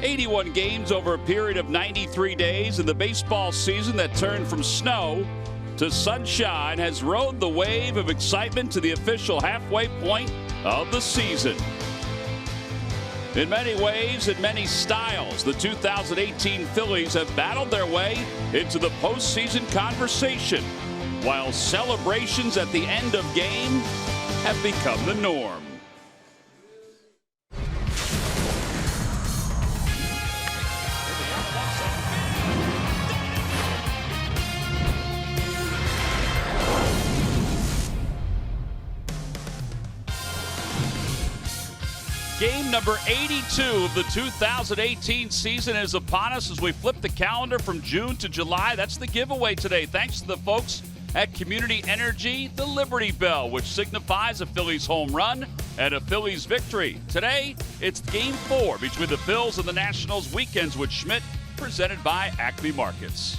81 games over a period of 93 days, and the baseball season that turned from snow to sunshine has rode the wave of excitement to the official halfway point of the season. In many ways, in many styles, the 2018 Phillies have battled their way into the postseason conversation, while celebrations at the end of game have become the norm. Game number 82 of the 2018 season is upon us as we flip the calendar from June to July. That's the giveaway today. Thanks to the folks at Community Energy, the Liberty Bell, which signifies a Phillies home run and a Phillies victory. Today, it's Game 4 between the Phils and the Nationals. Weekends with Schmidt, presented by Acme Markets.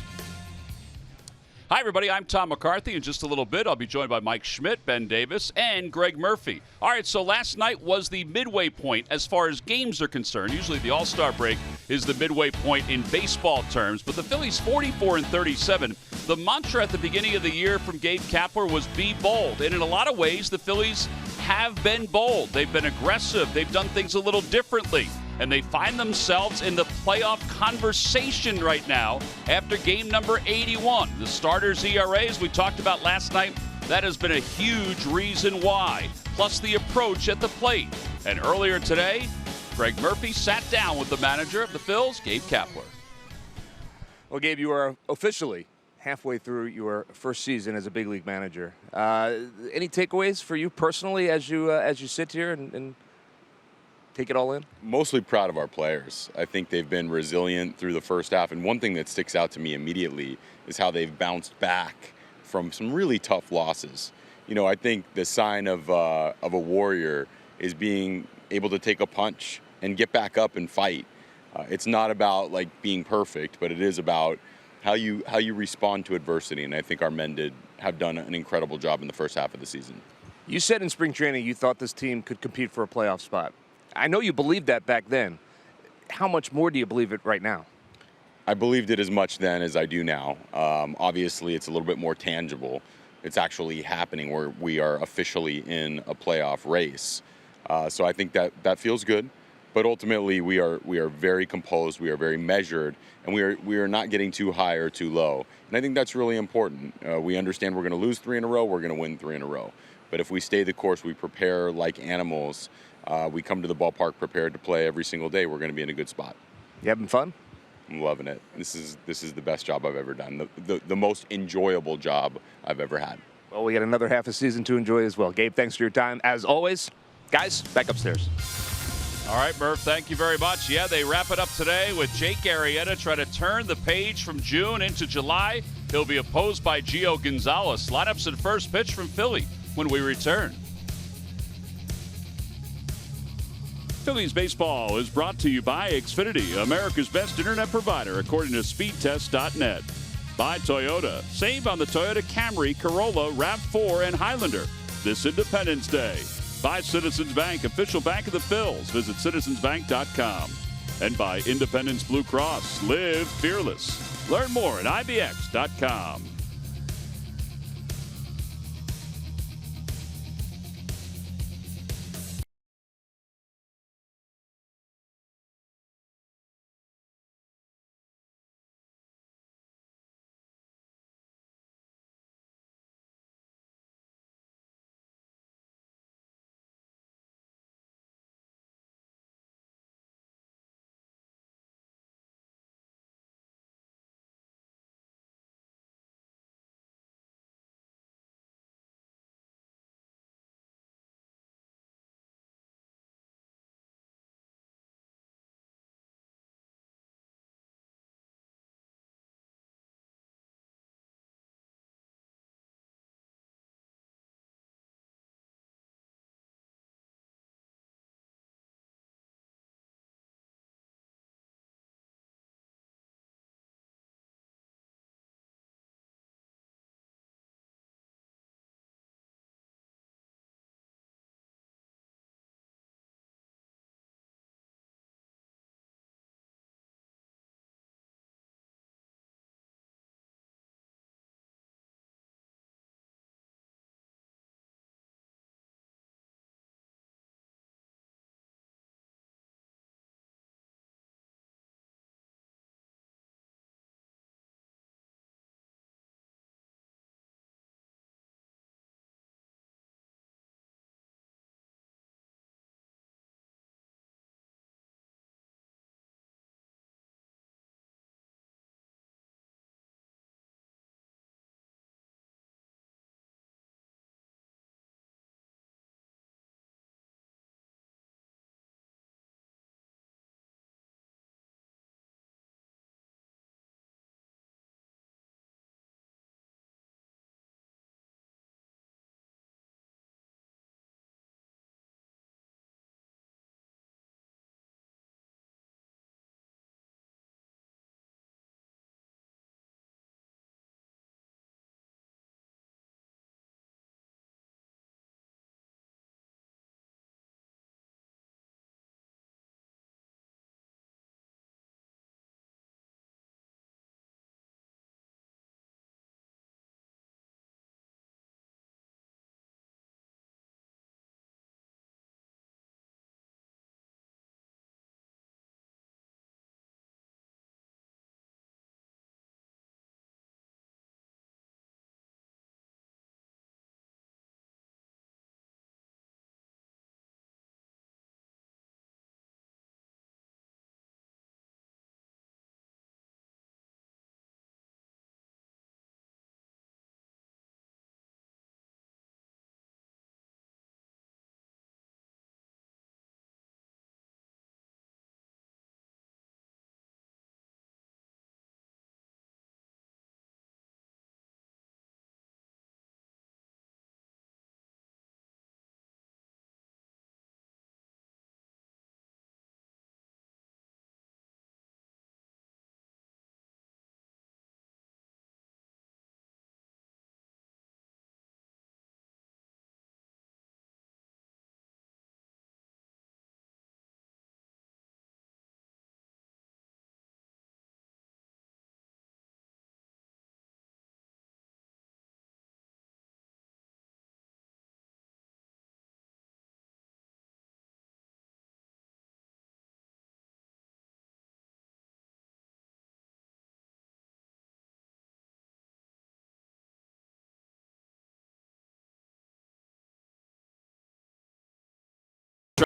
Hi, everybody. I'm Tom McCarthy. In just a little bit, I'll be joined by Mike Schmidt, Ben Davis, and Greg Murphy. All right, so last night was the midway point as far as games are concerned. Usually the All-Star break is the midway point in baseball terms, but the Phillies 44-37. The mantra at the beginning of the year from Gabe Kapler was be bold, and in a lot of ways, the Phillies have been bold. They've been aggressive. They've done things a little differently. And they find themselves in the playoff conversation right now after game number 81. The starters' ERA, as we talked about last night, that has been a huge reason why, plus the approach at the plate. And earlier today, Greg Murphy sat down with the manager of the Phils, Gabe Kapler. Well, Gabe, you are officially halfway through your first season as a big league manager. Any takeaways for you personally as you sit here and take it all in? Mostly proud of our players. I think they've been resilient through the first half, and one thing that sticks out to me immediately is how they've bounced back from some really tough losses. You know, I think the sign of a warrior is being able to take a punch and get back up and fight. It's not about like being perfect, but it is about how you respond to adversity, and I think our men have done an incredible job in the first half of the season. You said in spring training you thought this team could compete for a playoff spot. I know you believed that back then. How much more do you believe it right now? I believed it as much then as I do now. Obviously, it's a little bit more tangible. It's actually happening where we are officially in a playoff race. So I think that feels good. But ultimately, we are very composed, we are very measured, and we are not getting too high or too low. And I think that's really important. We understand we're going to lose 3 in a row, we're going to win 3 in a row. But if we stay the course, we prepare like animals, we come to the ballpark prepared to play every single day, we're going to be in a good spot. You having fun? I'm loving it. This is the best job I've ever done, the most enjoyable job I've ever had. Well, we got another half a season to enjoy as well. Gabe, thanks for your time. As always, guys, back upstairs. All right, Murph, thank you very much. Yeah, they wrap it up today with Jake Arrieta trying to turn the page from June into July. He'll be opposed by Gio Gonzalez. Lineups and first pitch from Philly when we return. Phillies baseball is brought to you by Xfinity, America's best internet provider, according to speedtest.net. By Toyota. Save on the Toyota Camry, Corolla, RAV4, and Highlander this Independence Day. By Citizens Bank, official bank of the Phils. Visit citizensbank.com. And by Independence Blue Cross. Live fearless. Learn more at ibx.com.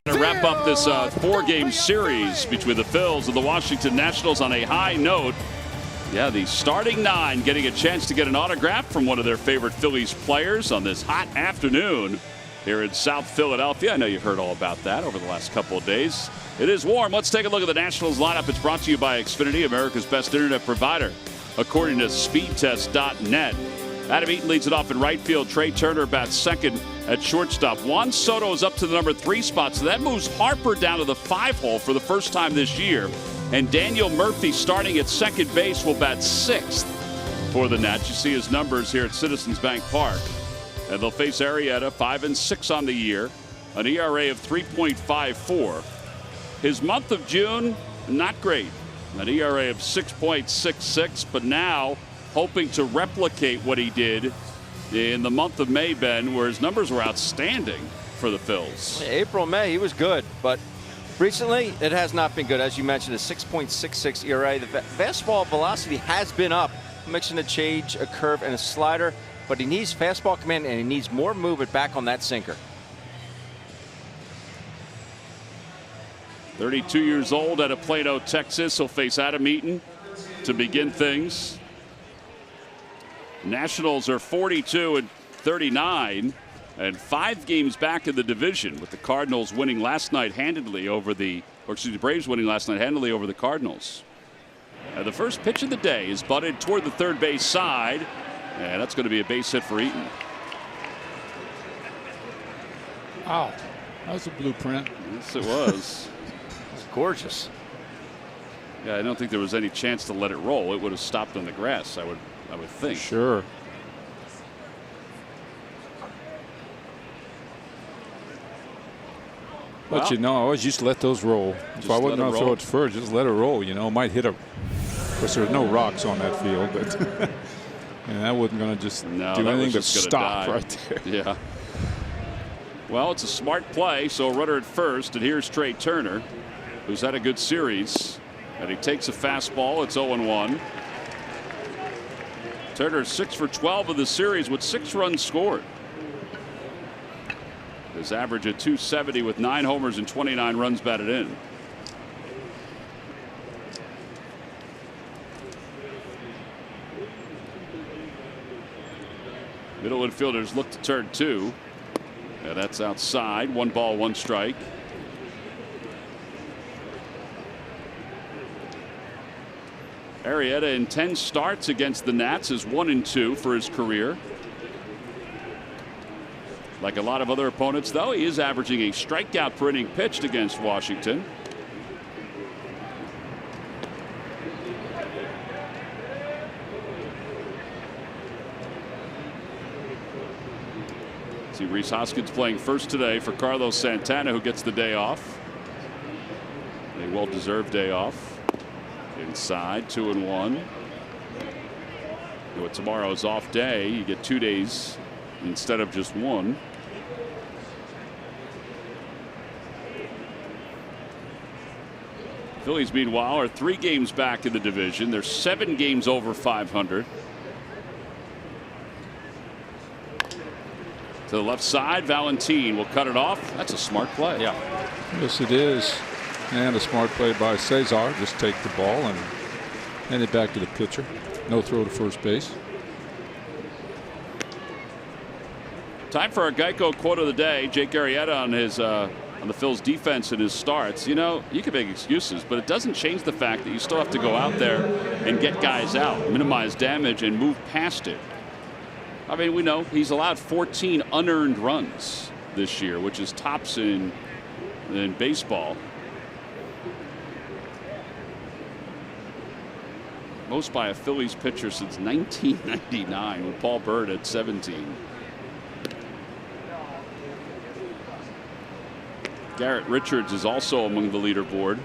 trying to wrap up this 4-game series between the Phils and the Washington Nationals on a high note. Yeah, the starting 9 getting a chance to get an autograph from one of their favorite Phillies players on this hot afternoon here in South Philadelphia. I know you've heard all about that over the last couple of days. It is warm. Let's take a look at the Nationals lineup. It's brought to you by Xfinity, America's best internet provider, according to speedtest.net. Adam Eaton leads it off in right field. Trey Turner bats second at shortstop. Juan Soto is up to the number 3 spot, so that moves Harper down to the 5 hole for the first time this year. And Daniel Murphy, starting at second base, will bat 6th for the Nats. You see his numbers here at Citizens Bank Park. And they'll face Arrieta, 5-6 on the year, an ERA of 3.54. His month of June, not great, an ERA of 6.66, but now hoping to replicate what he did in the month of May, Ben, where his numbers were outstanding for the Phils. April, May, he was good, but recently it has not been good. As you mentioned, a 6.66 ERA. The fastball velocity has been up, mixing a change, a curve, and a slider, but he needs fastball command and he needs more movement back on that sinker. 32 years old out of Plano, Texas. He'll face Adam Eaton to begin things. Nationals are 42-39 and 5 games back in the division, with the Cardinals winning last night handedly over the, Braves winning last night handedly over the Cardinals. And the first pitch of the day is butted toward the third base side, and that's going to be a base hit for Eaton. Wow, that was a blueprint. Yes, it was. It's gorgeous. Yeah, I don't think there was any chance to let it roll. It would have stopped on the grass, I would think. Sure. But Well, you know, I always used to let those roll. If I wasn't going to throw it first, just let it roll. You know, it might hit a. Of course, there's no rocks on that field, but and that wasn't going to just do anything but stop right there. Yeah. Well, it's a smart play, so a runner at first, and here's Trey Turner, who's had a good series, and he takes a fastball. It's 0-1. Turner 6 for 12 of the series with 6 runs scored. His average at .270 with 9 homers and 29 runs batted in. Middle infielders look to turn 2. Yeah, that's outside. 1 ball, 1 strike. Arrieta in 10 starts against the Nats is 1-2 for his career. Like a lot of other opponents, though, he is averaging a strikeout per inning pitched against Washington. See Rhys Hoskins playing first today for Carlos Santana, who gets the day off. A well-deserved day off. Inside, 2-1. With tomorrow's off day, you get 2 days instead of just 1. Phillies, meanwhile, are 3 games back in the division. They're 7 games over 500. To the left side, Valentin will cut it off. That's a smart play. Yeah. Yes, it is. And a smart play by Cesar. Just take the ball and hand it back to the pitcher. No throw to first base. Time for our Geico quote of the day. Jake Arrieta on his on the Phils defense in his starts. You know, you can make excuses, but it doesn't change the fact that you still have to go out there and get guys out, minimize damage, and move past it. I mean, we know he's allowed 14 unearned runs this year, which is tops in baseball. Most by a Phillies pitcher since 1999, with Paul Byrd at 17. Garrett Richards is also among the leaderboard.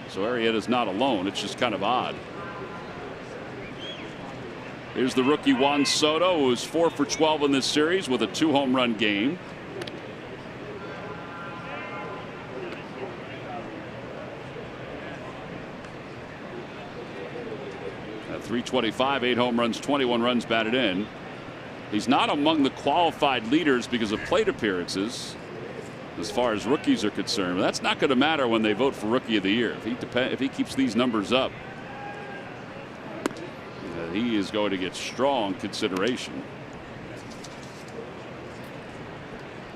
So Arrieta's not alone. It's just kind of odd. Here's the rookie Juan Soto, who is 4 for 12 in this series with a 2-home run game. At .325, 8 home runs, 21 runs batted in. He's not among the qualified leaders because of plate appearances. as far as rookies are concerned. That's not going to matter when they vote for Rookie of the Year. If he keeps these numbers up, he is going to get strong consideration.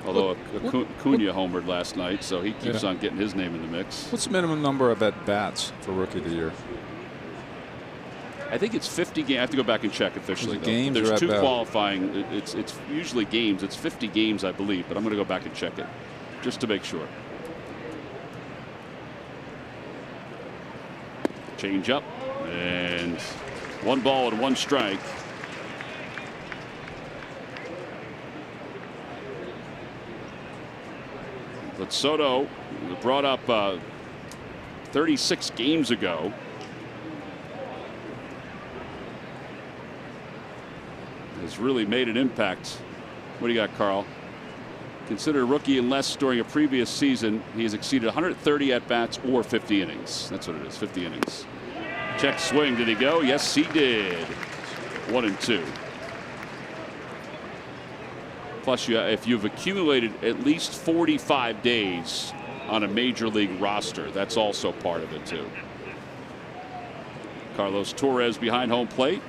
Although Acuna homered last night, so he keeps on getting his name in the mix. What's the minimum number of at-bats for Rookie of the Year? I think it's 50 games. I have to go back and check officially. Games There's or two at-bat? qualifying. It's usually games. It's 50 games, I believe, but I'm going to go back and check it just to make sure. Change up, and 1 ball and 1 strike. But Soto, brought up 36 games ago, has really made an impact. What do you got, Carl? Considered a rookie unless during a previous season he has exceeded 130 at-bats or 50 innings. That's what it is, 50 innings. Check swing. Did he go? Yes, he did. 1 and 2. Plus, if you've accumulated at least 45 days on a major league roster, that's also part of it, too. Carlos Torres behind home plate.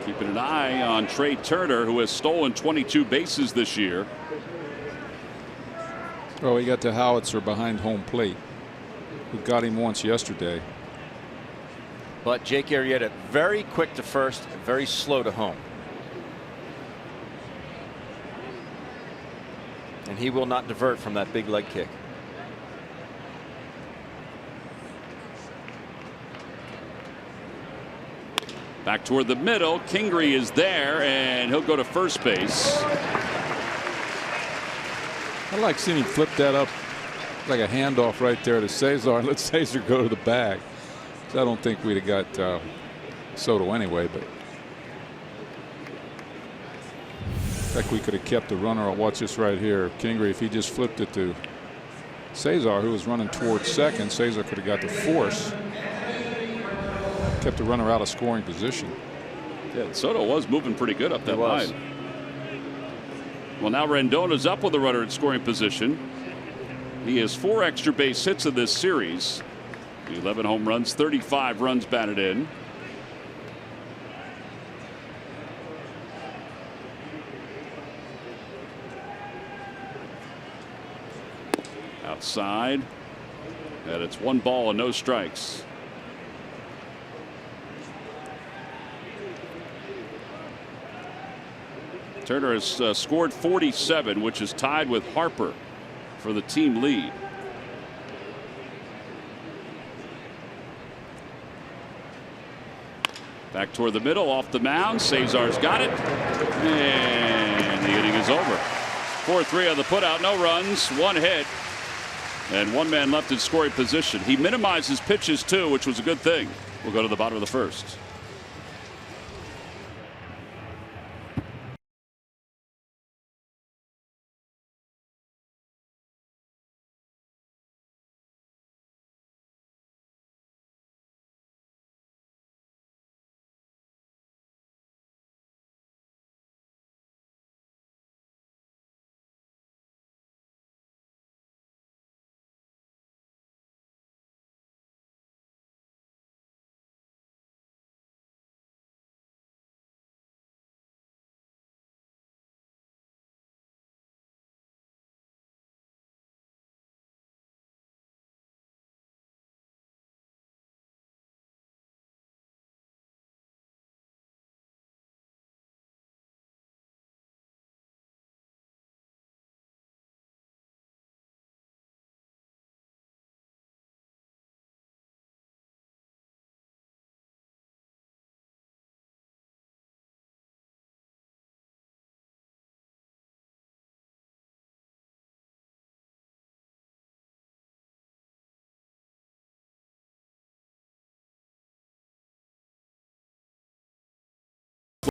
Keeping an eye on Trey Turner, who has stolen 22 bases this year. Oh, he got the howitzer behind home plate. We got him once yesterday. But Jake Arrieta very quick to first, very slow to home. And he will not divert from that big leg kick. Back toward the middle. Kingery is there, and he'll go to first base. I like seeing him flip that up like a handoff right there to Cesar and let Cesar go to the bag. So I don't think we'd have got Soto anyway, but like we could have kept the runner. I'll watch this right here. Kingery, if he just flipped it to Cesar, who was running towards second, Cesar could have got the force. Kept the runner out of scoring position. Yeah, Soto was moving pretty good up that line. Well, now Rendon's up with a runner in scoring position. He has 4 extra base hits in this series. 11 home runs, 35 runs batted in. Outside, and it's 1 ball and no strikes. Turner has scored 47, which is tied with Harper for the team lead. Back toward the middle, off the mound. Cesar's got it, and the inning is over. 4-3 on the putout, no runs, 1 hit, and 1 man left in scoring position. He minimized his pitches too, which was a good thing. We'll go to the bottom of the first.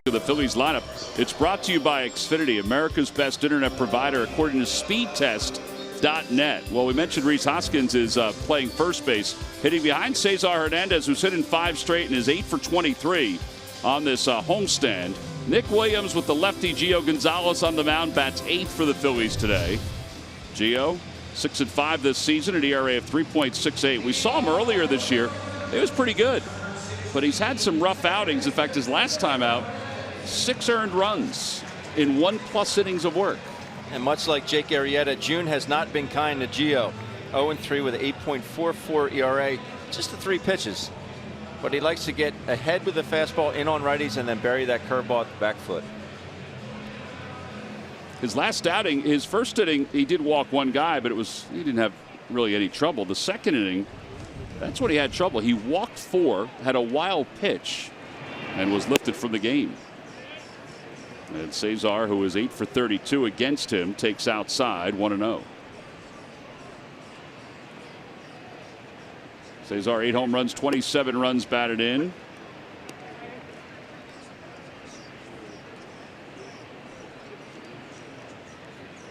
The Phillies lineup. It's brought to you by Xfinity, America's best internet provider according to Speed Test. Pastime.net. Well, we mentioned Rhys Hoskins is playing first base, hitting behind Cesar Hernandez, who's hitting 5 straight and is 8 for 23 on this homestand. Nick Williams with the lefty Gio Gonzalez on the mound, bats 8th for the Phillies today. Gio, 6-5 this season, an ERA of 3.68. We saw him earlier this year. It was pretty good, but he's had some rough outings. In fact, his last time out, 6 earned runs in 1+ innings of work. And much like Jake Arrieta, June has not been kind to Gio. 0-3 with an 8.44 ERA, just the 3 pitches. But he likes to get ahead with the fastball in on righties and then bury that curveball at the back foot. His last outing, his first inning, he did walk 1 guy, but he didn't have really any trouble. The second inning, that's when he had trouble. He walked 4, had a wild pitch, and was lifted from the game. And Cesar, who is 8 for 32 against him, takes outside 1-0. Cesar 8 home runs, 27 runs batted in.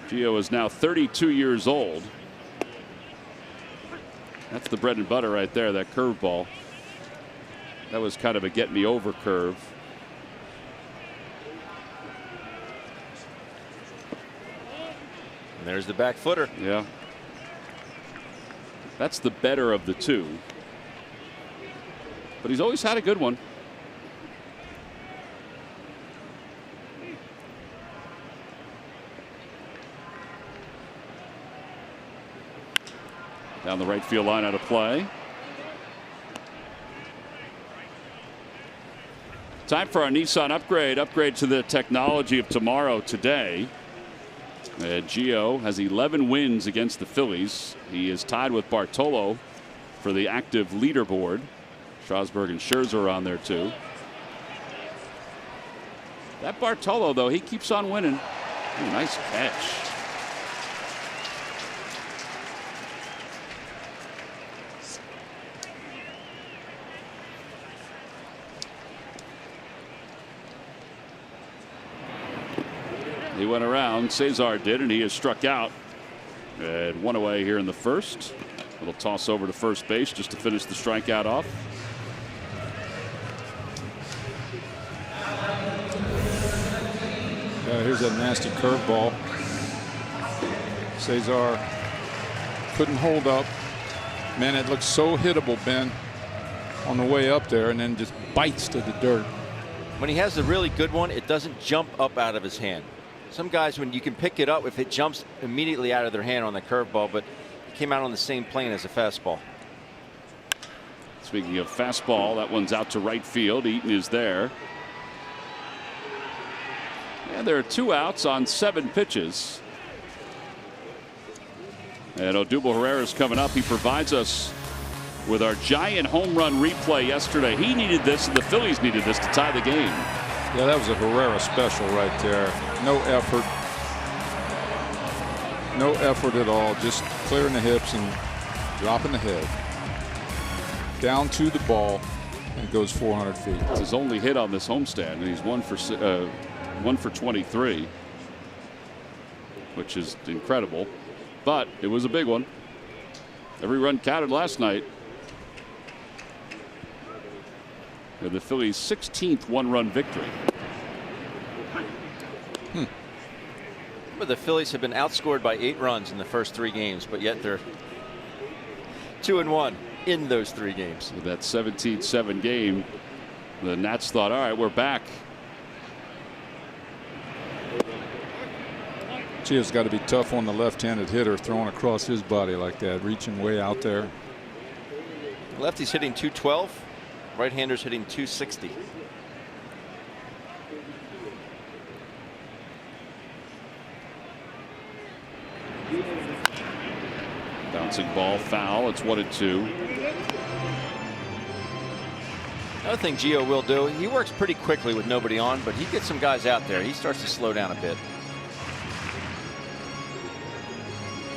Gio is now 32 years old. That's the bread and butter right there, that curveball. That was kind of a get me over curve. And there's the back footer. Yeah. That's the better of the 2. But he's always had a good one. Down the right field line, out of play. Time for our Nissan upgrade. Upgrade to the technology of tomorrow today. Gio has 11 wins against the Phillies. He is tied with Bartolo for the active leaderboard. Strasburg and Scherzer are on there too. That Bartolo, though, he keeps on winning. Ooh, nice catch. He went around, Cesar did, and he has struck out. And 1 away here in the first. Little toss over to first base just to finish the strikeout off. Here's that nasty curveball. Cesar couldn't hold up. Man, it looks so hittable, Ben, on the way up there, and then just bites to the dirt. When he has the really good one, it doesn't jump up out of his hand. Some guys, when you can pick it up, if it jumps immediately out of their hand on the curveball, but it came out on the same plane as a fastball. Speaking of fastball, that one's out to right field. Eaton is there. And there are 2 outs on 7 pitches. And Odubel Herrera's coming up. He provides us with our giant home run replay yesterday. He needed this, and the Phillies needed this to tie the game. Yeah, that was a Herrera special right there. No effort. No effort at all. Just clearing the hips and dropping the head. Down to the ball, and it goes 400 feet. It's his only hit on this homestand, and he's 1 for 23, which is incredible. But it was a big one. Every run counted last night. The Phillies' 16th 1-run victory. But the Phillies have been outscored by 8 runs in the first 3 games, but yet they're 2-1 in those 3 games. With that 17-7 game, the Nats thought, all right, we're back. Gee, it's got to be tough on the left-handed hitter throwing across his body like that, reaching way out there. Lefty's hitting 212. Right-hander's hitting 260. Bouncing ball, foul. It's 1-2. Another thing Gio will do, he works pretty quickly with nobody on, but he gets some guys out there. He starts to slow down a bit.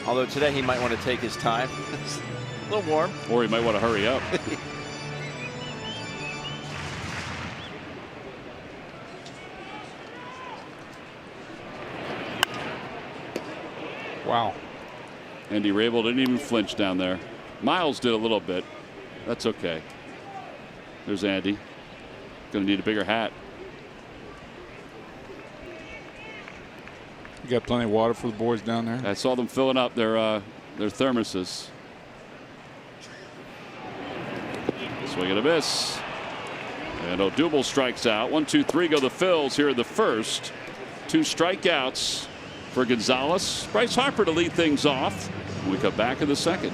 Although today he might want to take his time. It's a little warm. Or he might want to hurry up. Wow. Andy Rabel didn't even flinch down there. Miles did a little bit. That's okay. There's Andy. Going to need a bigger hat. You got plenty of water for the boys down there? I saw them filling up their thermoses. Swing and a miss. And Odubel strikes out. 1, 2, 3 go the Phils here in the first. 2 strikeouts for Gonzalez. Bryce Harper to lead things off. We come back in the second.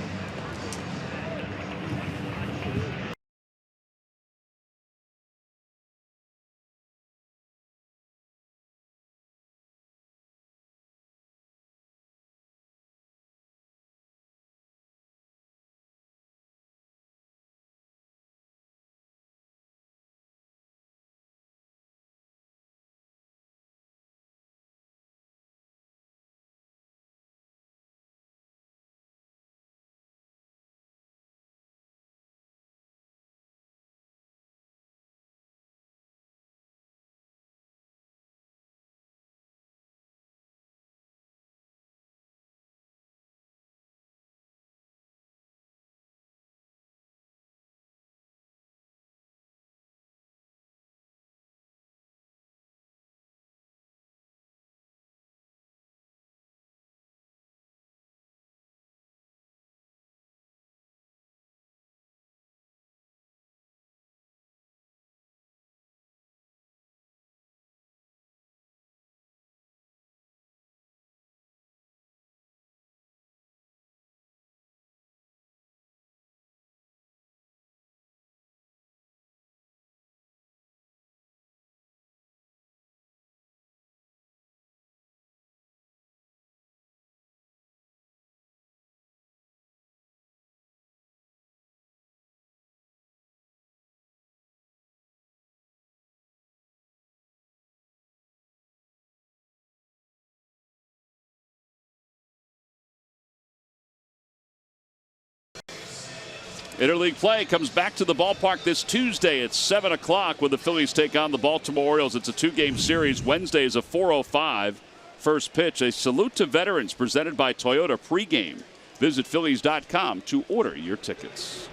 Interleague play comes back to the ballpark this Tuesday at 7 o'clock when the Phillies take on the Baltimore Orioles. It's a 2-game series. Wednesday is a 4:05 first pitch. A salute to veterans presented by Toyota pregame. Visit Phillies.com to order your tickets.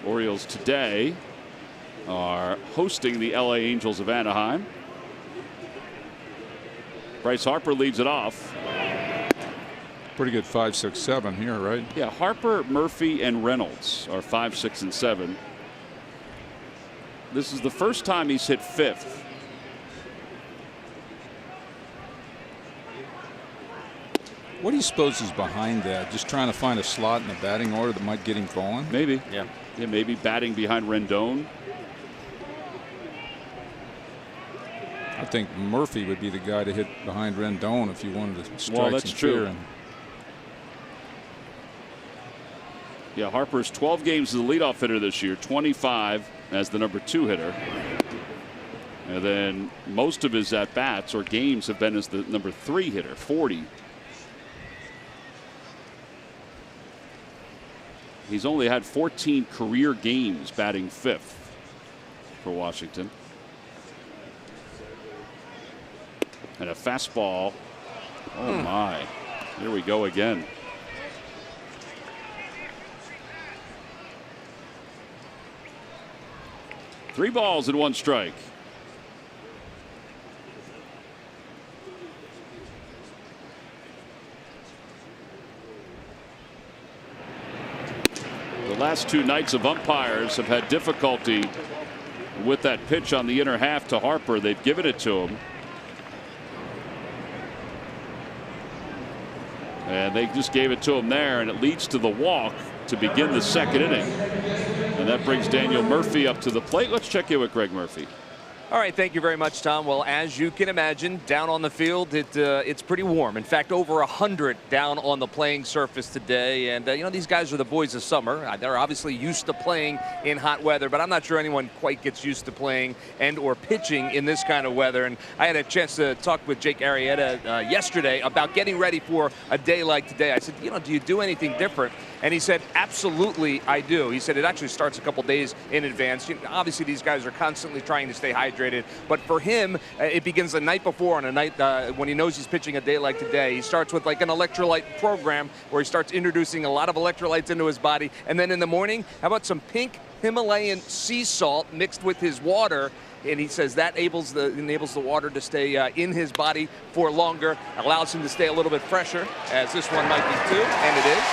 Orioles today are hosting the LA Angels of Anaheim. Bryce Harper leads it off. Pretty good 5, 6, 7 here, right? Yeah, Harper, Murphy, and Reynolds are 5, 6, and 7. This is the first time he's hit 5th. What do you suppose is behind that? Just trying to find a slot in the batting order that might get him going? Maybe. Yeah. Yeah, maybe batting behind Rendon. I think Murphy would be the guy to hit behind Rendon if you wanted to strike Well, that's some true. fear in. Yeah, Harper's 12 games as the leadoff hitter this year, 25 as the number 2 hitter. And then most of his at-bats or games have been as the number 3 hitter, 40. He's only had 14 career games batting 5th for Washington. And a fastball. Oh my. Here we go again. Three balls and 1 strike. The last 2 nights of umpires have had difficulty with that pitch on the inner half to Harper. They've given it to him. And they just gave it to him there, and it leads to the walk to begin the second inning. And that brings Daniel Murphy up to the plate. Let's check in with Greg Murphy. All right, thank you very much, Tom. Well, as you can imagine, down on the field, it's pretty warm. In fact, over 100 down on the playing surface today. And, you know, these guys are the boys of summer. They're obviously used to playing in hot weather, but I'm not sure anyone quite gets used to playing and or pitching in this kind of weather. And I had a chance to talk with Jake Arrieta yesterday about getting ready for a day like today. I said, you know, do you do anything different? And he said, absolutely, I do. He said it actually starts a couple days in advance. You know, obviously, these guys are constantly trying to stay hydrated hydrated. But for him, it begins the night before, on a night when he knows he's pitching a day like today. He starts with like an electrolyte program where he starts introducing a lot of electrolytes into his body. And then in the morning, how about some pink Himalayan sea salt mixed with his water? And he says that enables the water to stay in his body for longer, allows him to stay a little bit fresher, as this one might be too, and it is.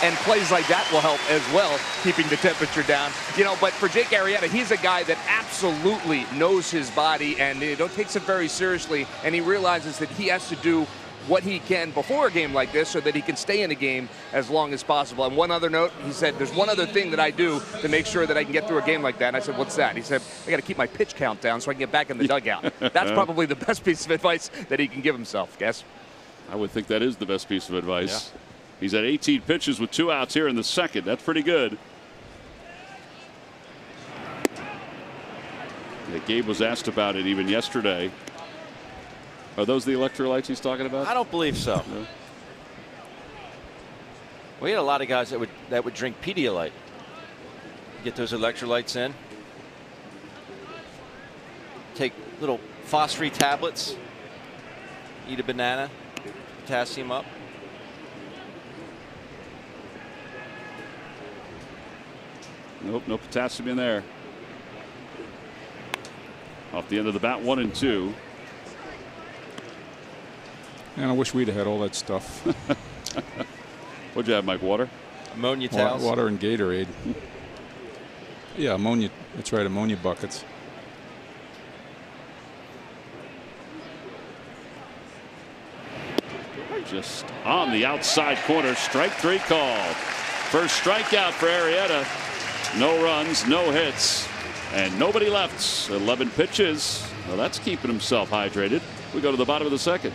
And plays like that will help as well, keeping the temperature down. You know, but for Jake Arrieta, he's a guy that absolutely knows his body and takes it very seriously, and he realizes that he has to do what he can before a game like this so that he can stay in a game as long as possible. And one other note, he said, there's one other thing that I do to make sure that I can get through a game like that. And I said, what's that? He said, I got to keep my pitch count down so I can get back in the dugout. That's probably the best piece of advice that he can give himself, guess. I would think that is the best piece of advice. Yeah. He's at 18 pitches with 2 outs here in the second. That's pretty good. Yeah, Gabe was asked about it even yesterday. Are those the electrolytes he's talking about? I don't believe so. No. We had a lot of guys that would drink Pedialyte. Get those electrolytes in. Take little phosphate tablets. Eat a banana. Potassium up. Nope, no potassium in there. Off the end of the bat, 1-2. And I wish we'd have had all that stuff. What'd you have, Mike? Water? Ammonia towels? Water and Gatorade. Yeah, ammonia. That's right, ammonia buckets. Just on the outside corner. Strike 3 called. First strikeout for Arrieta. No runs, no hits, and nobody left. 11 pitches. Well, that's keeping himself hydrated. We go to the bottom of the second.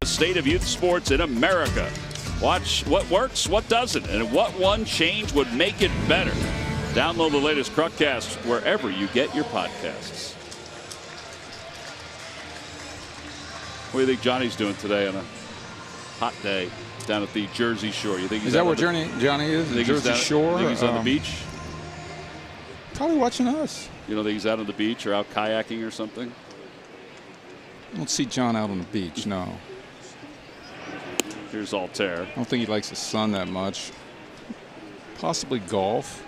The state of youth sports in America. Watch what works, what doesn't, and what one change would make it better. Download the latest Krukcast wherever you get your podcasts. What do you think Johnny's doing today on a hot day down at the Jersey Shore? You think he's is that where Johnny is? The Jersey Shore? You think he's on the beach? Probably watching us. You don't think he's out on the beach or out kayaking or something? I don't see John out on the beach, no. Here's Altair. I don't think he likes the sun that much. Possibly golf.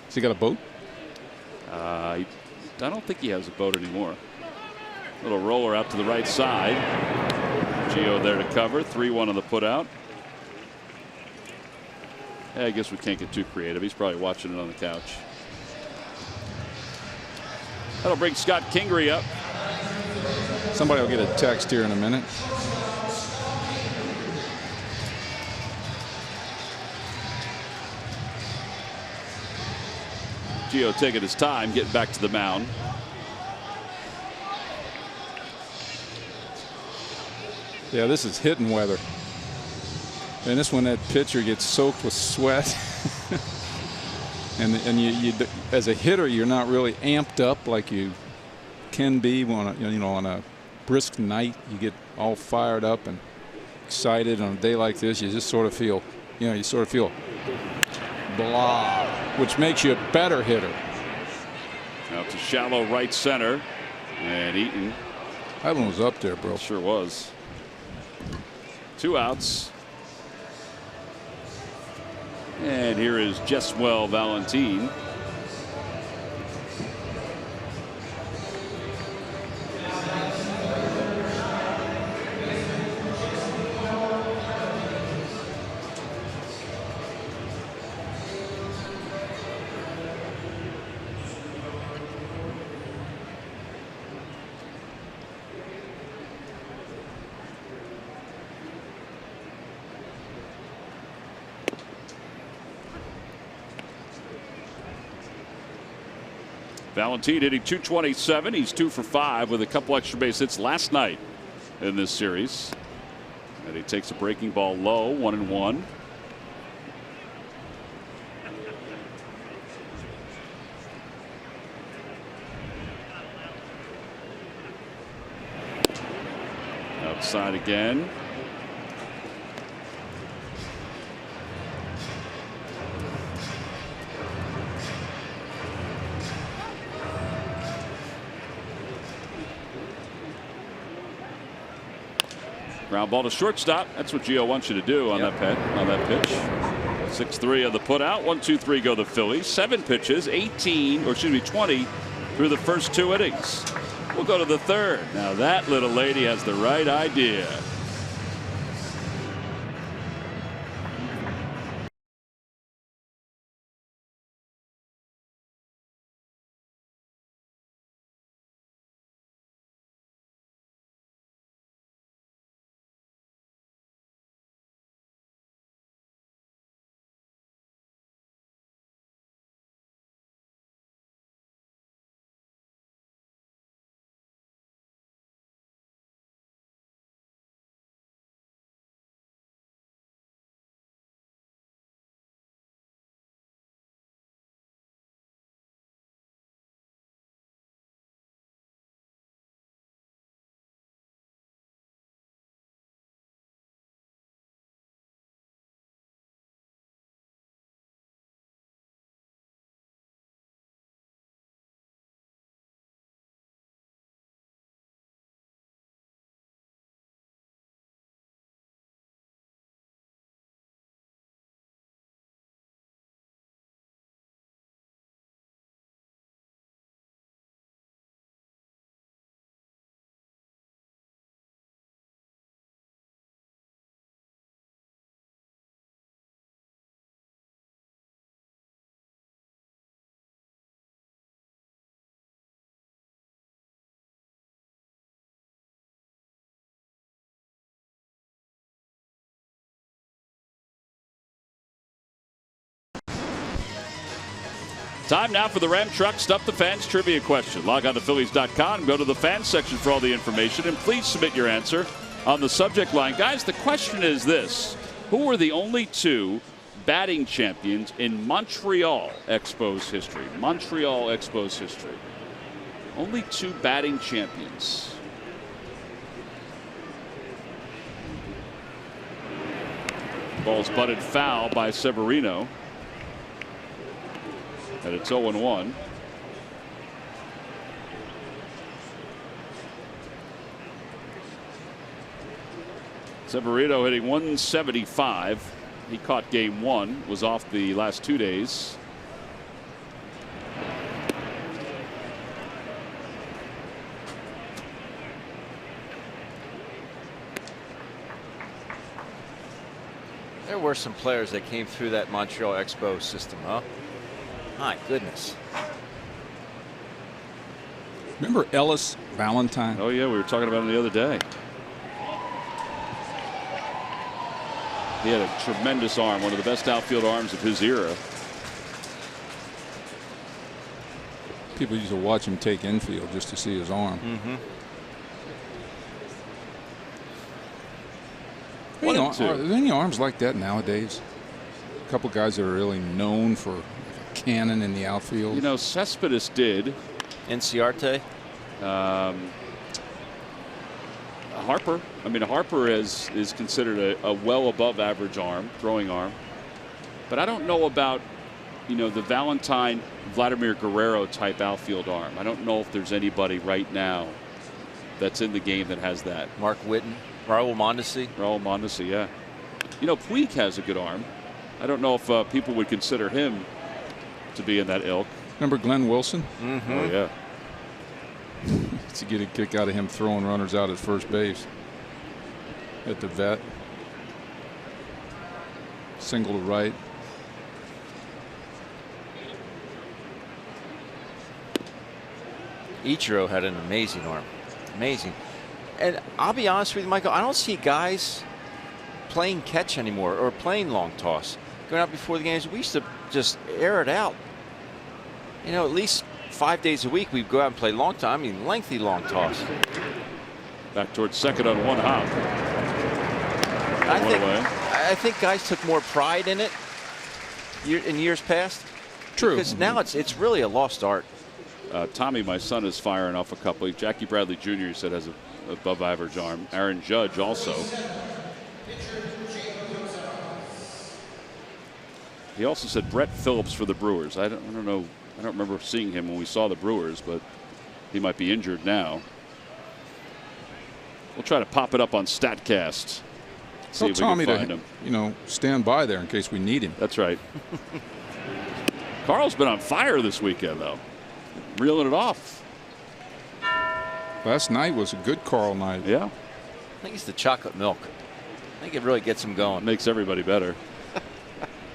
Has he got a boat? I don't think he has a boat anymore. Little roller out to the right side. Gio there to cover. 3-1 on the putout. Yeah, I guess we can't get too creative. He's probably watching it on the couch. That'll bring Scott Kingery up. Somebody will get a text here in a minute. Gio taking his time, getting back to the mound. Yeah, this is hitting weather. And this one, that pitcher gets soaked with sweat. and you, as a hitter, you're not really amped up like you can be on a brisk night. You get all fired up and excited on a day like this. You just sort of feel, you sort of feel blah, which makes you a better hitter. Now to shallow right center, and Eaton. That one was up there, bro. Sure was. 2 outs. And here is Jeswell Valentin. Valentin hitting .227. He's 2 for 5 with a couple extra base hits last night in this series. And he takes a breaking ball low, 1-1. Outside again. Ground ball to shortstop. That's what Gio wants you to do on that pitch. 6-3 on the put out. 1-2-3 go the Phillies. 7 pitches, 20 through the first 2 innings. We'll go to the 3rd. Now that little lady has the right idea. Time now for the Ram Truck Stuff the Fans trivia question. Log on to Phillies.com, go to the fans section for all the information, and please submit your answer on the subject line. Guys, the question is this: who were the only 2 batting champions in Montreal Expos history? Montreal Expos history. Only 2 batting champions. Ball's butted foul by Severino. And it's 0-1. Severino hitting .175. He caught game 1, was off the last 2 days. There were some players that came through that Montreal Expo system, huh? My goodness. Remember Ellis Valentine? Oh, yeah, we were talking about him the other day. He had a tremendous arm, one of the best outfield arms of his era. People used to watch him take infield just to see his arm. 1 and 2. Are there any arms like that nowadays? A couple guys that are really known for like a cannon in the outfield. You know, Cespedes did. Inciarte. Harper. I mean, Harper is considered a well above average arm, throwing arm. But I don't know about, you know, the Valentine, Vladimir Guerrero type outfield arm. I don't know if there's anybody right now that's in the game that has that. Mark Whitten. Raul Mondesi. Raul Mondesi, yeah. You know, Puig has a good arm. I don't know if people would consider him to be in that ilk. Remember Glenn Wilson? Mm-hmm. Oh, yeah. To get a kick out of him throwing runners out at first base at the vet. Single to right. Ichiro had an amazing arm. Amazing. And I'll be honest with you, Michael, I don't see guys playing catch anymore or playing long toss. Going out before the games, we used to just air it out. You know, at least 5 days a week we'd go out and play long time. I mean, lengthy long toss. Back towards second on one hop. I think guys took more pride in it in years past. True. Because now it's really a lost art. Tommy, my son, is firing off a couple. Jackie Bradley Jr. he said has a above average arm. Aaron Judge also. He also said Brett Phillips for the Brewers. I don't know. I don't remember seeing him when we saw the Brewers, but he might be injured now. We'll try to pop it up on StatCast. See Tell if Tommy we can find to, him. you know, stand by there in case we need him. That's right. Carl's been on fire this weekend, though. Reeling it off. Last night was a good Carl night. Yeah. I think it's the chocolate milk. I think it really gets him going. Makes everybody better.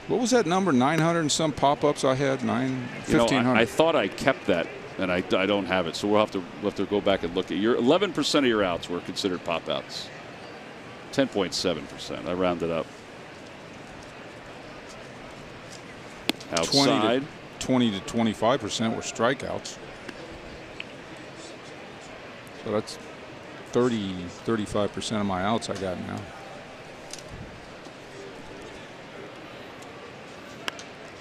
What was that number? 900 and some pop-ups I had? 1,500. I thought I kept that, and I don't have it. So we'll have to go back and look at your 11% of your outs were considered pop outs. 10.7%. I rounded up. Outside. 20 to 25% were strikeouts. So that's 35% of my outs I got now.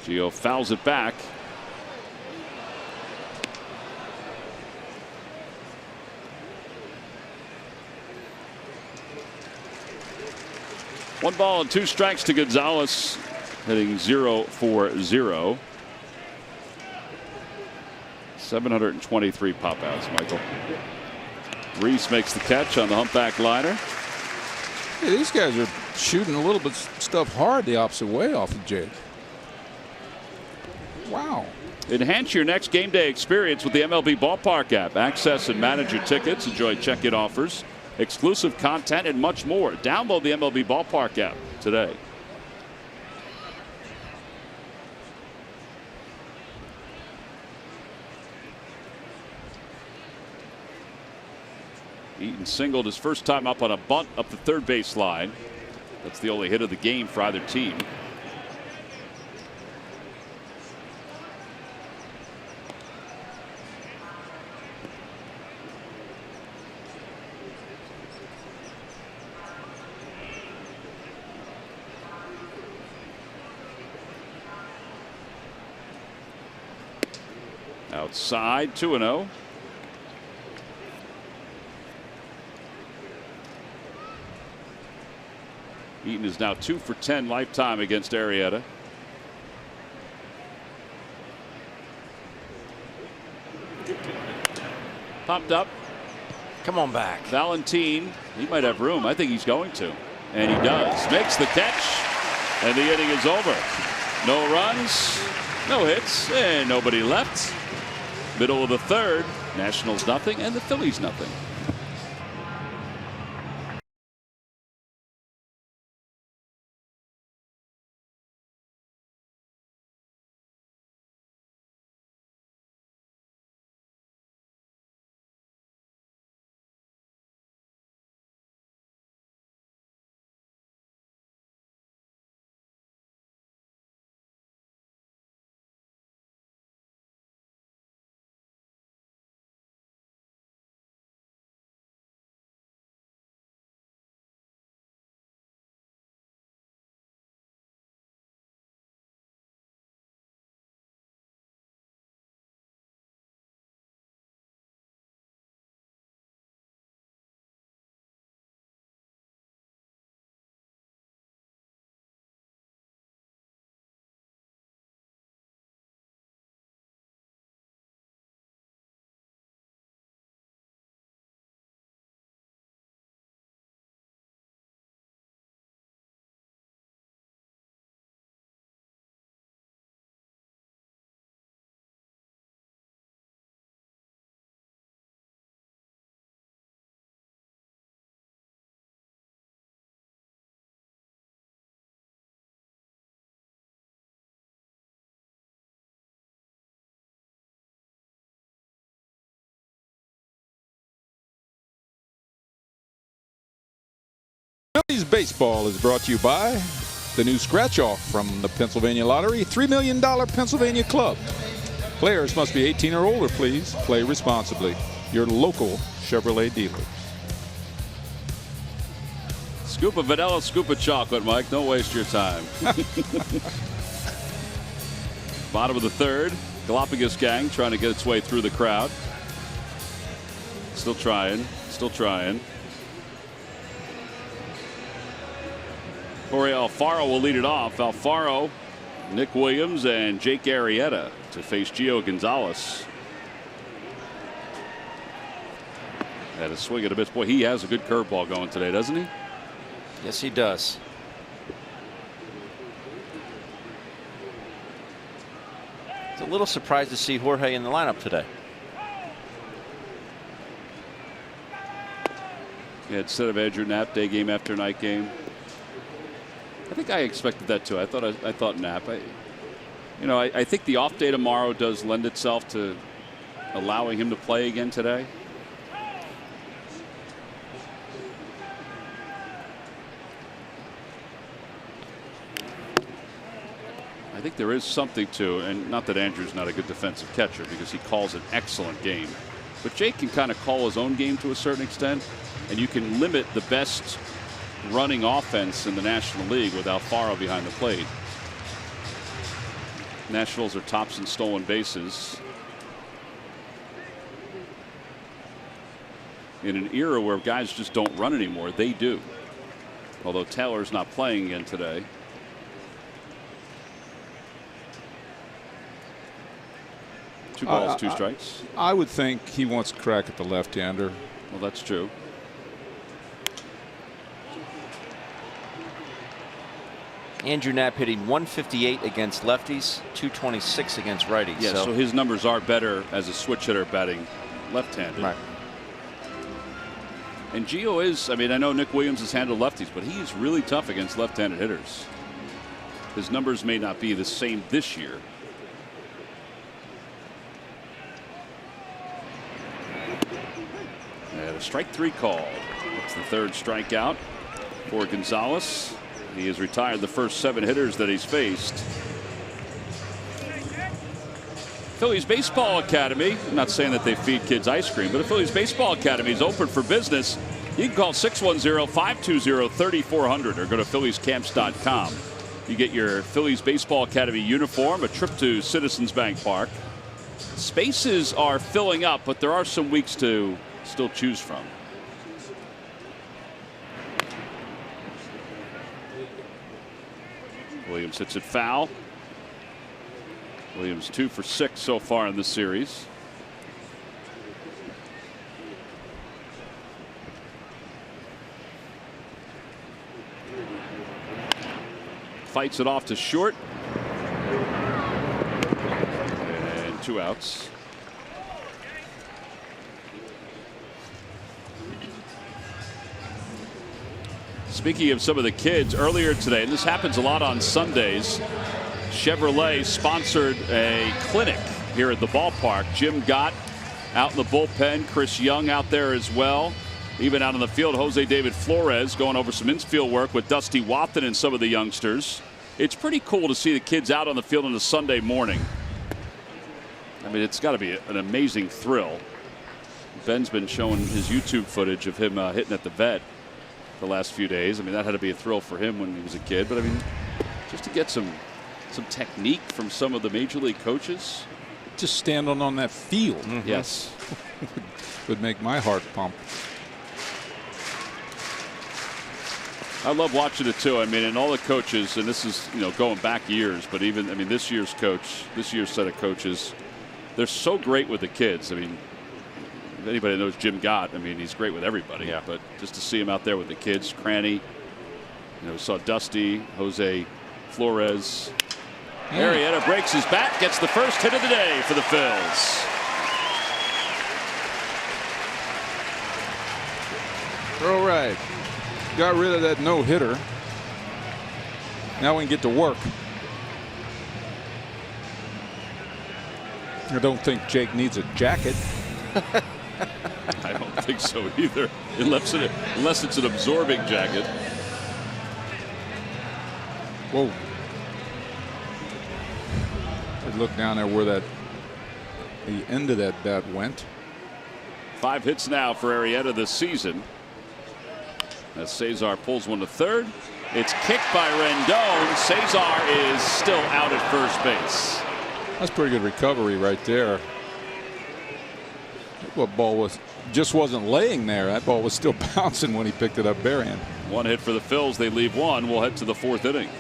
Gio fouls it back. One ball and two strikes to Gonzalez, hitting 0-for-0. 723 pop outs, Michael. Reese makes the catch on the humpback liner. Hey, these guys are shooting a little bit stuff hard the opposite way off of Jake. Wow. Enhance your next game day experience with the MLB Ballpark app. Access and manage your tickets, enjoy check-in offers, exclusive content, and much more. Download the MLB Ballpark app today. Eaton singled his first time up on a bunt up the third base line. That's the only hit of the game for either team. Outside, 2-0. Eaton is now 2 for 10 lifetime against Arrieta. Popped up. Come on back. Valentin, he might have room. I think he's going to. And he does. Makes the catch. And the inning is over. No runs, no hits, and nobody left. Middle of the third. Nationals nothing, and the Phillies nothing. Phillies baseball is brought to you by the new scratch-off from the Pennsylvania Lottery, $3 million Pennsylvania Club. Players must be 18 or older, please. Play responsibly. Your local Chevrolet dealer. Scoop of vanilla, scoop of chocolate, Mike. Don't waste your time. Bottom of the third. Galapagos gang trying to get its way through the crowd. Still trying. Still trying. Jorge Alfaro will lead it off. Alfaro, Nick Williams, and Jake Arrieta to face Gio Gonzalez. Had a swing at a miss. Boy, he has a good curveball going today, doesn't he? Yes, he does. It's a little surprised to see Jorge in the lineup today. Yeah, instead of Andrew Knapp, day game after night game. I think I expected that too. I thought Knapp. I think the off day tomorrow does lend itself to allowing him to play again today. I think there is something to, and not that Andrew's not a good defensive catcher because he calls an excellent game, but Jake can kind of call his own game to a certain extent, and you can limit the best running offense in the National League with Alfaro behind the plate. Nationals are tops in stolen bases. In an era where guys just don't run anymore, they do. Although Taylor's not playing again today. Two balls, two strikes. I would think he wants a crack at the left-hander. Well, that's true. Andrew Knapp hitting 158 against lefties, 226 against righties. Yeah, so his numbers are better as a switch hitter batting left-handed. Right. And Gio is, I know Nick Williams has handled lefties, but he is really tough against left-handed hitters. His numbers may not be the same this year. And a strike three call. That's the third strikeout for Gonzalez. He has retired the first 7 hitters that he's faced. Phillies Baseball Academy. I'm not saying that they feed kids ice cream, but the Phillies Baseball Academy is open for business. You can call 610-520-3400 or go to philliescamps.com. You get your Phillies Baseball Academy uniform, a trip to Citizens Bank Park. Spaces are filling up, but there are some weeks to still choose from. Williams hits it foul. Williams 2 for 6 so far in this series. Fights it off to short. And 2 outs. Speaking of some of the kids, earlier today, and this happens a lot on Sundays, Chevrolet sponsored a clinic here at the ballpark. Jim Gott out in the bullpen, Chris Young out there as well. Even out on the field, Jose David Flores going over some infield work with Dusty Watson and some of the youngsters. It's pretty cool to see the kids out on the field on a Sunday morning. It's got to be an amazing thrill. Ben's been showing his YouTube footage of him hitting at the vet the last few days. That had to be a thrill for him when he was a kid, but just to get some technique from some of the major league coaches. Just standing on that field. Mm-hmm. Yes. would make my heart pump. I love watching it too. And all the coaches, and this is going back years, but even this year's set of coaches, they're so great with the kids. If anybody knows Jim Gott, he's great with everybody. Yeah. But just to see him out there with the kids, Cranny, saw Dusty, Jose Flores. Arrieta breaks his bat, gets the first hit of the day for the Phils. All right. Got rid of that no-hitter. Now we can get to work. I don't think Jake needs a jacket. I don't think so either, unless it's an absorbing jacket. Whoa. Look down there where the end of that bat went. 5 hits now for Arrieta this season. As Cesar pulls one to third. It's kicked by Rendon. Cesar is still out at first base. That's pretty good recovery right there. That ball just wasn't laying there. That ball was still bouncing when he picked it up barehand. 1 hit for the Phils. They leave 1. We'll head to the 4th inning.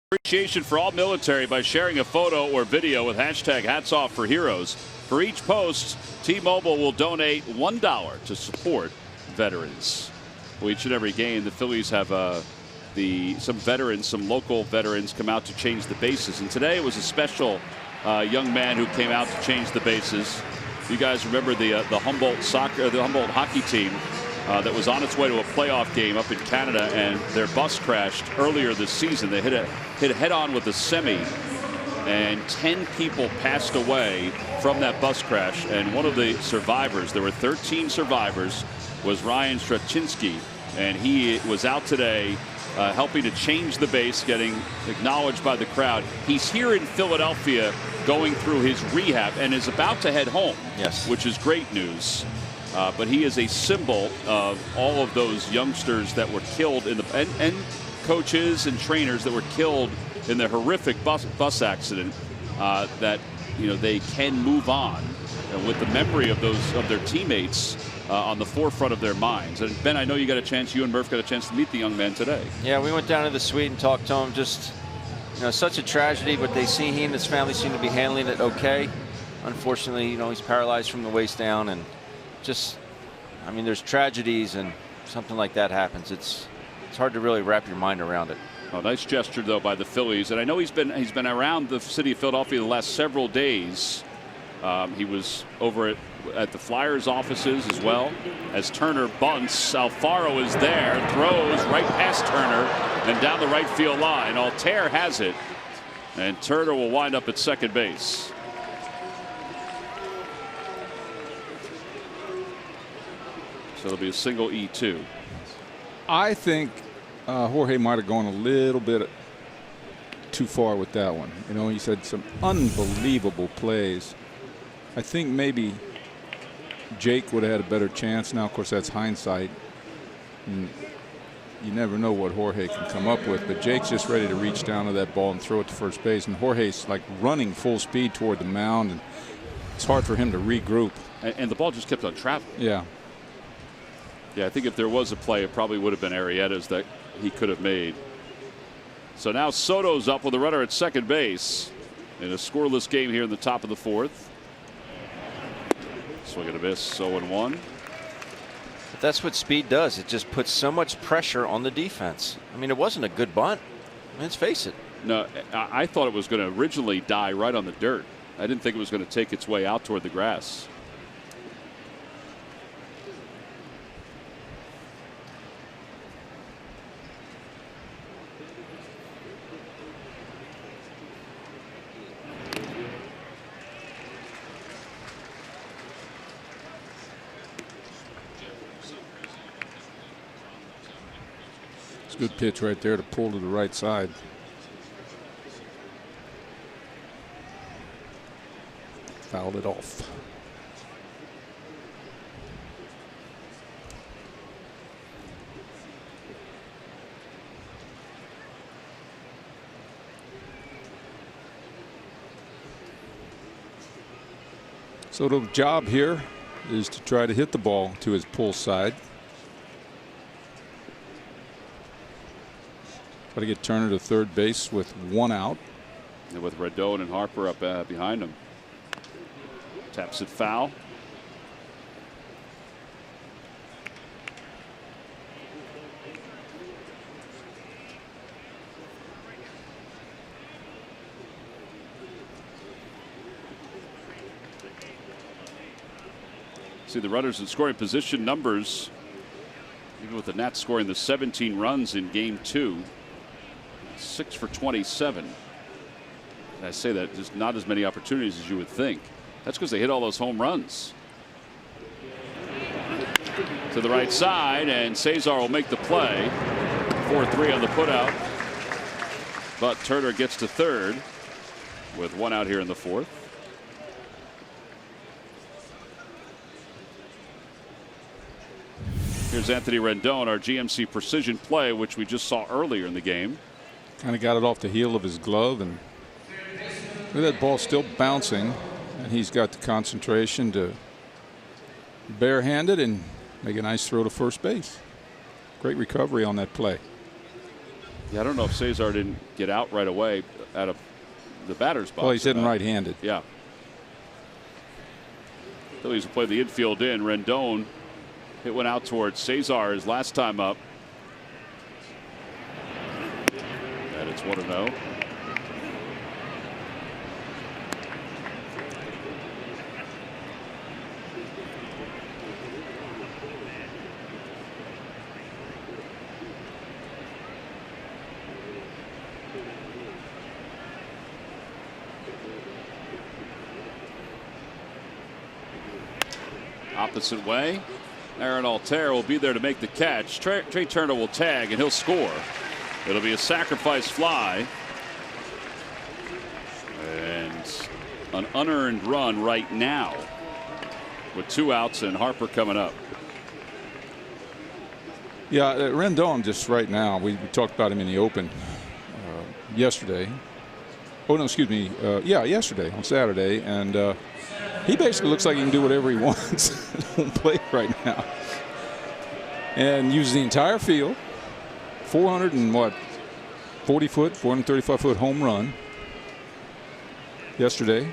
Appreciation for all military by sharing a photo or video with hashtag #HatsOffForHeroes. For each post, T-Mobile will donate $1 to support veterans. Well, each and every game, the Phillies have some local veterans come out to change the bases. And today it was a special young man who came out to change the bases. You guys remember the Humboldt hockey team that was on its way to a playoff game up in Canada, and their bus crashed earlier this season. They hit head-on with a semi, and 10 people passed away from that bus crash. And one of the survivors, there were 13 survivors, was Ryan Straczynski, and he was out today helping to change the base, getting acknowledged by the crowd. He's here in Philadelphia going through his rehab and is about to head home, yes, which is great news. But he is a symbol of all of those youngsters that were killed in and coaches and trainers that were killed in the horrific bus accident. That they can move on with the memory of their teammates on the forefront of their minds. And Ben, I know you and Murph got a chance to meet the young man today. Yeah, we went down to the suite and talked to him. Just such a tragedy, but he and his family seem to be handling it okay. Unfortunately, he's paralyzed from the waist down, and there's tragedies, and something like that happens. It's hard to really wrap your mind around it. Oh, nice gesture though by the Phillies, and I know he's been around the city of Philadelphia the last several days. He was over at the Flyers offices as well. As Turner bunts, Alfaro is there, throws right past Turner and down the right field line. Altair has it, and Turner will wind up at second base. So it'll be a single E2. I think Jorge might have gone a little bit too far with that one. He said some unbelievable plays. I think maybe Jake would have had a better chance. Now, of course, that's hindsight. And you never know what Jorge can come up with. But Jake's just ready to reach down to that ball and throw it to first base. And Jorge's like running full speed toward the mound. And it's hard for him to regroup. And the ball just kept on traveling. Yeah. Yeah, I think if there was a play, it probably would have been Arrieta's that he could have made. So now Soto's up with a runner at second base in a scoreless game here in the top of the 4th. Swing and a miss, 0-1. But that's what speed does. It just puts so much pressure on the defense. It wasn't a good bunt. Let's face it. No, I thought it was going to originally die right on the dirt. I didn't think it was going to take its way out toward the grass. Good pitch right there to pull to the right side. Fouled it off. So the job here is to try to hit the ball to his pull side. Try to get Turner to third base with 1 out. And with Rendon and Harper up behind him. Taps it foul. See the runners in scoring position numbers. Even with the Nats scoring the 17 runs in game 2. 6 for 27. And I say that just not as many opportunities as you would think. That's because they hit all those home runs. To the right side, and Cesar will make the play. 4-3 on the putout. But Turner gets to third with 1 out here in the 4th. Here's Anthony Rendon, our GMC precision play, which we just saw earlier in the game. Kind of got it off the heel of his glove, and look at that ball still bouncing, and he's got the concentration to barehand it and make a nice throw to first base. Great recovery on that play. Yeah, I don't know if Cesar didn't get out right away out of the batter's box. Well, he's hitting right-handed. Yeah. Phillies will play the infield in. Rendon hit one out towards Cesar his last time up. And it's 1-0. Opposite way. Aaron Altair will be there to make the catch. Trey Turner will tag and he'll score. It'll be a sacrifice fly. And an unearned run right now with 2 outs and Harper coming up. Yeah, Rendon just right now, we talked about him in the open yesterday. Oh, no, excuse me. Yeah, yesterday on Saturday. And he basically looks like he can do whatever he wants on plate right now. And uses the entire field. 40 foot, 435 foot home run yesterday.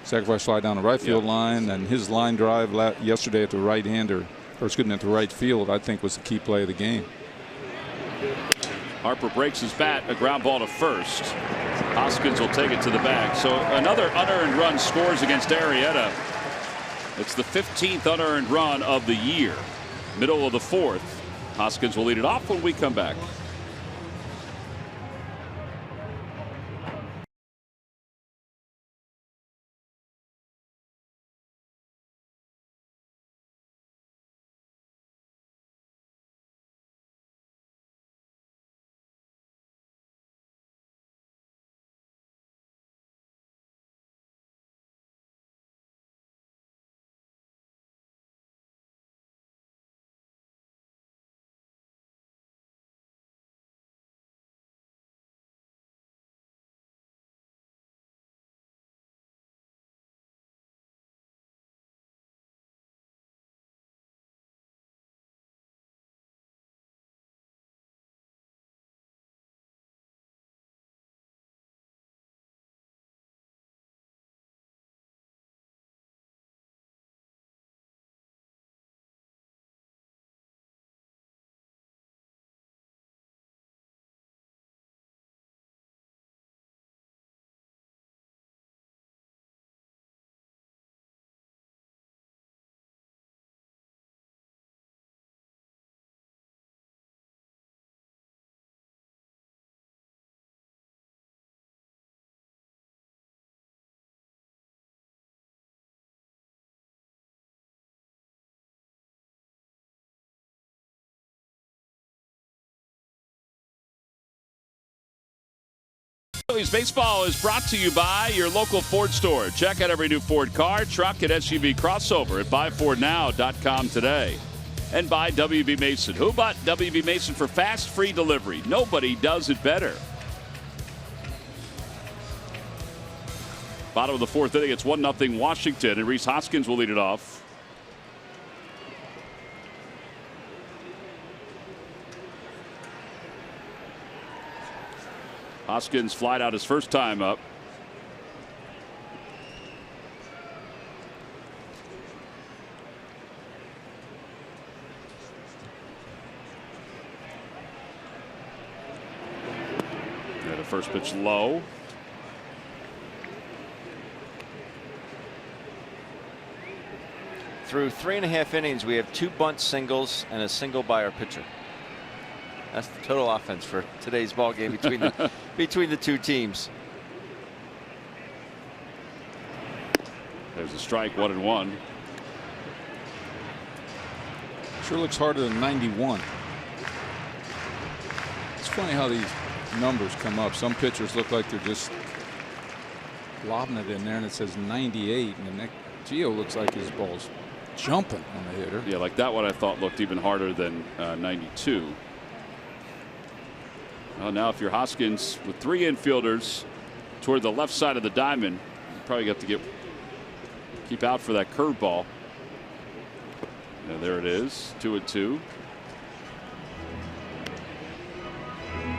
Sacrifice fly down the right field line, and his line drive yesterday at the right hander, or excuse me, at the right field, I think was the key play of the game. Harper breaks his bat, a ground ball to first. Hoskins will take it to the bag. So another unearned run scores against Arrieta. It's the 15th unearned run of the year. Middle of the 4th. Hoskins will lead it off when we come back. Phillies baseball is brought to you by your local Ford store. Check out every new Ford car, truck, and SUV crossover at buyfordnow.com today. And by WB Mason. Who bought WB Mason for fast, free delivery? Nobody does it better. Bottom of the fourth inning, it's 1-0 Washington, and Rhys Hoskins will lead it off. Hoskins flied out his first time up. Yeah, the first pitch low. Through 3.5 innings, we have 2 bunt singles and a single by our pitcher. That's the total offense for today's ball game between the between the two teams. There's a strike, 1-1. Sure looks harder than 91. It's funny how these numbers come up. Some pitchers look like they're just lobbing it in there, and it says 98, and the next Gio looks like his ball's jumping on the hitter. Yeah, like that one I thought looked even harder than 92. Well, now if you're Hoskins with 3 infielders toward the left side of the diamond, you probably got to keep out for that curveball. Yeah, there it is, 2-2.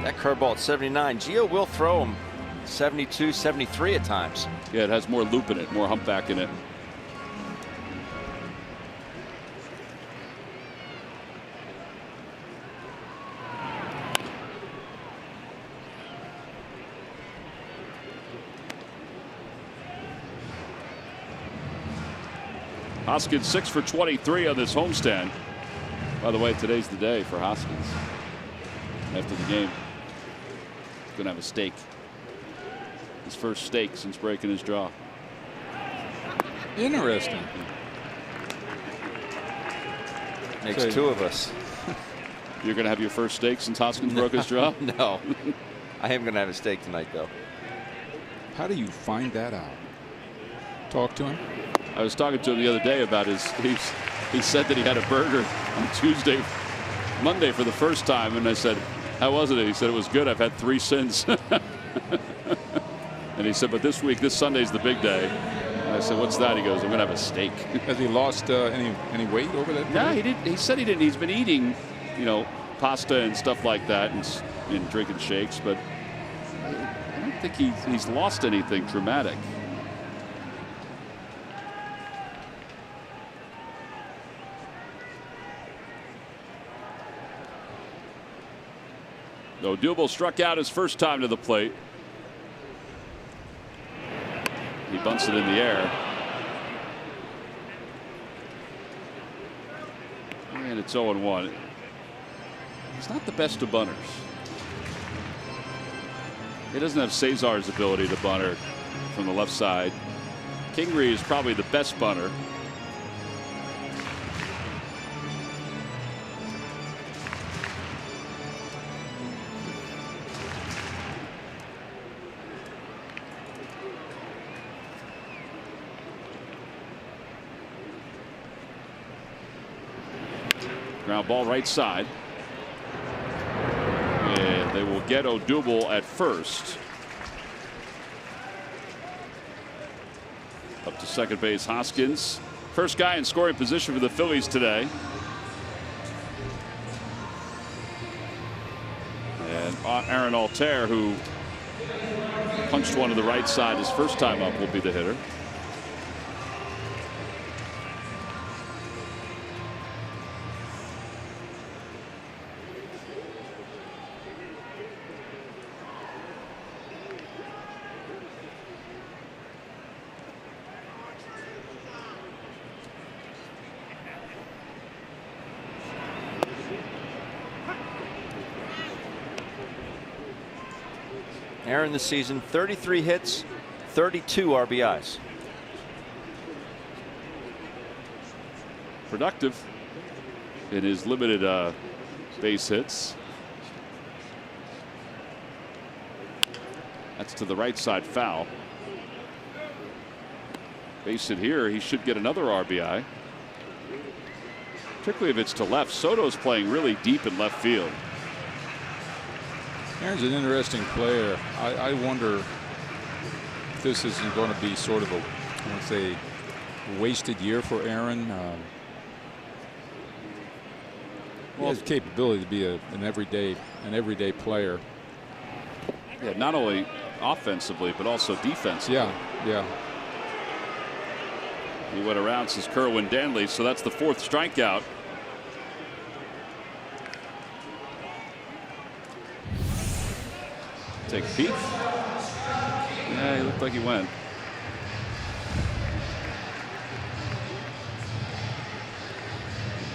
That curveball at 79. Gio will throw him 72, 73 at times. Yeah, it has more loop in it, more humpback in it. Hoskins 6 for 23 on this homestand. By the way, today's the day for Hoskins. After the game, he's going to have a steak. His first steak since breaking his jaw. Interesting. Makes 2 of us. You're going to have your first steak since Hoskins broke his jaw? No. I am going to have a steak tonight, though. How do you find that out? Talk to him. I was talking to him the other day about he said that he had a burger on Monday for the first time, and I said, how was it? He said, it was good. I've had 3 since. And he said, but this Sunday's the big day. And I said, what's that? He goes, I'm going to have a steak. Has he lost any weight over that period? No, he didn't. He said he didn't. He's been eating, pasta and stuff like that and drinking shakes, but I don't think he's lost anything dramatic. Odubel struck out his first time to the plate. He bunts it in the air. And it's 0-1. He's not the best of bunters. He doesn't have Cesar's ability to bunter from the left side. Kingery is probably the best bunter. Ground ball right side. And they will get Odubel at first. Up to second base, Hoskins. First guy in scoring position for the Phillies today. And Aaron Altair, who punched one to the right side his first time up, will be the hitter. Aaron this season, 33 hits, 32 RBIs. Productive in his limited base hits. That's to the right side foul. Base it here. He should get another RBI. Particularly if it's to left. Soto's playing really deep in left field. Aaron's an interesting player. I wonder if this isn't going to be sort of a, I want to say, wasted year for Aaron. He has the capability to be an everyday player. Yeah, not only offensively but also defensively. Yeah. He went around, says Kerwin Danley, so that's the 4th strikeout. Take a peek. Yeah, he looked like he went.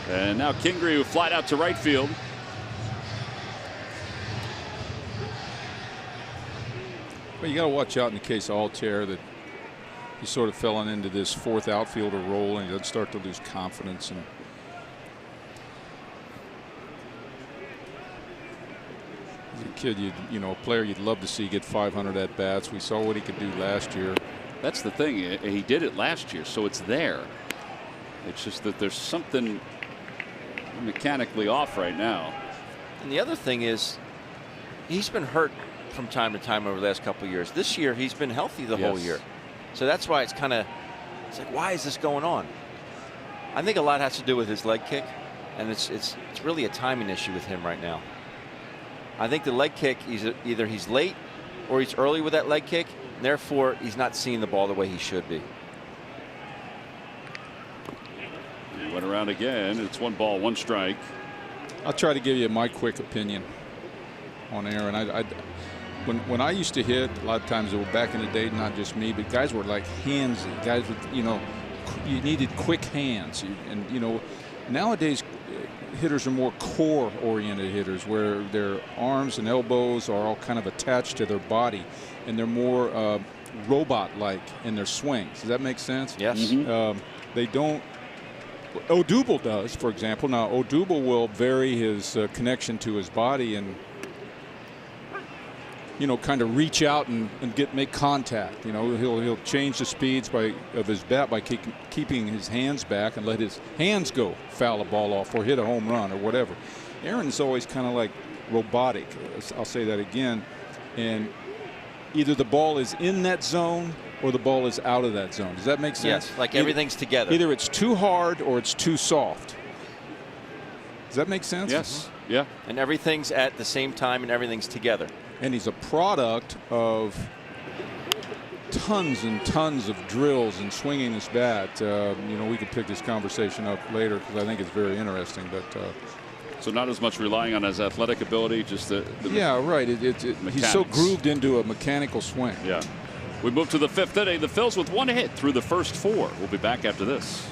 And now Kingery will fly out to right field. Well, you got to watch out in the case of Altair that he sort of fell into this 4th outfielder role, and he doesn't start to lose confidence. And as a kid, a player you'd love to see get 500 at bats. We saw what he could do last year. That's the thing. He did it last year, so it's there. It's just that there's something mechanically off right now. And the other thing is, he's been hurt from time to time over the last couple of years. This year, he's been healthy the whole year. So that's why it's like, why is this going on? I think a lot has to do with his leg kick, and it's really a timing issue with him right now. I think the leg kick, either he's late or he's early with that leg kick, and therefore he's not seeing the ball the way he should be. He went around again. It's 1 ball, 1 strike. I'll try to give you my quick opinion on Aaron. When I used to hit, a lot of times it was back in the day, not just me, but guys were like handsy. Guys with, you needed quick hands. Nowadays hitters are more core-oriented hitters, where their arms and elbows are all kind of attached to their body, and they're more robot-like in their swings. Does that make sense? Yes. Mm-hmm. They don't. Odubel does, for example. Now, Odubel will vary his connection to his body and kind of reach out and make contact. He'll change the speeds of his bat by keeping his hands back and let his hands go foul a ball off or hit a home run or whatever. Aaron is always kind of like robotic. I'll say that again. And either the ball is in that zone or the ball is out of that zone. Does that make sense? Yes, like everything's together. Either it's too hard or it's too soft. Does that make sense? Yes. Yeah. And everything's at the same time and everything's together. And he's a product of tons and tons of drills and swinging his bat. We could pick this conversation up later because I think it's very interesting. But so not as much relying on his athletic ability, just the yeah, right. He's so grooved into a mechanical swing. Yeah. We move to the 5th inning. The Phils with 1 hit through the first 4. We'll be back after this.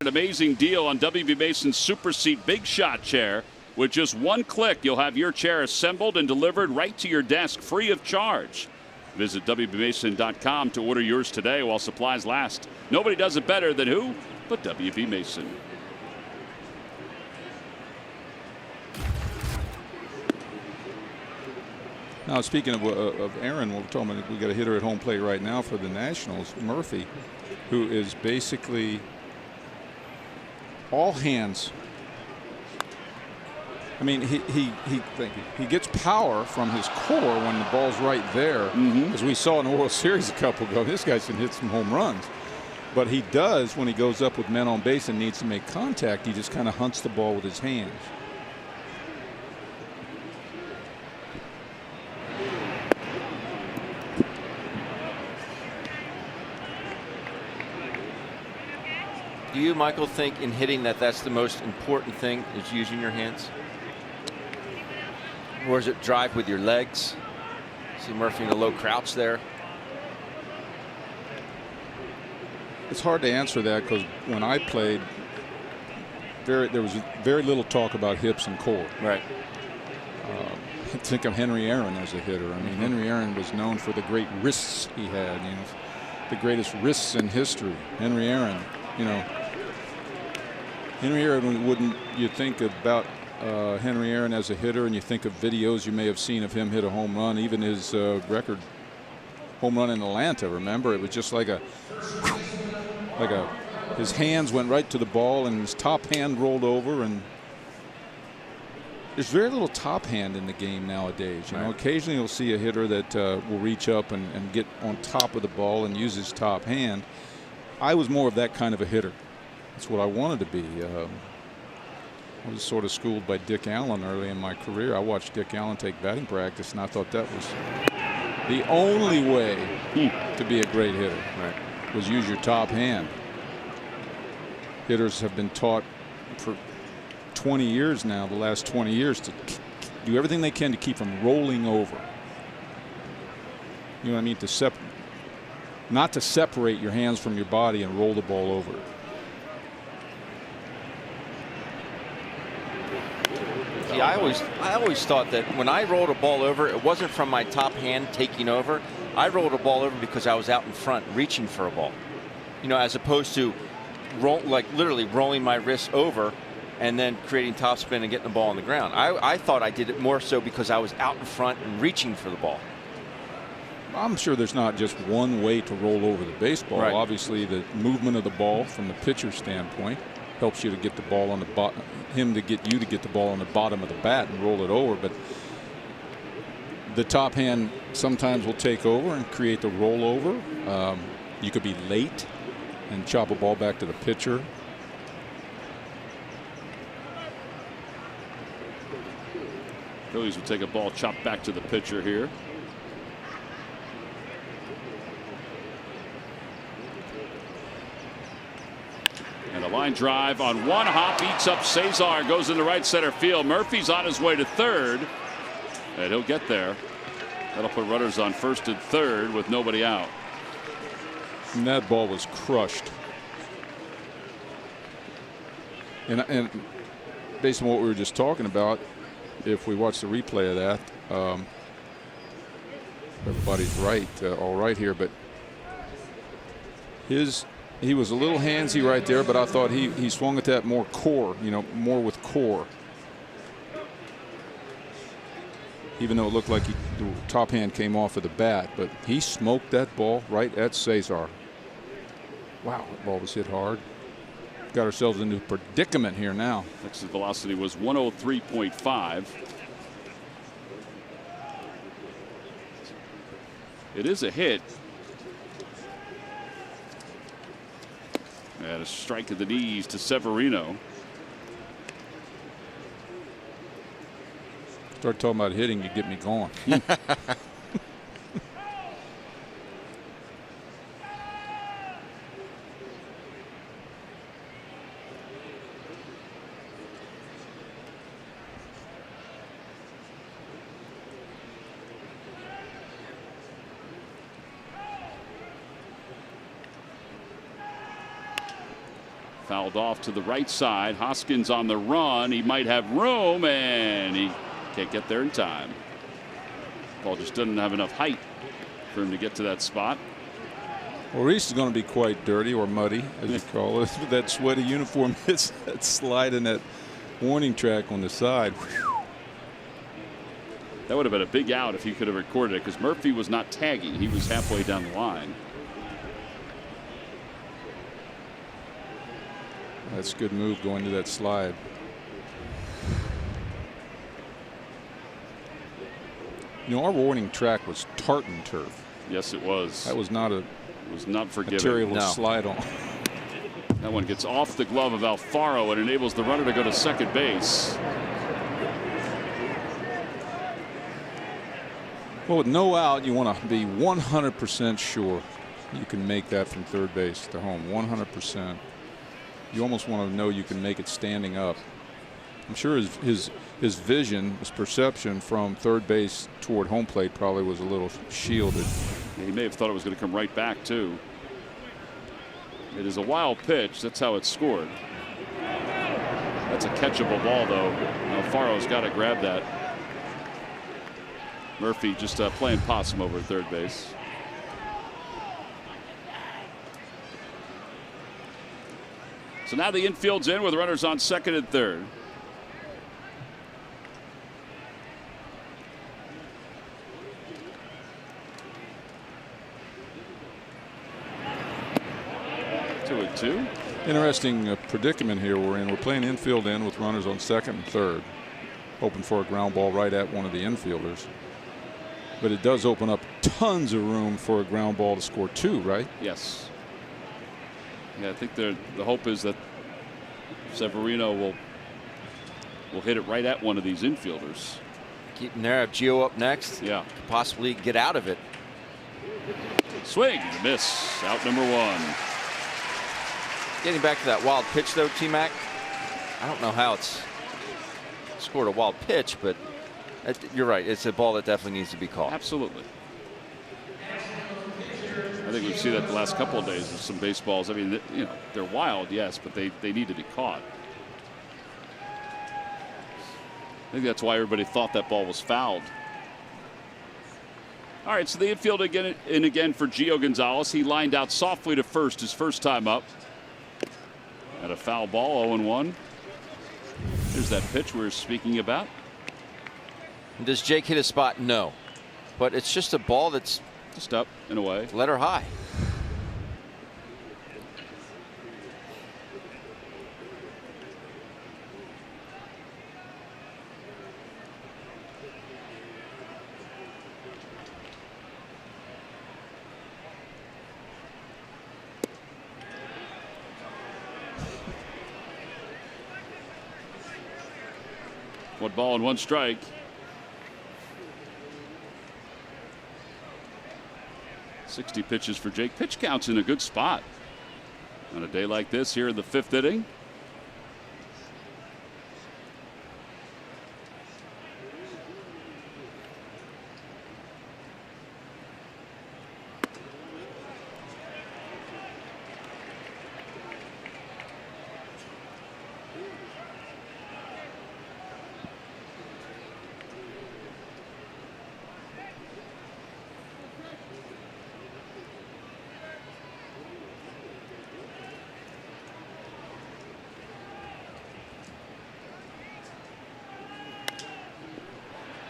An amazing deal on WB Mason's Super Seat Big Shot chair. With just one click, you'll have your chair assembled and delivered right to your desk free of charge. Visit WBMason.com to order yours today while supplies last. Nobody does it better than who but WB Mason. Now, speaking of Aaron, we're talking about, we got a hitter at home plate right now for the Nationals, Murphy, who is basically all hands. I mean, he gets power from his core when the ball's right there, as we saw in the World Series a couple ago. This guy can hit some home runs, but he does when he goes up with men on base and needs to make contact. He just kind of hunts the ball with his hands. Do you, Michael, think in hitting that's the most important thing is using your hands? Or is it drive with your legs? See Murphy in a low crouch there. It's hard to answer that because when I played, there was very little talk about hips and core. Right. Think of Henry Aaron as a hitter. I mean, Henry Aaron was known for the great wrists he had. You know, the greatest wrists in history. Henry Aaron. You know, Henry Aaron wouldn't you think about Henry Aaron as a hitter, and you think of videos you may have seen of him hit a home run, even his record home run in Atlanta. Remember, it was just like his hands went right to the ball and his top hand rolled over, and there's very little top hand in the game nowadays. You know, occasionally you'll see a hitter that will reach up and get on top of the ball and use his top hand. I was more of that kind of a hitter. That's what I wanted to be. I was sort of schooled by Dick Allen early in my career. I watched Dick Allen take batting practice, and I thought that was the only way to be a great hitter, was use your top hand. Hitters have been taught for 20 years now, the last 20 years, to do everything they can to keep from rolling over. You know what I mean? Not to separate your hands from your body and roll the ball over. See, I always thought that when I rolled a ball over, it wasn't from my top hand taking over. I rolled a ball over because I was out in front reaching for a ball. You know, as opposed to literally rolling my wrist over and then creating topspin and getting the ball on the ground. I thought I did it more so because I was out in front and reaching for the ball. I'm sure there's not just one way to roll over the baseball. Right. Obviously, the movement of the ball from the pitcher's standpoint helps you to get the ball on the bottom, him to get you to get the ball on the bottom of the bat and roll it over. But the top hand sometimes will take over and create the rollover. You could be late and chop a ball back to the pitcher. Phillies will take a ball chopped back to the pitcher here. And a line drive on one hop eats up Cesar, goes into right center field. Murphy's on his way to third, and he'll get there. That'll put runners on first and third with nobody out. And that ball was crushed. And based on what we were just talking about, if we watch the replay of that, everybody's right, all right here, but he was a little handsy right there, but I thought he swung at that more core, you know, more with core. Even though it looked like the top hand came off of the bat, but he smoked that ball right at Cesar. Wow, that ball was hit hard. Got ourselves into a predicament here now. Exit velocity was 103.5. It is a hit. And a strike at the knees to Severino. Start talking about hitting, you get me going. Fouled off to the right side. Hoskins on the run. He might have room, and he can't get there in time. Ball just doesn't have enough height for him to get to that spot. Well, Reese is going to be quite dirty or muddy, as you call it. That sweaty uniform hits that slide in that warning track on the side. That would have been a big out if he could have recorded it, because Murphy was not tagging. He was halfway down the line. That's a good move going to that slide. You know, our warning track was tartan turf. Yes, it was. That was not a forgiving. material to slide on. That one gets off the glove of Alfaro and enables the runner to go to second base. Well, with no out, you want to be 100% sure you can make that from third base to home. 100%. You almost want to know you can make it standing up. I'm sure his vision, his perception from third base toward home plate probably was a little shielded. He may have thought it was going to come right back, too. It is a wild pitch. That's how it's scored. That's a catchable ball, though. Alfaro's got to grab that. Murphy just playing possum over at third base. So now the infield's in with runners on second and third. Two and two. Interesting predicament here we're in. We're playing infield in with runners on second and third, hoping for a ground ball right at one of the infielders. But it does open up tons of room for a ground ball to score two, right? Yes. Yeah, I think the hope is that Severino will hit it right at one of these infielders. Keeping there, have Gio up next. Yeah. Possibly get out of it. Swing and a miss. Out number one. Getting back to that wild pitch, though, T-Mac. I don't know how it's scored a wild pitch, but you're right. It's a ball that definitely needs to be caught. Absolutely. I think we've seen that the last couple of days of some baseballs. I mean, you know, they're wild, yes, but they need to be caught. I think that's why everybody thought that ball was fouled. All right, so the infield again for Gio Gonzalez. He lined out softly to first his first time up. At a foul ball, 0-1. There's that pitch we were speaking about. Does Jake hit a spot? No. But it's just a ball that's just up and away. Letter high. One ball and one strike. .60 pitches for Jake. Pitch counts in a good spot on a day like this here in the fifth inning.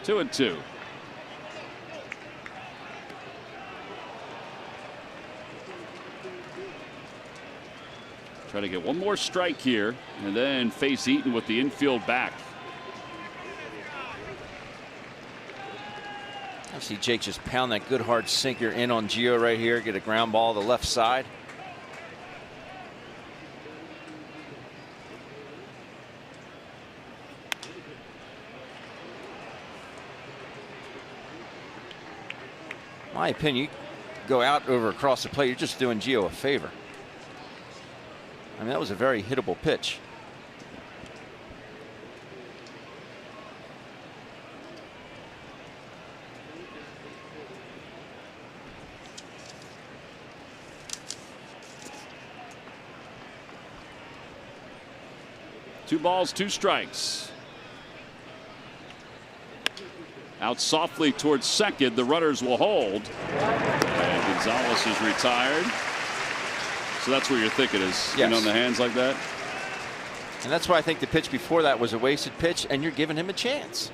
Two and two. Try to get one more strike here and then face Eaton with the infield back. I see Jake just pound that good hard sinker in on Gio right here. Get a ground ball to the left side. My opinion, you go out over across the plate, you're just doing Gio a favor. I mean, that was a very hittable pitch. 2 balls, 2 strikes. Out softly towards second. The runners will hold. And Gonzalez is retired. So that's what you're thinking is in on the hands like that. And that's why I think the pitch before that was a wasted pitch, and you're giving him a chance.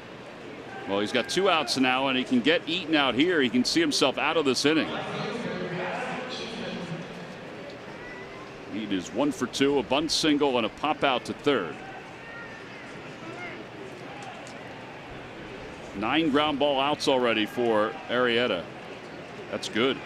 Well, he's got 2 outs now, and he can get Eaton out here. He can see himself out of this inning. Eaton is 1 for 2, a bunt single, and a pop out to third. 9 ground ball outs already for Arrieta. That's good.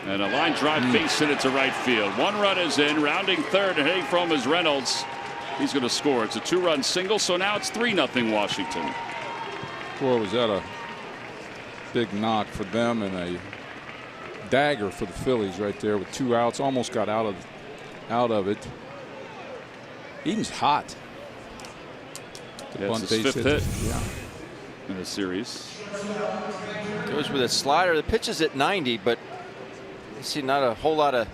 And a line drive base hit it to right field. 1 run is in. Rounding third and heading from is Reynolds. He's going to score. It's a 2-run single. So now it's 3-0 Washington. Boy, was that a big knock for them and a dagger for the Phillies right there with 2 outs. Almost got out of it. Eaton's hot. It's his 5th hit in the series. Goes with a slider. The pitch is at 90, but you see not a whole lot of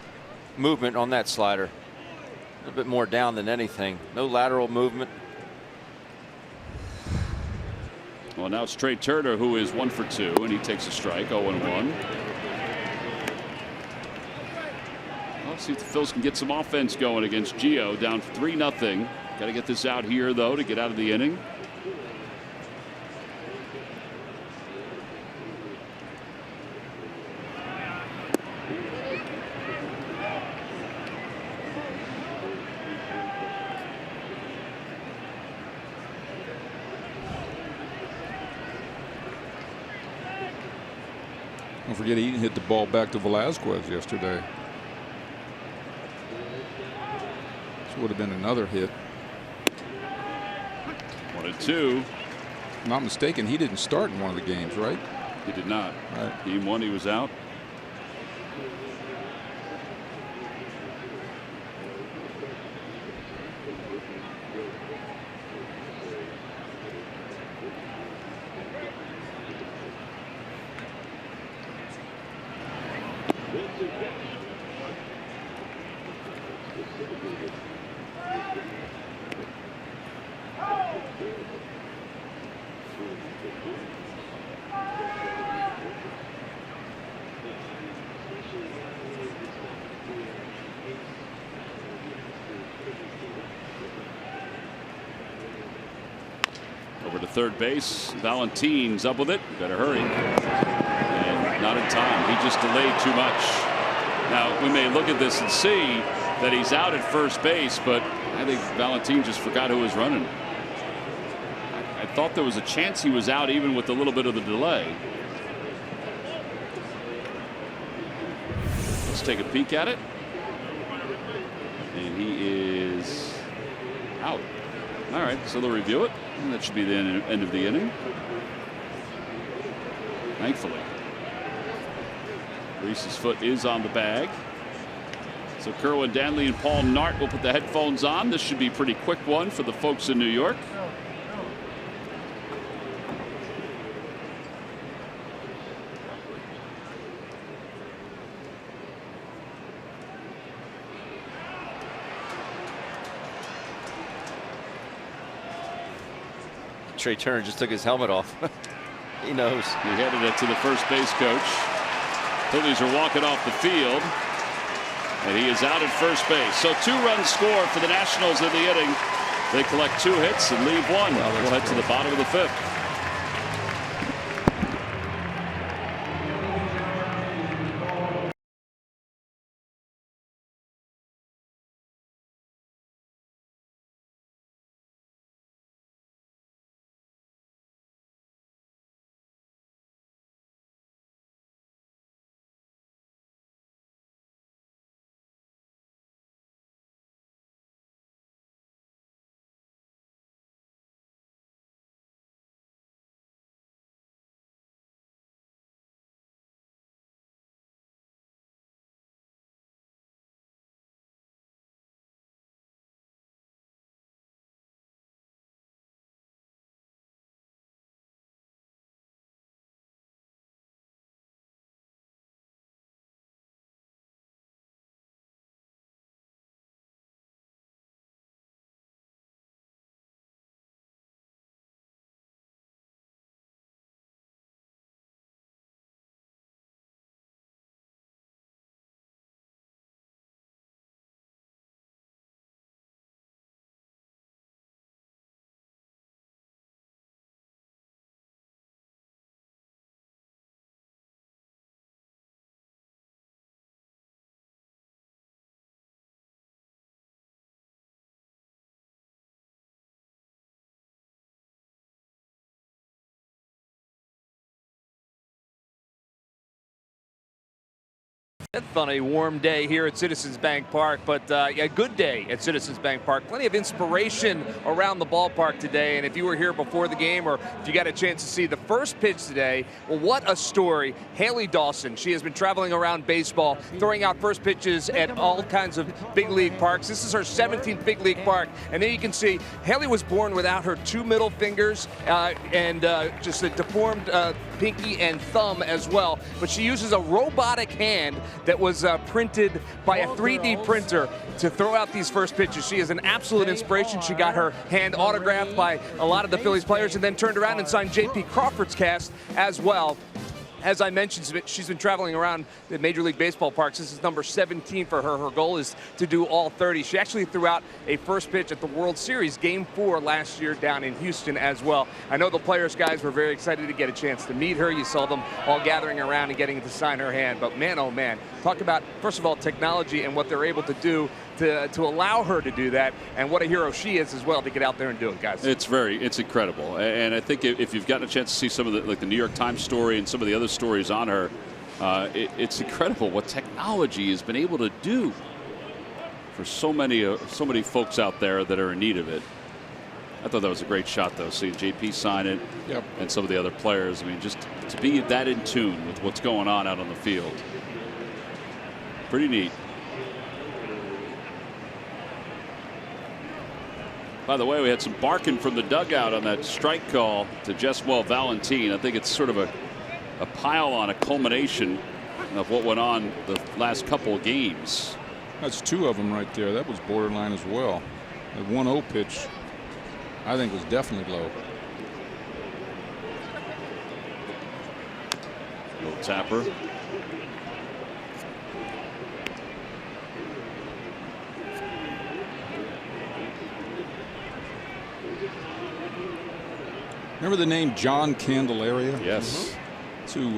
movement on that slider. A little bit more down than anything. No lateral movement. Well, now it's Trey Turner, who is 1 for 2, and he takes a strike. 0-1. Let's see if the Phils can get some offense going against Gio. Down 3-0. Got to get this out here, though, to get out of the inning. Don't forget, Eaton hit the ball back to Velasquez yesterday. This would have been another hit. 1-2. If I'm not mistaken, he didn't start in one of the games, right? He did not. Right. Game 1, he was out. Over to third base. Valentin's up with it. Better hurry. And not in time. He just delayed too much. Now, we may look at this and see that he's out at first base, but I think Valentin just forgot who was running. I thought there was a chance he was out even with a little bit of the delay. Let's take a peek at it. And he is out. All right, so they'll review it. And that should be the end of the inning. Thankfully. Reese's foot is on the bag. So Kerwin Danley and Paul Nart will put the headphones on. This should be a pretty quick one for the folks in New York. Trey Turner just took his helmet off. He knows. He headed it to the first base coach. Phillies are walking off the field. And he is out at first base. So 2-run score for the Nationals in the inning. They collect 2 hits and leave 1. We'll head to the bottom of the 5th. On a warm day here at Citizens Bank Park, but a good day at Citizens Bank Park. Plenty of inspiration around the ballpark today, and if you were here before the game or if you got a chance to see the first pitch today, well, what a story. Haley Dawson, she has been traveling around baseball, throwing out first pitches at all kinds of big league parks. This is her 17th big league park, and there you can see Haley was born without her two middle fingers and just a deformed pinky and thumb as well, but she uses a robotic hand that was printed by a 3D printer to throw out these first pitches. She is an absolute inspiration. She got her hand autographed by a lot of the Phillies players and then turned around and signed J.P. Crawford's cast as well. As I mentioned, she's been traveling around the Major League Baseball parks. This is number 17 for her. Her goal is to do all 30. She actually threw out a first pitch at the World Series Game 4 last year down in Houston as well. I know the players, guys, were very excited to get a chance to meet her. You saw them all gathering around and getting to sign her hand. But man, oh man, talk about, first of all, technology and what they're able to do to allow her to do that, and what a hero she is as well to get out there and do it, guys. It's incredible, and I think if you've gotten a chance to see some of the New York Times story and some of the other stories on her, it's incredible what technology has been able to do for so many folks out there that are in need of it. I thought that was a great shot, though, seeing JP sign it. Yep. And some of the other players. I mean, just to be that in tune with what's going on out on the field. Pretty neat. By the way, we had some barking from the dugout on that strike call to Jesswell Valentine. I think it's sort of a pile-on, a culmination of what went on the last couple of games. That's two of them right there. That was borderline as well. The 1-0 pitch, I think, was definitely low. Little tapper. Remember the name John Candelaria? Yes. That's who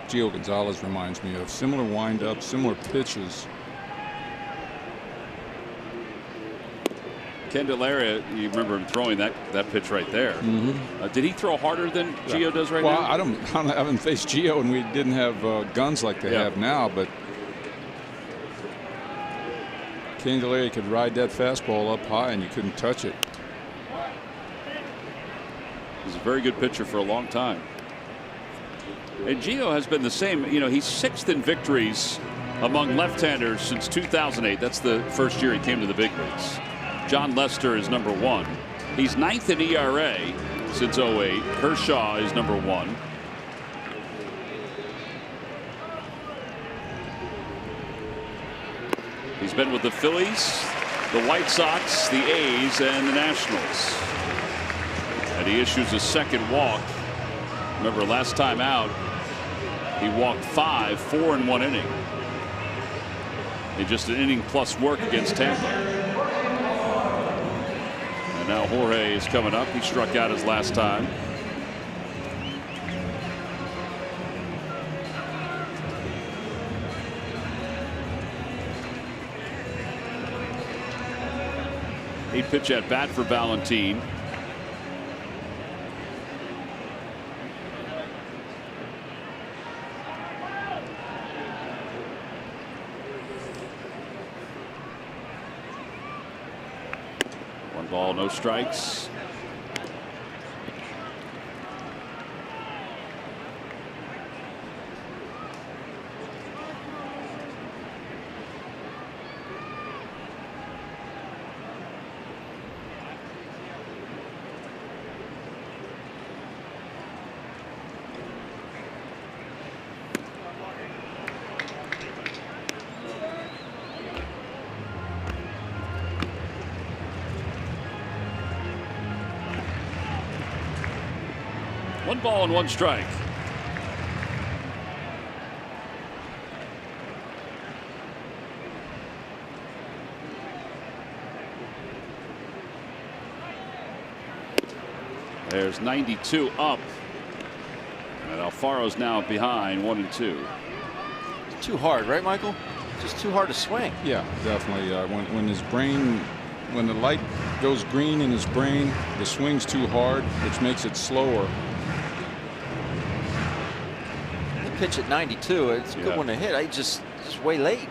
Gio Gonzalez reminds me of. Similar windup, similar pitches. Candelaria, you remember him throwing that pitch right there. Mm-hmm. Did he throw harder than Gio does right now? Well, I haven't faced Gio, and we didn't have guns like they have now, but Candelaria could ride that fastball up high, and you couldn't touch it. He's a very good pitcher for a long time. And Gio has been the same. You know, he's 6th in victories among left-handers since 2008. That's the first year he came to the big leagues. John Lester is number 1. He's 9th in ERA since 08. Kershaw is number 1. He's been with the Phillies, the White Sox, the A's, and the Nationals. And he issues a second walk. Remember, last time out, he walked 4 in 1 inning. In just an inning plus work against Tampa. And now Jorge is coming up. He struck out his last time. Eight pitch at bat for Valentine. Ball, no strikes. One ball and one strike. There's 92 up. And Alfaro's now behind 1-2. It's too hard, right, Michael? Just too hard to swing. Yeah, definitely. When his brain, when the light goes green in his brain, the swing's too hard, which makes it slower. The pitch at 92, it's a good one to hit. I just Just way late.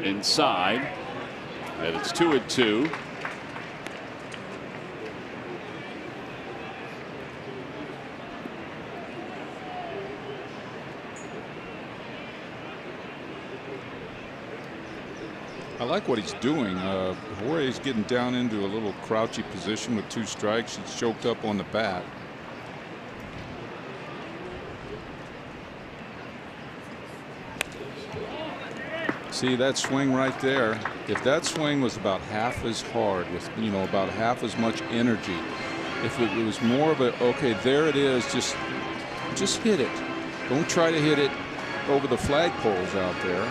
Inside, and it's 2-2. I like what he's doing. Jorge's getting down into a little crouchy position with 2 strikes. He's choked up on the bat. See that swing right there? If that swing was about half as hard, with about half as much energy, if it was more of a okay, there it is, just hit it. Don't try to hit it over the flagpoles out there.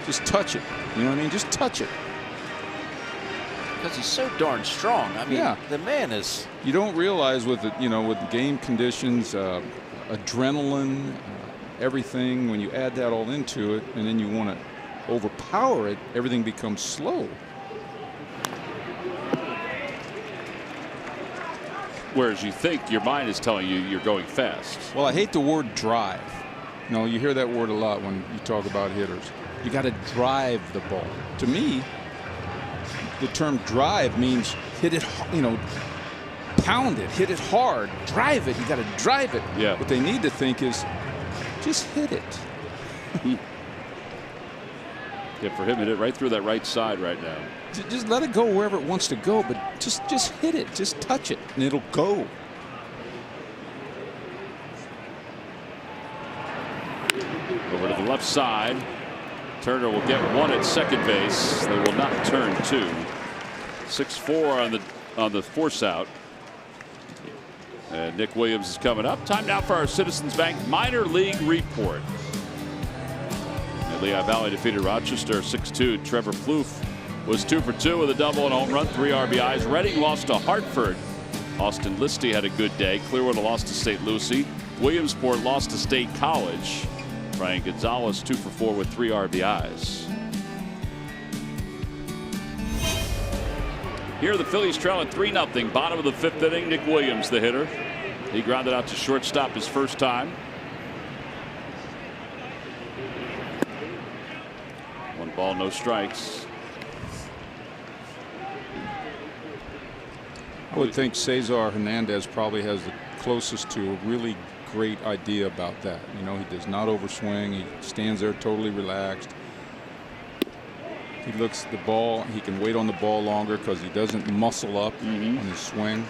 Just touch it. You know what I mean? Just touch it. Because he's so darn strong. I mean, yeah. The man is. You don't realize with the, with the game conditions, adrenaline, everything, when you add that all into it and then you want to overpower it, everything becomes slow. Whereas you think your mind is telling you you're going fast. Well, I hate the word drive. You hear that word a lot when you talk about hitters. You got to drive the ball. To me, the term drive means hit it, pound it, hit it hard, drive it. You got to drive it. Yeah. What they need to think is just hit it. Yeah, for him, hit it right through that right side right now. Just let it go wherever it wants to go, but just hit it, just touch it, and it'll go. Over to the left side. Turner will get 1 at second base. They will not turn 2. 6-4 on the force out. And Nick Williams is coming up. Time now for our Citizens Bank minor league report. And Lehigh Valley defeated Rochester 6-2. Trevor Plouffe was 2 for 2 with a double and home run, 3 RBIs. Reading lost to Hartford. Austin Listy had a good day. Clearwater lost to St. Lucie. Williamsport lost to State College. Brian Gonzalez 2 for 4 with 3 RBIs. Here the Phillies trail at 3-0. Bottom of the 5th inning. Nick Williams, the hitter. He grounded out to shortstop his first time. 1 ball, no strikes. I would think Cesar Hernandez probably has the closest to a really great idea about that. He does not overswing. He stands there totally relaxed. He looks at the ball. He can wait on the ball longer because he doesn't muscle up on his swing.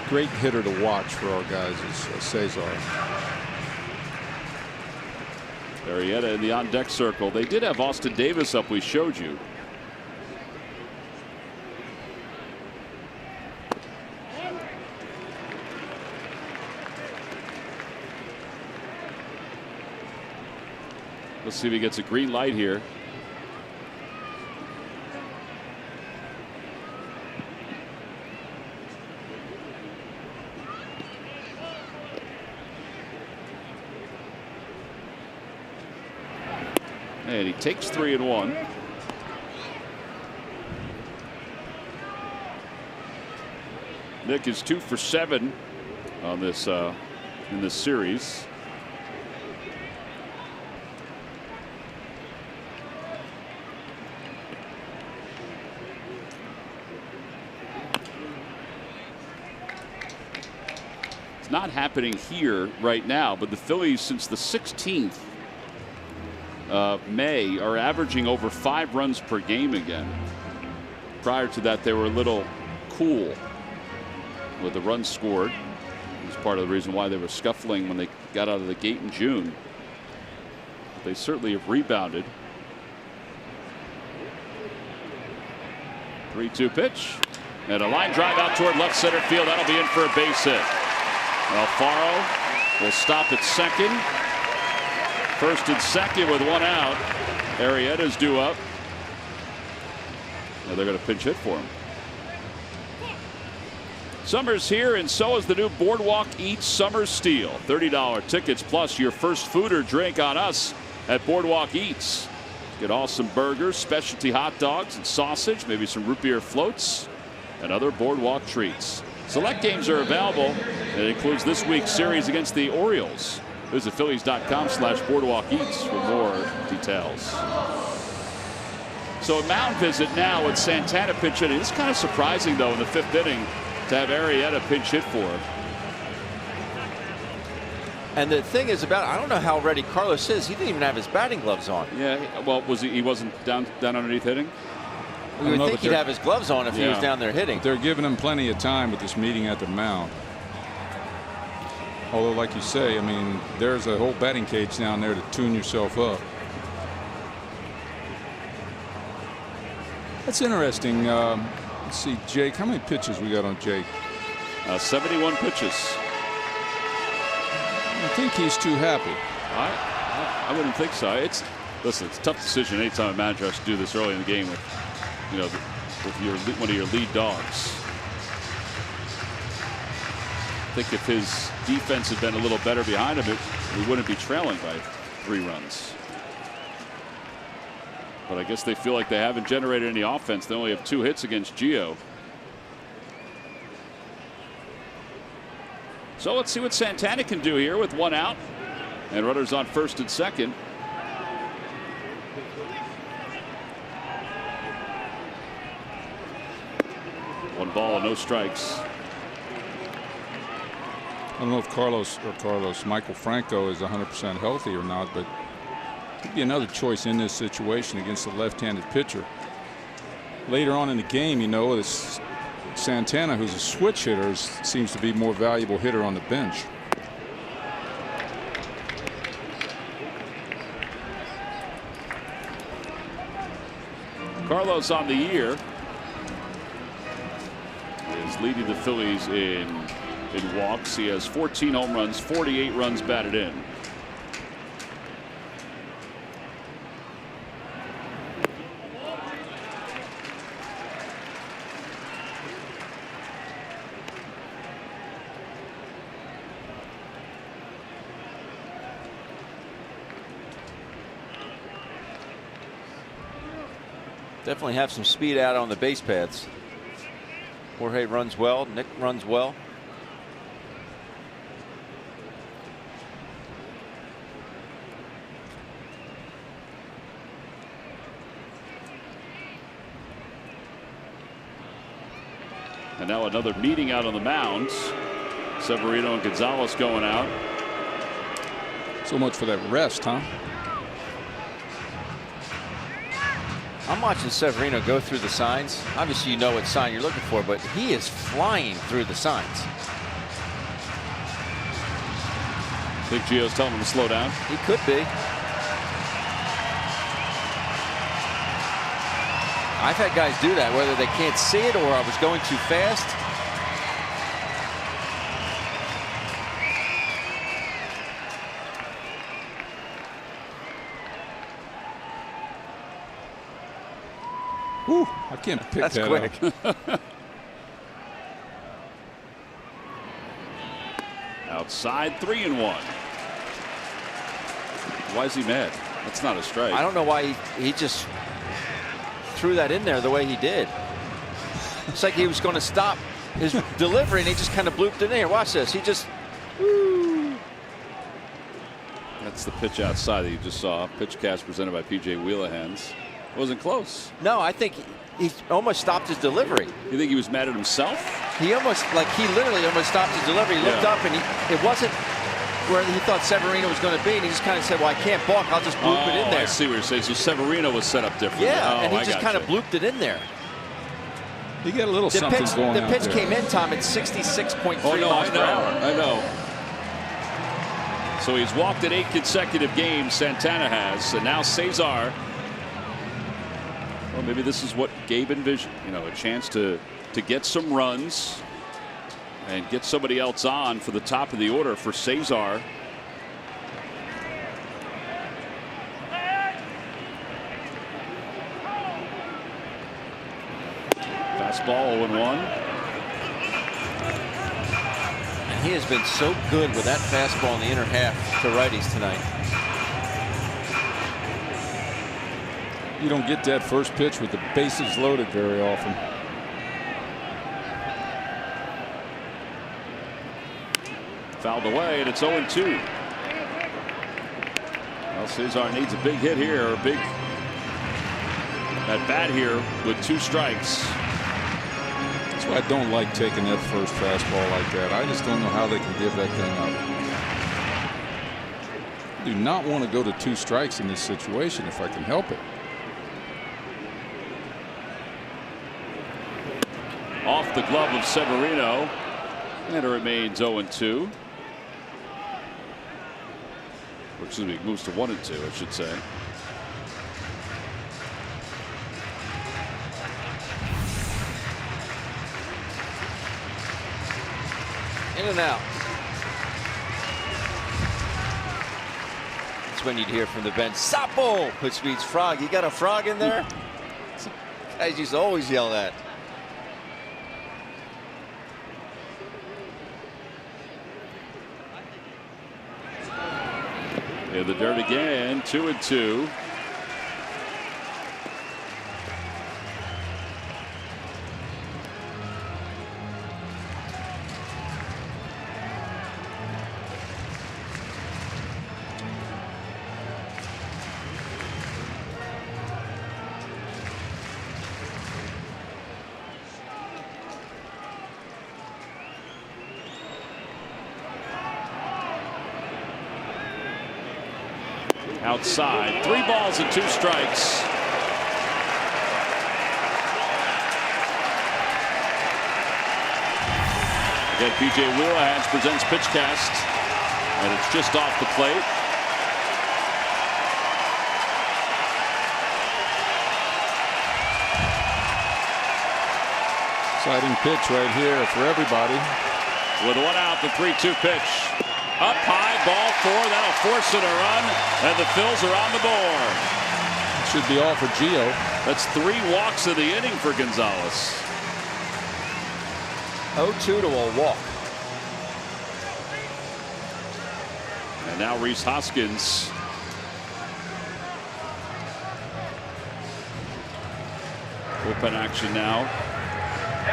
Great hitter to watch for our guys is Cesar. Arrieta in the on-deck circle. They did have Austin Davis up, we showed you. Let's see if he gets a green light here. And he takes 3-1. Nick is 2 for 7 on this in this series. Not happening here right now, but the Phillies since the 16th of May are averaging over 5 runs per game again. Prior to that, they were a little cool with the runs scored. It was part of the reason why they were scuffling when they got out of the gate in June. But they certainly have rebounded. 3-2 pitch and a line drive out toward left center field. That'll be in for a base hit. Alfaro will stop at second. First and second with 1 out. Arrieta's due up. Now they're going to pinch hit for him. Summer's here, and so is the new Boardwalk Eats Summer Steal. $30 tickets plus your first food or drink on us at Boardwalk Eats. Get awesome burgers, specialty hot dogs and sausage, maybe some root beer floats, and other boardwalk treats. Select games are available. It includes this week's series against the Orioles. Visit Phillies.com/boardwalk-eats for more details. So a mound visit now with Santana pinch hitting. It's kind of surprising, though, in the 5th inning to have Arrieta pinch hit for him. And the thing is about, I don't know how ready Carlos is. He didn't even have his batting gloves on. Yeah, well, he wasn't down underneath hitting? You would think he'd have his gloves on if he was down there hitting. But they're giving him plenty of time with this meeting at the mound. Although, like you say, I mean, there's a whole batting cage down there to tune yourself up. That's interesting. Let's see, Jake, how many pitches we got on Jake? 71 pitches. I think he's too happy. I wouldn't think so. Listen, it's a tough decision anytime a manager has to do this early in the game with, with one of your lead dogs. I think if his defense had been a little better behind him, we wouldn't be trailing by 3 runs. But I guess they feel like they haven't generated any offense. They only have 2 hits against Gio. So let's see what Santana can do here with 1 out and runners on 1st and 2nd. One ball and no strikes. I don't know if Michael Franco is 100% healthy or not, but could be another choice in this situation against a left-handed pitcher. Later on in the game, this Santana, who's a switch hitter, seems to be more valuable hitter on the bench. Carlos on the year is leading the Phillies in walks. He has 14 home runs, 48 runs batted in. Definitely have some speed out on the base paths. Jorge runs well. Nick runs well. And now another meeting out on the mounds. Severino and Gonzalez going out. So much for that rest, huh? I'm watching Severino go through the signs. Obviously, you know what sign you're looking for, but he is flying through the signs. Think Gio's telling him to slow down? He could be. I've had guys do that, whether they can't see it or I was going too fast. Whew, I can't pick That's that quick. up. Outside, 3-1. Why is he mad? That's not a strike. I don't know why he just threw that in there the way he did. It's like he was going to stop his delivery and he just kind of blooped it in there. Watch this. He just. Woo. That's the pitch outside that you just saw. Pitch cast presented by P.J. Wheelahans. Wasn't close. No, I think he almost stopped his delivery. You think he was mad at himself? He literally almost stopped his delivery. He looked up and it wasn't where he thought Severino was going to be, and he just kind of said, well, I can't balk, I'll just bloop it in there. I see what you're saying. So Severino was set up differently. Yeah, and he just kind of blooped it in there. You get a little something going The out pitch there. came in, Tom, at 66.3 Oh, no, miles per hour. I know. So he's walked in 8 consecutive games, Santana has, and now Cesar. Well, maybe this is what Gabe envisioned, a chance to get some runs and get somebody else on for the top of the order for Cesar. Fastball 0-1. And he has been so good with that fastball in the inner half to righties tonight. You don't get that first pitch with the bases loaded very often. Fouled away, and it's 0-2. Well, Cesar needs a big hit here, or a big at bat here with 2 strikes. That's why I don't like taking that first fastball like that. I just don't know how they can give that thing up. I do not want to go to 2 strikes in this situation if I can help it. Off the glove of Severino, and it remains 0-2. Or excuse me, it moves to 1-2, I should say. In and out. That's when you'd hear from the bench, Sapo, which means frog. You got a frog in there? Guys used to always yell that. In the dirt again, 2-2. Outside, 3 balls and 2 strikes. Again, PJ Wheelhands presents pitch cast, and it's just off the plate. Exciting pitch right here for everybody. With 1 out, the 3-2 pitch. Up high, ball 4. That'll force it a run, and the Phils are on the board. Should be all for Gio. That's 3 walks in the inning for Gonzalez. 0-2 to a walk. And now Rhys Hoskins. Bullpen action now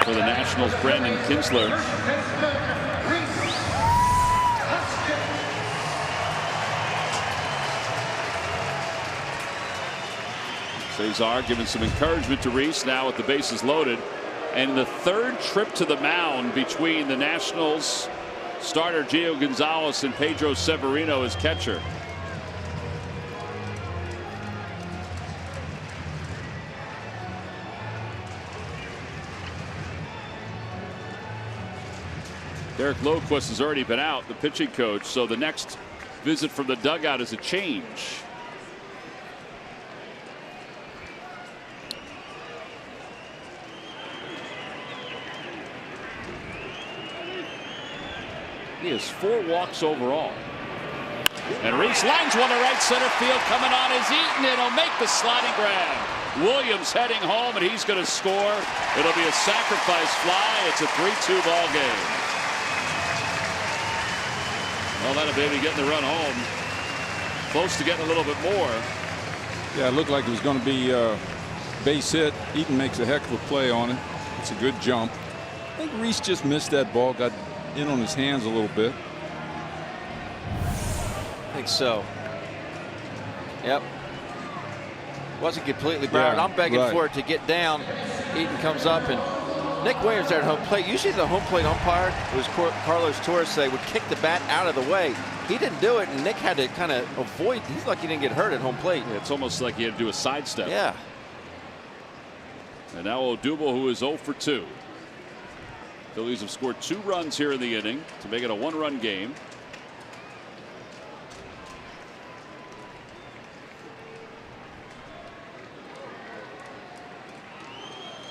for the Nationals. Brandon Kinsler. Cesar giving some encouragement to Rhys now with the bases loaded. And the 3rd trip to the mound between the Nationals starter Gio Gonzalez and Pedro Severino as catcher. Derek Lowquist has already been out, the pitching coach, so the next visit from the dugout is a change. He has 4 walks overall. And Rhys lines one to right center field. Coming on is Eaton. It'll make the sliding grab. Williams heading home, and he's going to score. It'll be a sacrifice fly. It's a 3-2 ball game. Well, that'll maybe getting the run home. Close to getting a little bit more. Yeah, it looked like it was going to be base hit. Eaton makes a heck of a play on it. It's a good jump. I think Rhys just missed that ball. Got in on his hands a little bit. I think so. Yep. Wasn't completely barred. Yeah, I'm begging right. for it to get down. Eaton comes up, and Nick Williams there at home plate. Usually the home plate umpire, it was Carlos Torres, they would kick the bat out of the way. He didn't do it, and Nick had to kind of avoid. He's lucky he didn't get hurt at home plate. Yeah, it's almost like he had to do a sidestep. Yeah. And now Odubel, who is 0 for 2. Phillies have scored 2 runs here in the inning to make it a 1-run game.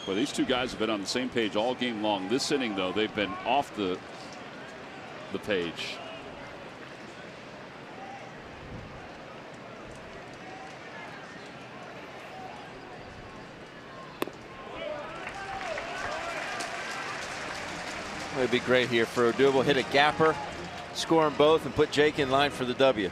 Well, these 2 guys have been on the same page all game long. This inning, though, they've been off the page. It would be great here for Odubel. Hit a gapper, score them both, and put Jake in line for the W.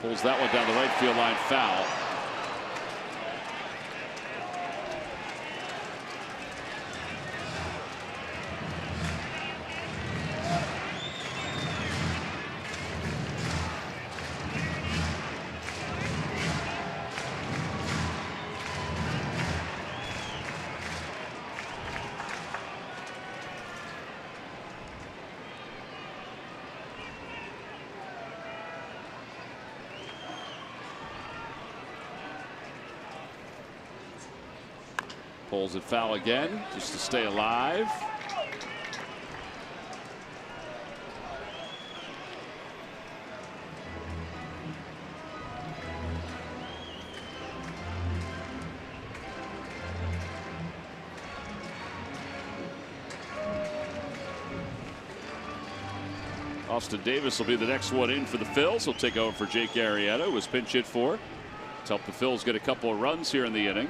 Pulls that one down the right field line, foul. Pulls it foul again just to stay alive. Austin Davis will be the next one in for the Phils. He'll take over for Jake Arrieta, who was pinch hit for. To help the Phils get a couple of runs here in the inning.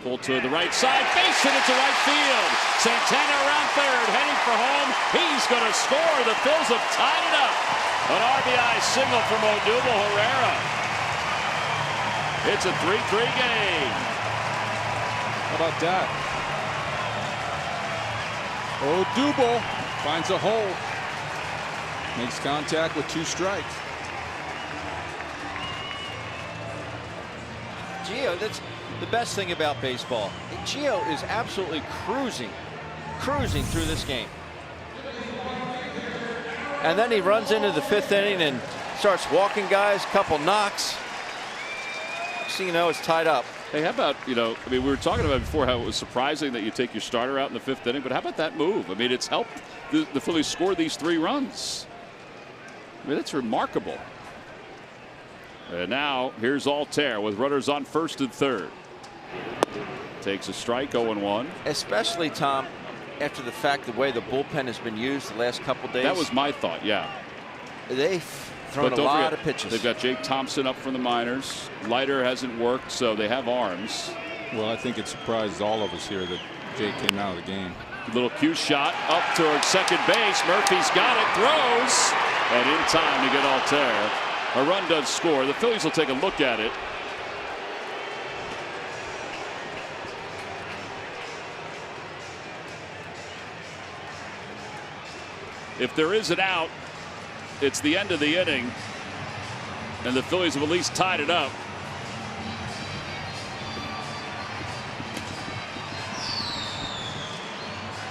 Pull to the right side, face it into right field. Santana around third, heading for home. He's going to score. The Phils have tied it up. An RBI single from Odubel Herrera. It's a 3-3 game. How about that? Odubel finds a hole. Makes contact with 2 strikes. Gio, that's the best thing about baseball. Gio is absolutely cruising through this game. And then he runs into the 5th inning and starts walking guys, couple knocks. So you know it's tied up. Hey, how about, I mean, we were talking about before how it was surprising that you take your starter out in the 5th inning, but how about that move? I mean, it's helped the Phillies score these 3 runs. I mean, that's remarkable. And now here's Altair with runners on first and third. Takes a strike, 0-1. Especially, Tom, after the fact the way the bullpen has been used the last couple days. That was my thought, yeah. They've thrown a lot of pitches. They've got Jake Thompson up from the minors. Leiter hasn't worked, so they have arms. Well, I think it surprised all of us here that Jake came out of the game. Little cue shot up towards second base. Murphy's got it, throws, and in time to get Altair. A run does score. The Phillies will take a look at it. If there is an out, it's the end of the inning, and the Phillies have at least tied it up.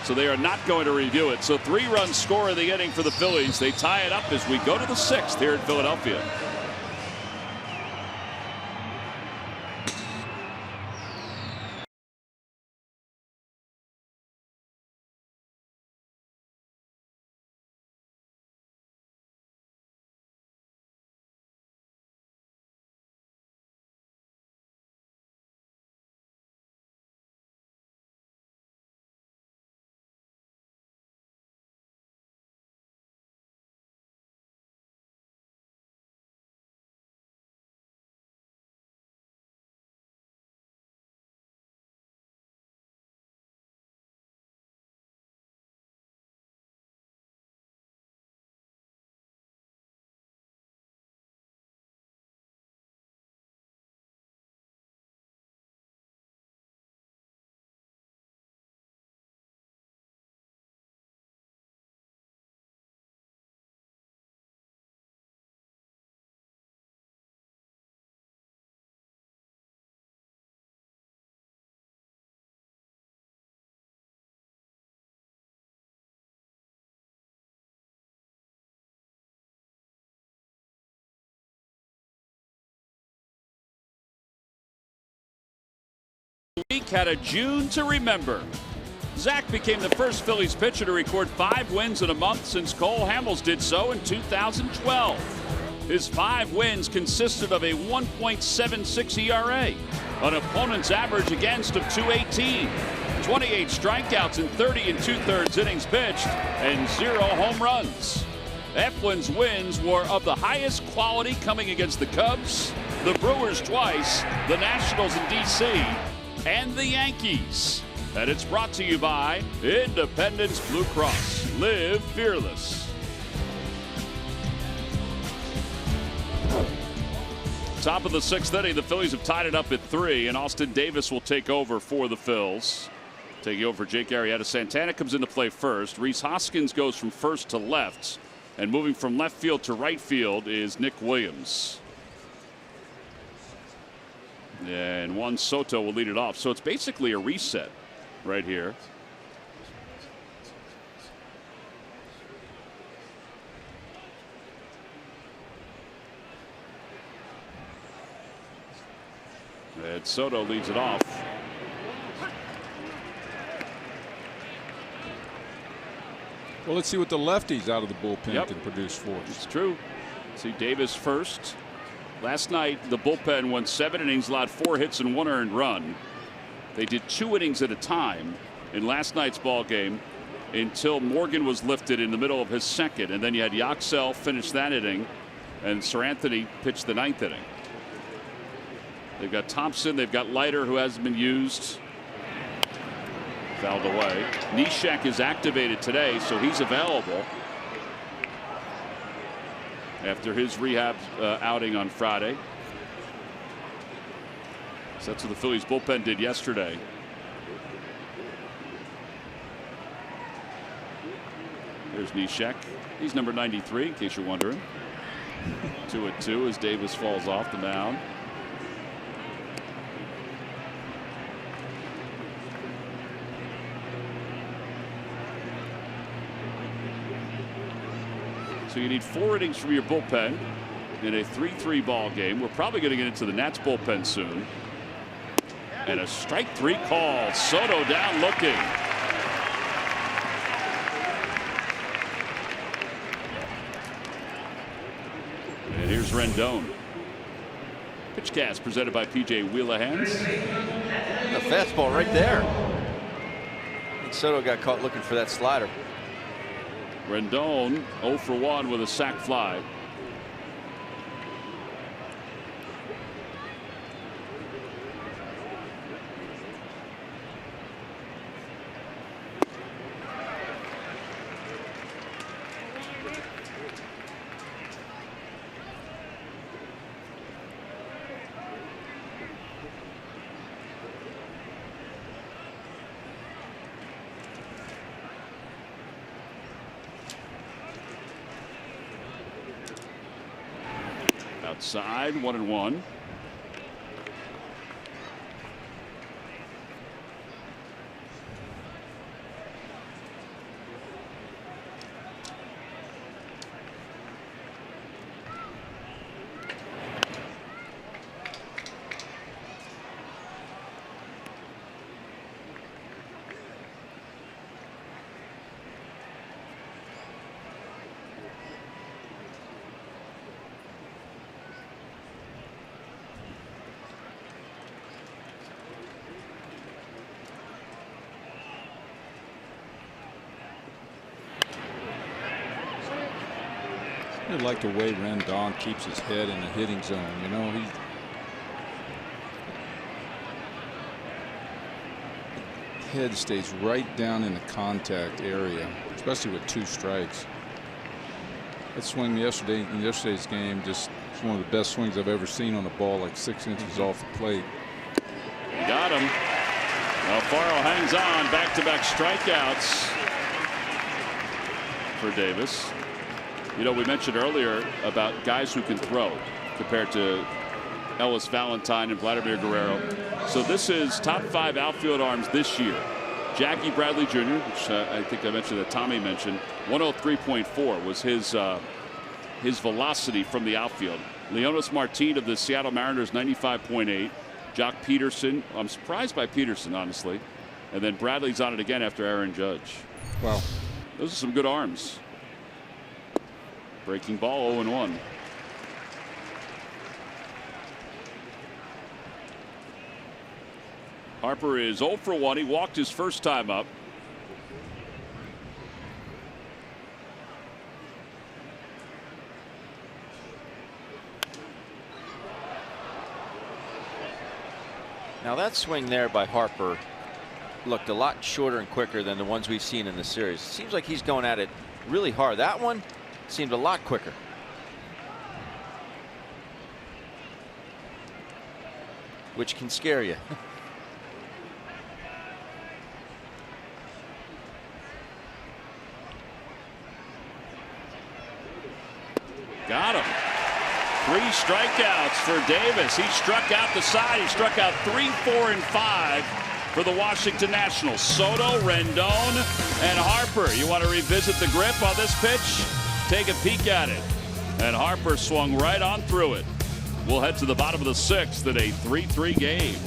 So they are not going to review it. So 3-run score of the inning for the Phillies. They tie it up as we go to the 6th here in Philadelphia. Week had a June to remember. Zach became the first Phillies pitcher to record 5 wins in a month since Cole Hamels did so in 2012. His 5 wins consisted of a 1.76 ERA, an opponent's average against of .218, 28 strikeouts in 30 2/3 innings pitched, and 0 home runs. Eflin's wins were of the highest quality, coming against the Cubs, the Brewers twice, the Nationals in D.C., and the Yankees. And it's brought to you by Independence Blue Cross. Live fearless. Top of the 6th inning, the Phillies have tied it up at 3, and Austin Davis will take over for the Phils. Taking over for Jake Arrieta. Santana comes into play first. Rhys Hoskins goes from first to left, and moving from left field to right field is Nick Williams. And Juan Soto will lead it off. So it's basically a reset right here. And Soto leads it off. Well, let's see what the lefties out of the bullpen can produce for us. It's true. See Davis first. Last night, the bullpen went 7 innings, allowed 4 hits and 1 earned run. They did 2 innings at a time in last night's ball game until Morgan was lifted in the middle of his 2nd, and then you had Yoxell finish that inning, and Sir Anthony pitched the 9th inning. They've got Thompson, they've got Leiter, who hasn't been used. Fouled away. Neshek is activated today, so he's available after his rehab outing on Friday. So that's what the Phillies bullpen did yesterday. There's Neshek. He's number 93, in case you're wondering. 2-2 as Davis falls off the mound. So you need 4 innings from your bullpen in a 3-3 ball game. We're probably going to get into the Nats bullpen soon. And a strike 3 call. Soto down looking. And here's Rendon. Pitch cast presented by PJ Wheelahans. The fastball right there. I think Soto got caught looking for that slider. Rendon 0 for 1 with a sac fly. Outside, 1-1. I like the way Rendon keeps his head in the hitting zone. You know, head stays right down in the contact area, especially with 2 strikes. That swing yesterday in yesterday's game, just one of the best swings I've ever seen on a ball, like 6 inches off the plate. Got him. Alfaro hangs on. Back-to-back strikeouts for Davis. You know, we mentioned earlier about guys who can throw compared to Ellis Valentine and Vladimir Guerrero. So this is top 5 outfield arms this year. Jackie Bradley Jr., which I think I mentioned that Tommy mentioned, 103.4 was his velocity from the outfield. Leonys Martin of the Seattle Mariners, 95.8. Jock Peterson, I'm surprised by Peterson, honestly. And then Bradley's on it again after Aaron Judge. Wow. Those are some good arms. Breaking ball, 0-1. Harper is 0 for 1. He walked his first time up. Now that swing there by Harper looked a lot shorter and quicker than the ones we've seen in the series. It seems like he's going at it really hard. That one seemed a lot quicker. which can scare you. Got him. 3 strikeouts for Davis. He struck out the side. He struck out 3, 4, and 5 for the Washington Nationals. Soto, Rendon, and Harper. You want to revisit the grip on this pitch? Take a peek at it. And Harper swung right on through it. We'll head to the bottom of the 6th in a 3-3 game.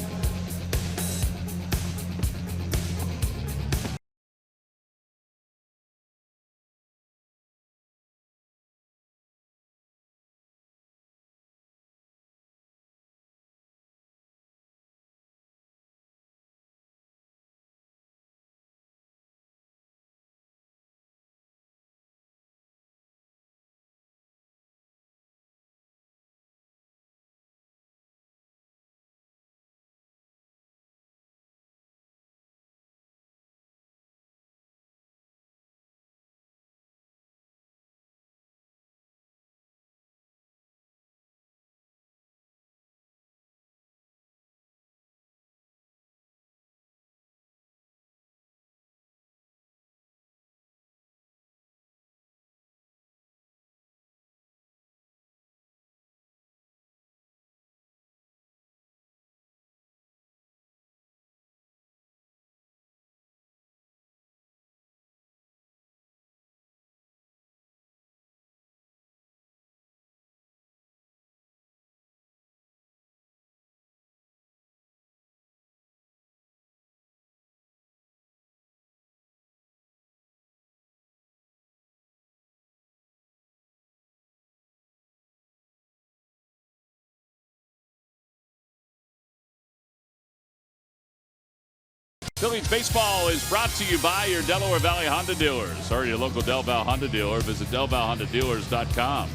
Phillies baseball is brought to you by your Delaware Valley Honda dealers or your local Del Val Honda dealer. Visit DelValHondaDealers.com.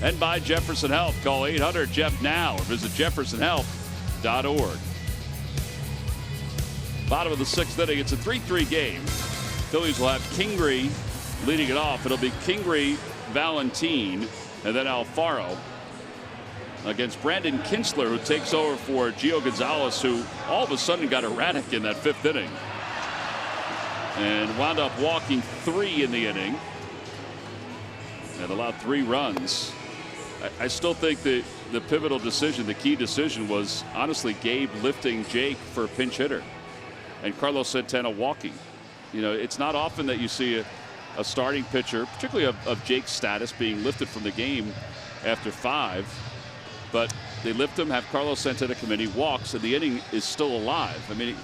And by Jefferson Health. Call 800-JEF-NOW or visit jeffersonhealth.org. Bottom of the 6th inning. It's a 3-3 game. Phillies will have Kingery leading it off. It'll be Kingery, Valentin, and then Alfaro against Brandon Kintzler, who takes over for Gio Gonzalez, who all of a sudden got erratic in that 5th inning and wound up walking 3 in the inning and allowed 3 runs. I still think the pivotal decision, the key decision, was honestly Gabe lifting Jake for a pinch hitter and Carlos Santana walking. You know, it's not often that you see a starting pitcher, particularly of Jake's status, being lifted from the game after 5. But they lift him, have Carlos Santana come in, he walks, and the inning is still alive. I mean,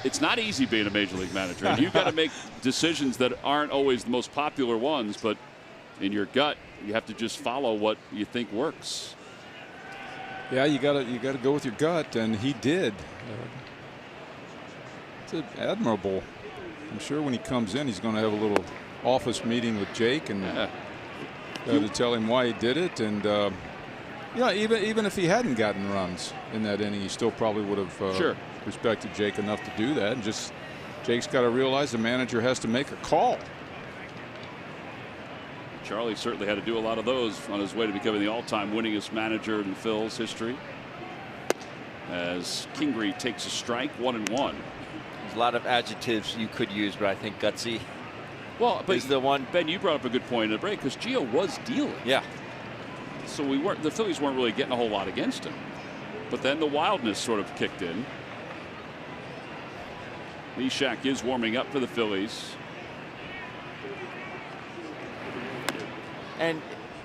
it's not easy being a major league manager. And you've got to make decisions that aren't always the most popular ones, but in your gut, you have to just follow what you think works. Yeah, you got to go with your gut, and he did. It's admirable. I'm sure when he comes in, he's going to have a little office meeting with Jake and to tell him why he did it. And yeah, even if he hadn't gotten runs in that inning, he still probably would have respected Jake enough to do that. And just Jake's got to realize the manager has to make a call. Charlie certainly had to do a lot of those on his way to becoming the all-time winningest manager in Phil's history. As Kingery takes a strike, 1-1. There's a lot of adjectives you could use, but I think gutsy. Well, but is the one. Ben, you brought up a good point in the break because Gio was dealing. Yeah. So the Phillies weren't really getting a whole lot against him. But then the wildness sort of kicked in. Leshak is warming up for the Phillies. And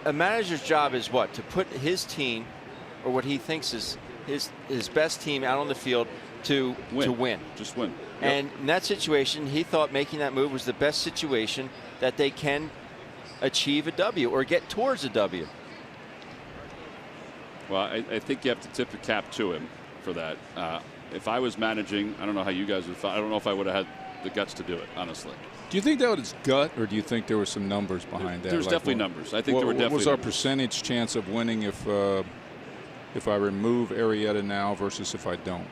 a manager's job is what? To put his team, or what he thinks is his best team, out on the field to win. Just win. Yep. And in that situation, he thought making that move was the best situation that they can achieve a W or get towards a W. Well, I think you have to tip the cap to him for that. If I was managing, I don't know how you guys would. I don't know if I would have had the guts to do it, honestly. Do you think that was his gut, or do you think there were some numbers behind that? There's definitely numbers. I think there were definitely. What was our numbers. percentage chance of winning if I remove Arrieta now versus if I don't?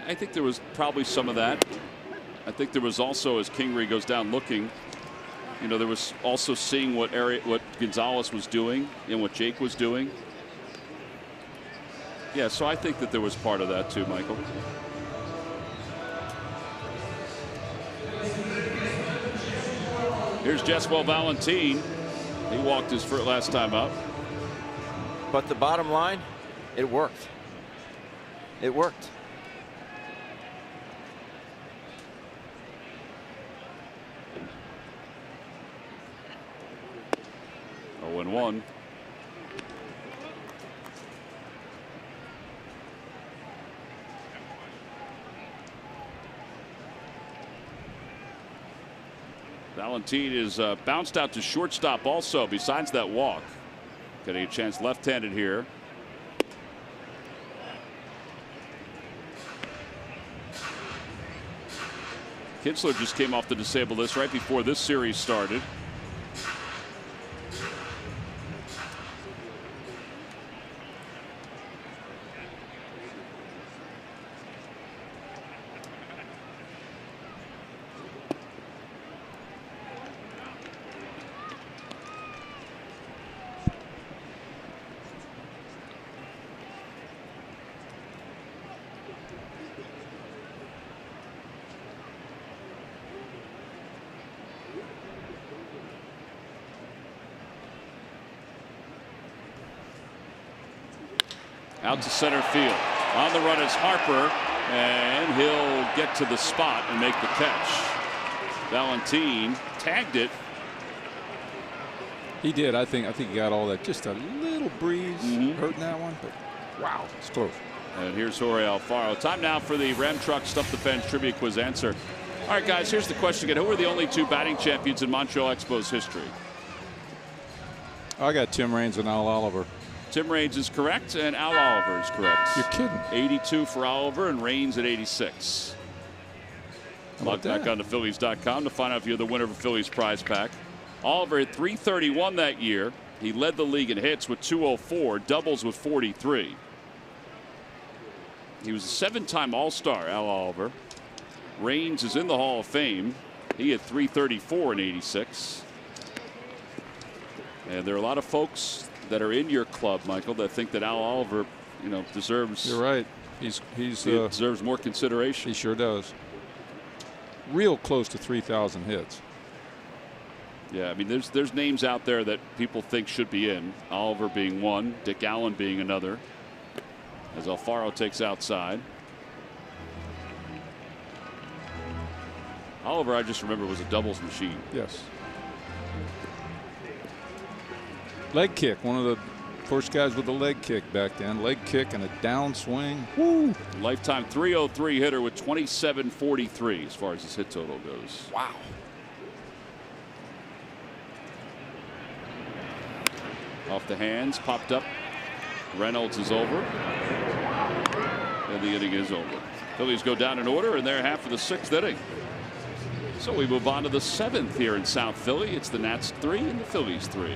I think there was probably some of that. I think there was also, as Kingery goes down looking, you know, there was also seeing what Gonzalez was doing and what Jake was doing. Yeah, so I think that there was part of that too, Michael. Here's Jeswell Valentin. He walked his first last time up. But the bottom line, it worked. It worked. Oh, and 1. Valentin is bounced out to shortstop also, besides that walk. Getting a chance left-handed here. Kinsler just came off the disabled list right before this series started. Out to center field. On the run is Harper, and he'll get to the spot and make the catch. Valentin tagged it. He did. I think he got all that. Just a little breeze hurting that one, but wow, it's close. And here's Jorge Alfaro. Time now for the Ram Truck Stump the Fans Trivia Quiz answer. All right, guys, here's the question again. Who are the only 2 batting champions in Montreal Expos history? I got Tim Raines and Al Oliver. Tim Raines is correct, and Al Oliver is correct. You're kidding. 82 for Oliver and Raines at 86. Log back on to Phillies.com to find out if you're the winner of a Phillies prize pack. Oliver had 331 that year. He led the league in hits with 204, doubles with 43. He was a 7-time All-Star, Al Oliver. Raines is in the Hall of Fame. He had 334 in 86. And there are a lot of folks that are in your club, Michael, that think that Al Oliver, deserves. You're right. He deserves more consideration. He sure does. Real close to 3,000 hits. Yeah, I mean, there's names out there that people think should be in. Oliver being one, Dick Allen being another. As Alfaro takes outside. Oliver, I just remember, was a doubles machine. Yes. Leg kick, one of the first guys with a leg kick back then. Leg kick and a downswing. Woo! Lifetime .303 hitter with 27.43 as far as his hit total goes. Wow. Off the hands, popped up. Reynolds is over. And the inning is over. Phillies go down in order, and they're half of the 6th inning. So we move on to the 7th here in South Philly. It's the Nats 3 and the Phillies 3.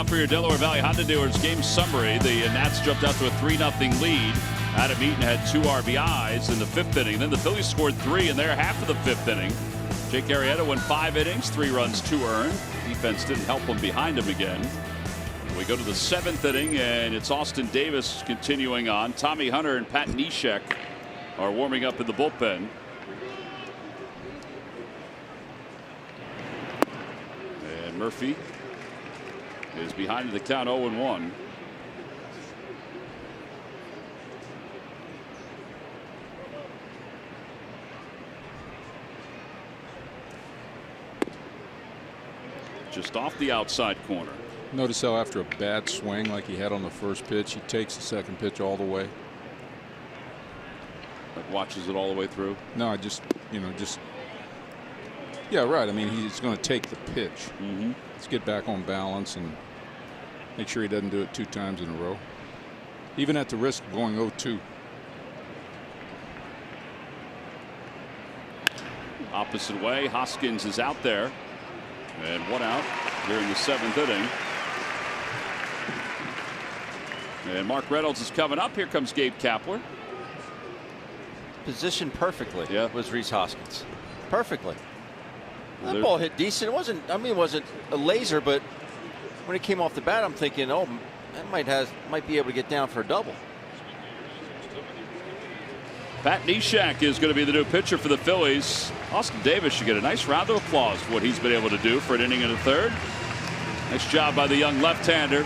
now for your Delaware Valley Honda dealers game summary. The Nats jumped out to a 3-0 lead. Adam Eaton had 2 RBIs in the 5th inning. Then the Phillies scored 3 in their half of the 5th inning. Jake Arrieta went 5 innings, 3 runs, 2 earned. Defense didn't help him behind him again. We go to the 7th inning, and it's Austin Davis continuing on. Tommy Hunter and Pat Neshek are warming up in the bullpen. And Murphy is behind the count 0-1. Just off the outside corner. Notice how after a bad swing like he had on the first pitch, he takes the second pitch all the way. Like watches it all the way through. No, I just, yeah, right. I mean, he's going to take the pitch. Let's get back on balance and make sure he doesn't do it 2 times in a row, even at the risk of going 0-2. Opposite way, Hoskins is out there, and 1 out here in the 7th inning. And Mark Reynolds is coming up. Here comes Gabe Kapler. Positioned perfectly. Yeah. Was Rhys Hoskins. Perfectly. That There- ball hit decent. It wasn't, I mean, it wasn't a laser, but when it came off the bat, I'm thinking, oh, that might be able to get down for a double. Pat Neshek is going to be the new pitcher for the Phillies. Austin Davis should get a nice round of applause for what he's been able to do for an inning and a third. Nice job by the young left-hander.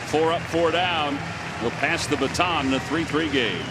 4 up, 4 down. He'll pass the baton in a 3-3 game.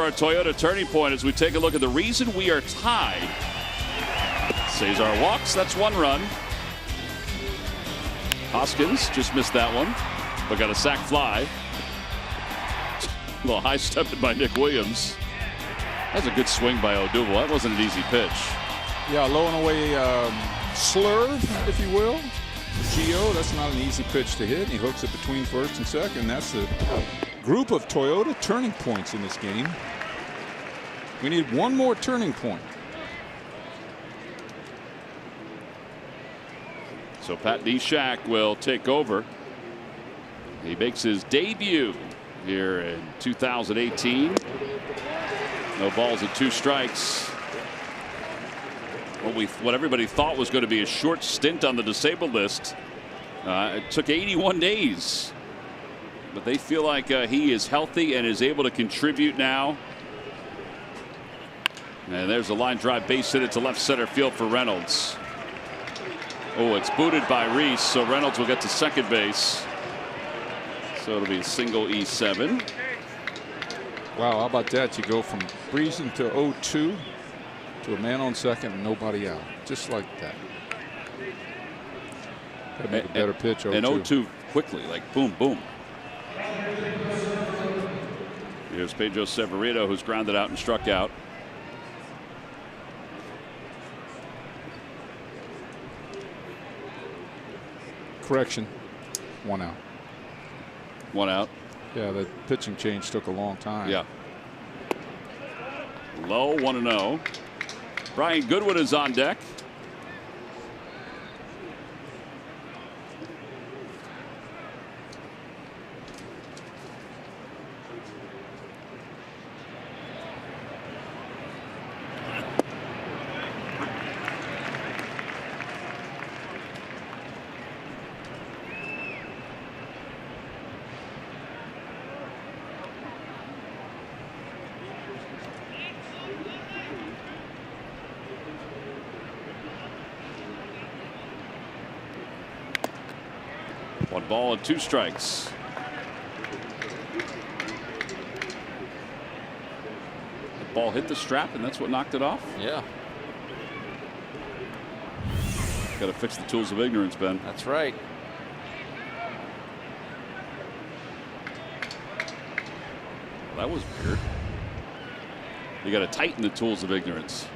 Our Toyota turning point as we take a look at the reason we are tied. Cesar walks, that's 1 run. Hoskins just missed that one, but got a sac fly. A little high stepped by Nick Williams. That's a good swing by Odubel. That wasn't an easy pitch. Yeah, low and away slurve, if you will. Gio, that's not an easy pitch to hit. He hooks it between first and second. That's the group of Toyota turning points in this game. We need 1 more turning point. So Pat Neshek will take over. He makes his debut here in 2018. No balls and 2 strikes. What everybody thought was going to be a short stint on the disabled list. It took 81 days. But they feel like he is healthy and is able to contribute now. And there's a line drive base hit to left center field for Reynolds. Oh, it's booted by Reese, so Reynolds will get to second base. So it'll be a single E7. Wow, how about that? You go from breezing to 0-2 to a man on second and nobody out. Just like that. That'd make a better pitch. 0-2. And 0-2 quickly, like boom, boom. Here's Pedro Severino, who's grounded out and struck out. Correction. 1 out. 1 out. Yeah, the pitching change took a long time. Yeah. Low 1-0. Brian Goodwin is on deck. One ball and 2 strikes. The ball hit the strap, and that's what knocked it off. Yeah, Got to fix the tools of ignorance, Ben. that's right. That was weird. You got to tighten the tools of ignorance.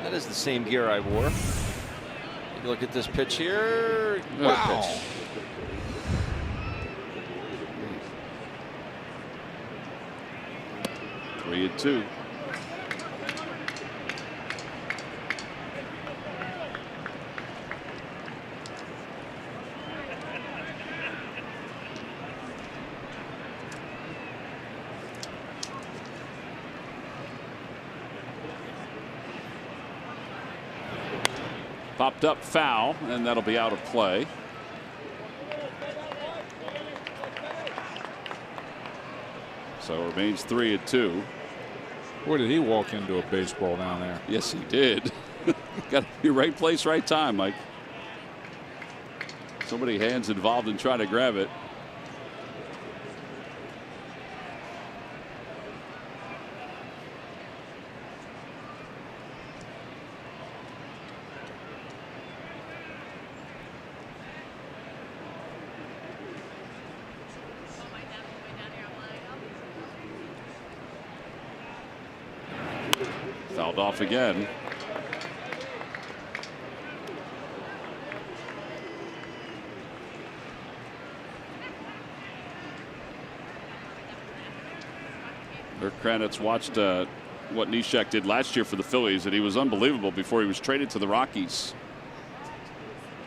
That is the same gear I wore. Take a look at this pitch here. What a Wow. pitch. Three and 2. Popped up foul, and that'll be out of play. So it remains 3 and 2. Where did he walk into a baseball down there? Yes, he did. Got to be right place, right time, Mike. So many hands involved in trying to grab it. Fouled off again. Dirk Kranitz watched what Neshek did last year for the Phillies, and he was unbelievable before he was traded to the Rockies.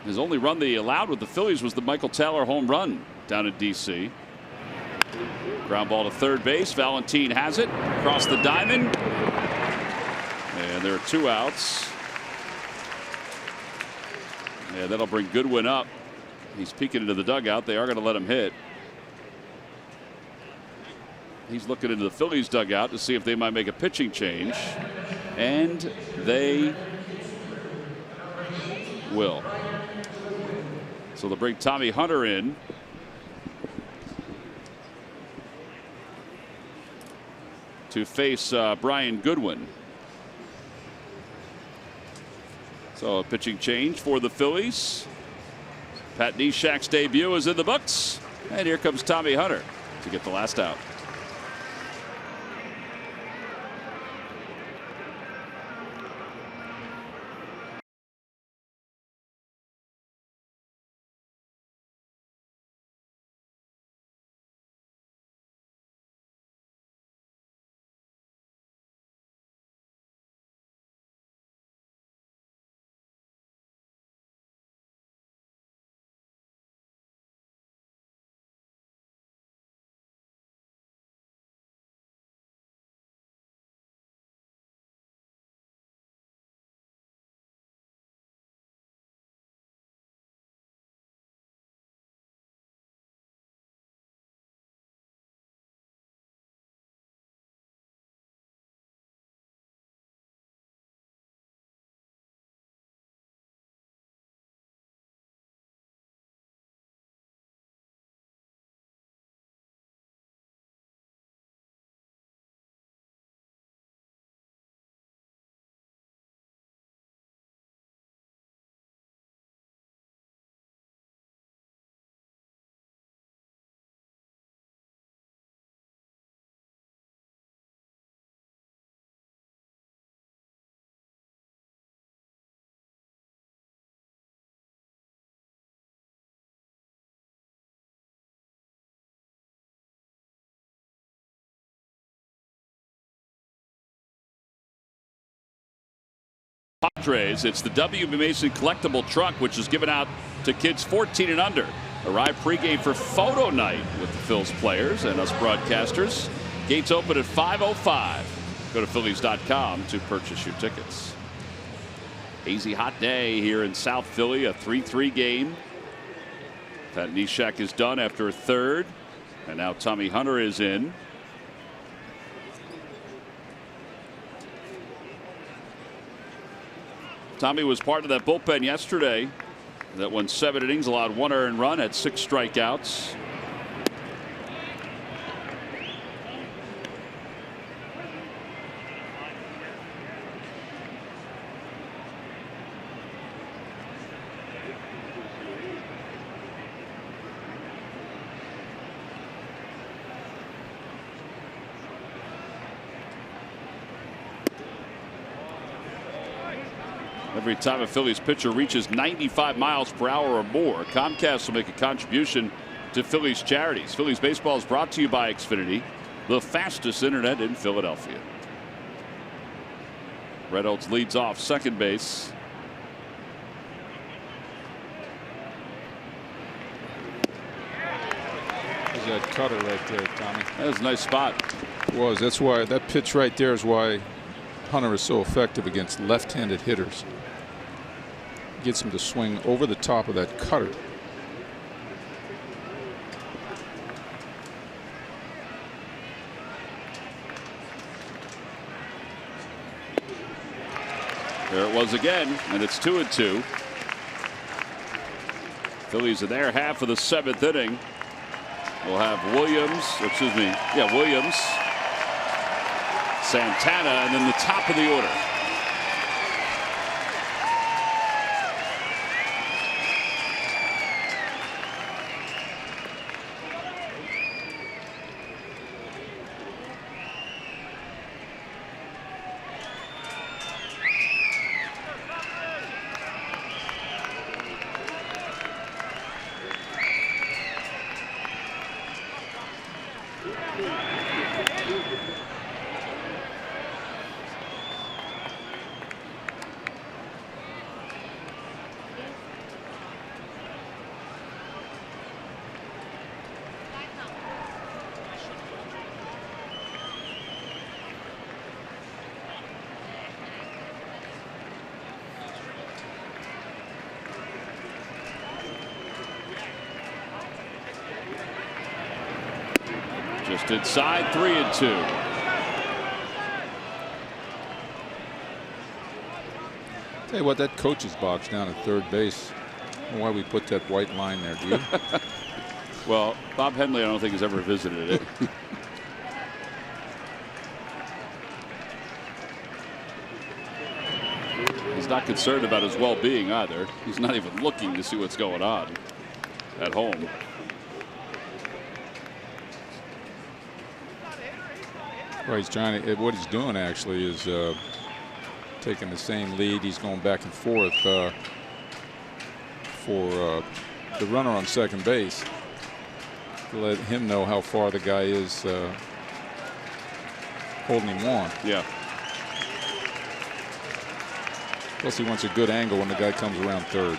His only run that he allowed with the Phillies was the Michael Taylor home run down in D.C. Ground ball to third base. Valentin has it across the diamond. And there are 2 outs. Yeah, that'll bring Goodwin up. He's peeking into the dugout. They are going to let him hit. He's looking into the Phillies dugout to see if they might make a pitching change. And they will. So they'll bring Tommy Hunter in. To face Brian Goodwin. So a pitching change for the Phillies. Pat Neshek's debut is in the books. And here comes Tommy Hunter to get the last out. Padres. It's the W.B. Mason collectible truck, which is given out to kids 14 and under. Arrive pregame for photo night with the Phils players and us broadcasters. Gates open at 5:05. Go to Phillies.com to purchase your tickets. Hazy hot day here in South Philly, a 3-3 game. Pat Neshek is done after a third, and now Tommy Hunter is in. Tommy was part of that bullpen yesterday that won 7 innings, allowed 1 earned run, had 6 strikeouts. Every time a Phillies pitcher reaches 95 miles per hour or more, Comcast will make a contribution to Phillies charities. Phillies baseball is brought to you by Xfinity, the fastest internet in Philadelphia. Reynolds leads off second base. There's that cutter right there, Tommy. That was a nice spot. It was. That's why that pitch right there is why Hunter is so effective against left-handed hitters. Gets him to swing over the top of that cutter. There it was again, and it's 2-2. Phillies in their half of the 7th inning. We'll have Williams, Williams, Santana, and then the top of the order. Just inside, 3-2. Tell you what, that coach's box down at third base. I don't know why we put that white line there, do you? Well, Bob Henley, I don't think has ever visited it. He's not concerned about his well-being either. He's not even looking to see what's going on at home. Well, he's trying to. What he's doing actually is taking the same lead. He's going back and forth for the runner on second base to let him know how far the guy is holding him on. Yeah. Plus, he wants a good angle when the guy comes around third.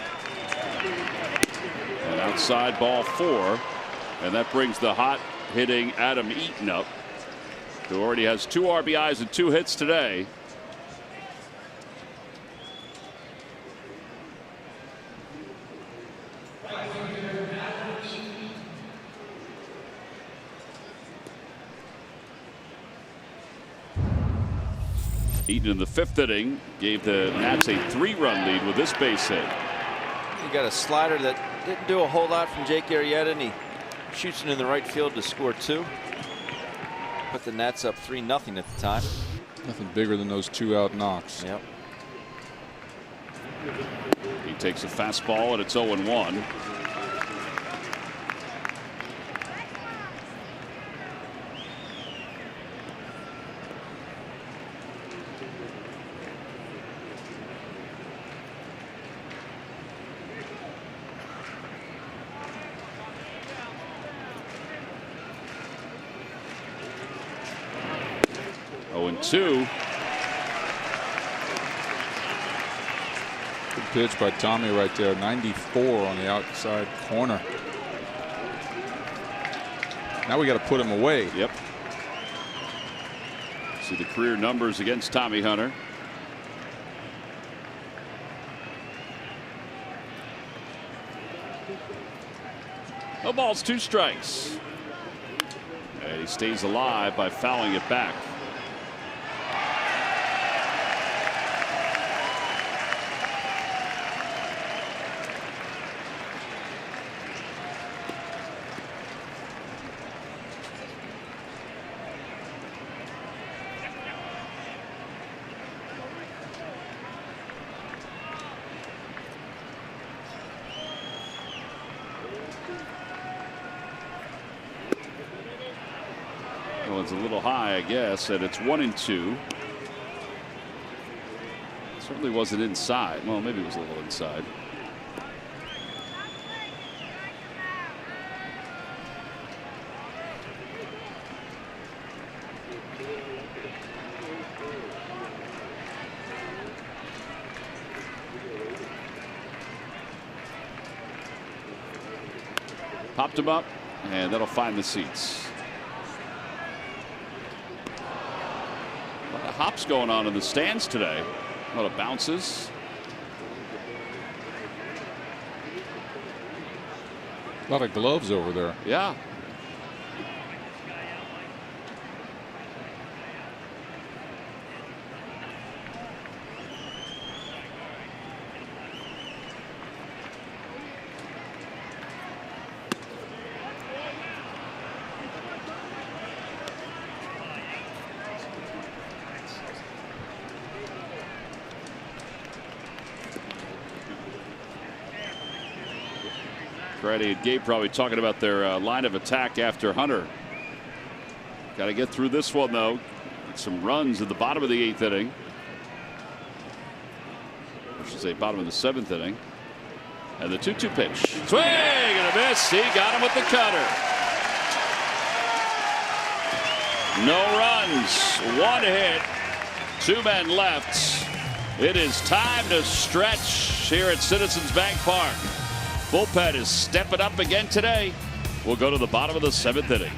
And outside, ball 4, and that brings the hot hitting Adam Eaton up, who already has 2 RBIs and 2 hits today. Eaton in the 5th inning gave the Nats a 3-run lead with this base hit. You got a slider that didn't do a whole lot from Jake Arrieta, and he shoots it in the right field to score 2. Put the Nats up 3-0 at the time. Nothing bigger than those 2 out knocks. Yep. He takes a fastball, and it's 0-1. pitch by Tommy right there. 94 on the outside corner. Now we got to put him away. Yep. See the career numbers against Tommy Hunter. No balls, 2 strikes. And he stays alive by fouling it back. Well, it's a little high, I guess, and it's 1-2. Certainly wasn't inside. Well, maybe it was a little inside. Popped him up, and that'll find the seats. A lot of hops going on in the stands today. A lot of bounces. A lot of gloves over there. Yeah. Freddie and Gabe probably talking about their line of attack after Hunter. Got to get through this one, though. Get some runs at the bottom of the 8th inning. I should say bottom of the 7th inning. And the 2-2 pitch. Swing and a miss. He got him with the cutter. No runs. 1 hit. 2 men left. It is time to stretch here at Citizens Bank Park. Bullpen is stepping up again today. We'll go to the bottom of the 7th inning.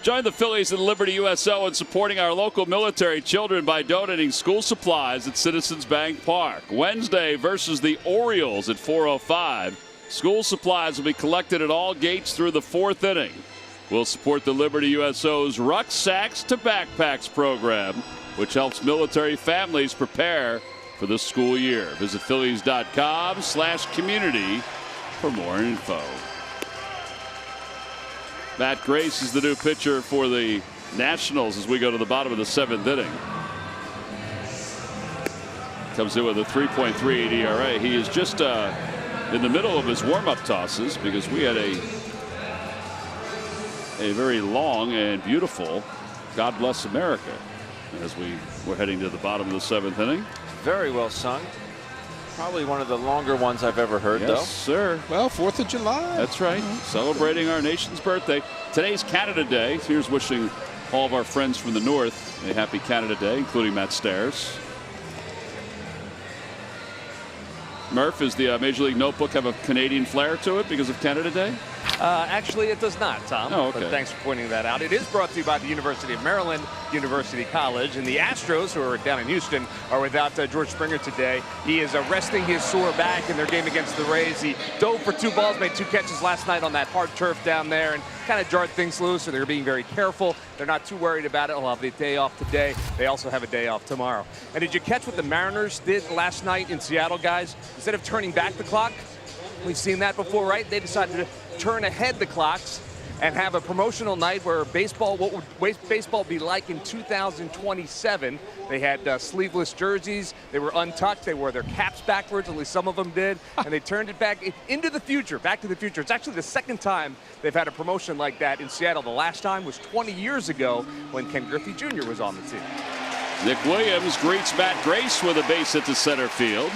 Join the Phillies and Liberty USO in supporting our local military children by donating school supplies at Citizens Bank Park. Wednesday versus the Orioles at 4:05. School supplies will be collected at all gates through the 4th inning. We'll support the Liberty USO's Rucksacks to Backpacks program, which helps military families prepare for the school year. Visit Phillies.com/community for more info. Matt Grace is the new pitcher for the Nationals as we go to the bottom of the 7th inning. Comes in with a 3.38 ERA. He is just in the middle of his warm-up tosses because we had a very long and beautiful God Bless America as we were heading to the bottom of the 7th inning. Very well sung. Probably one of the longer ones I've ever heard, yes, though. Sir. Well, 4th of July. That's right. Celebrating our nation's birthday. Today's Canada Day. Here's wishing all of our friends from the North a happy Canada Day, including Matt Stairs. Murph, is the Major League Notebook have a Canadian flair to it because of Canada Day? Actually, it does not, Tom. Oh, okay. But thanks for pointing that out. It is brought to you by the University of Maryland, University College, and the Astros, who are down in Houston, are without George Springer today. He is resting his sore back in their game against the Rays. He dove for 2 balls, made 2 catches last night on that hard turf down there, and kind of jarred things loose, so they're being very careful. They're not too worried about it. He'll have the day off today. They also have a day off tomorrow. And did you catch what the Mariners did last night in Seattle, guys? Instead of turning back the clock, we've seen that before, right? They decided to turn ahead the clocks and have a promotional night where baseball, what would baseball be like in 2027? They had sleeveless jerseys. They were untucked. They wore their caps backwards, at least some of them did. And they turned it back into the future, back to the future. It's actually the 2nd time they've had a promotion like that in Seattle. The last time was 20 years ago when Ken Griffey Jr. was on the team. Nick Williams greets Matt Grace with a base hit to center field.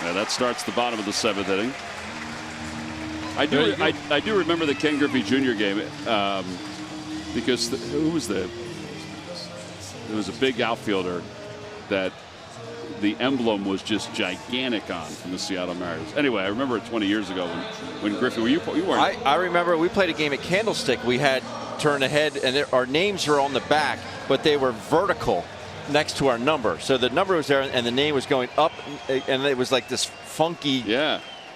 That starts the bottom of the 7th inning. I do remember the Ken Griffey Jr. game because there was a big outfielder that the emblem was just gigantic on from the Seattle Mariners. Anyway, I remember it 20 years ago when Griffey, you weren't. I remember we played a game at Candlestick. We had turn ahead, and our names were on the back, but they were vertical next to our number. So the number was there, and the name was going up, and it was like this funky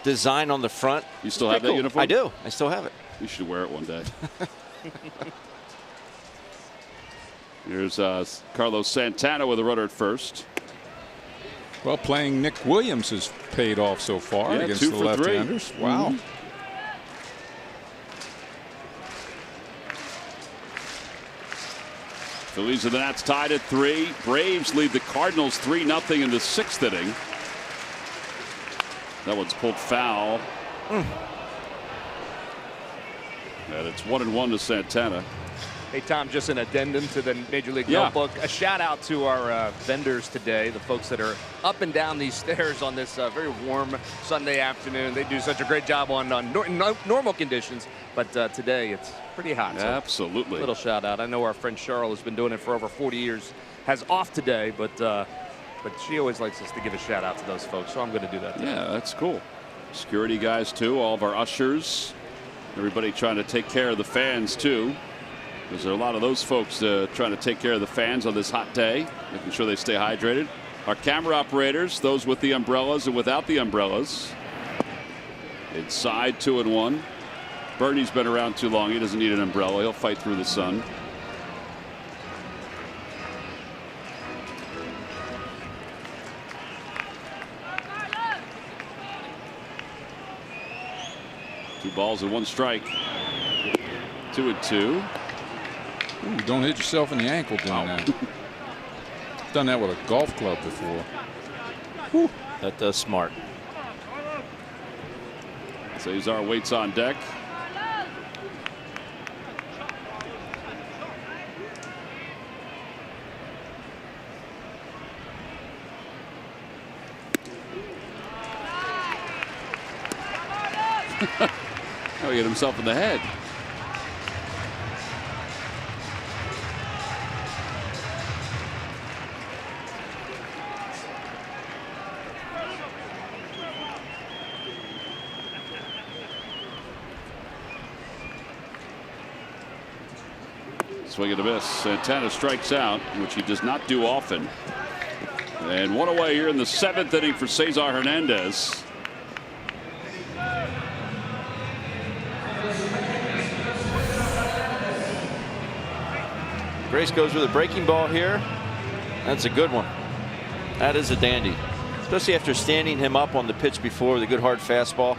design on the front. You still have that uniform? I do. I still have it. You should wear it one day. Here's Carlos Santana with a runner at first. Well, playing Nick Williams has paid off so far against the left-handers. Wow. Phillies and the Nats tied at 3. Braves lead the Cardinals 3-0 in the 6th inning. That one's pulled foul. And it's 1-1 to Santana. Hey, Tom, just an addendum to the Major League Notebook. A shout out to our vendors today, the folks that are up and down these stairs on this very warm Sunday afternoon. They do such a great job on normal conditions, but today it's pretty hot. So absolutely. Little shout out. I know our friend Cheryl has been doing it for over 40 years, has off today, but she always likes us to give a shout out to those folks, so I'm going to do that today. Yeah, that's cool. Security guys, too, all of our ushers, everybody trying to take care of the fans, too. Because there are a lot of those folks trying to take care of the fans on this hot day, making sure they stay hydrated. Our camera operators, those with the umbrellas and without the umbrellas. Inside 2-1. Bernie's been around too long. He doesn't need an umbrella. He'll fight through the sun. Two balls and 1 strike. 2-2. Ooh, don't hit yourself in the ankle doing that. Done that with a golf club before. Whew. That does smart. Cesar waits on deck. Oh, he hit himself in the head. Swing and a miss. Santana strikes out, which he does not do often. And one away here in the 7th inning for Cesar Hernandez. Grace goes with a breaking ball here. That's a good one. That is a dandy, especially after standing him up on the pitch before with a good hard fastball.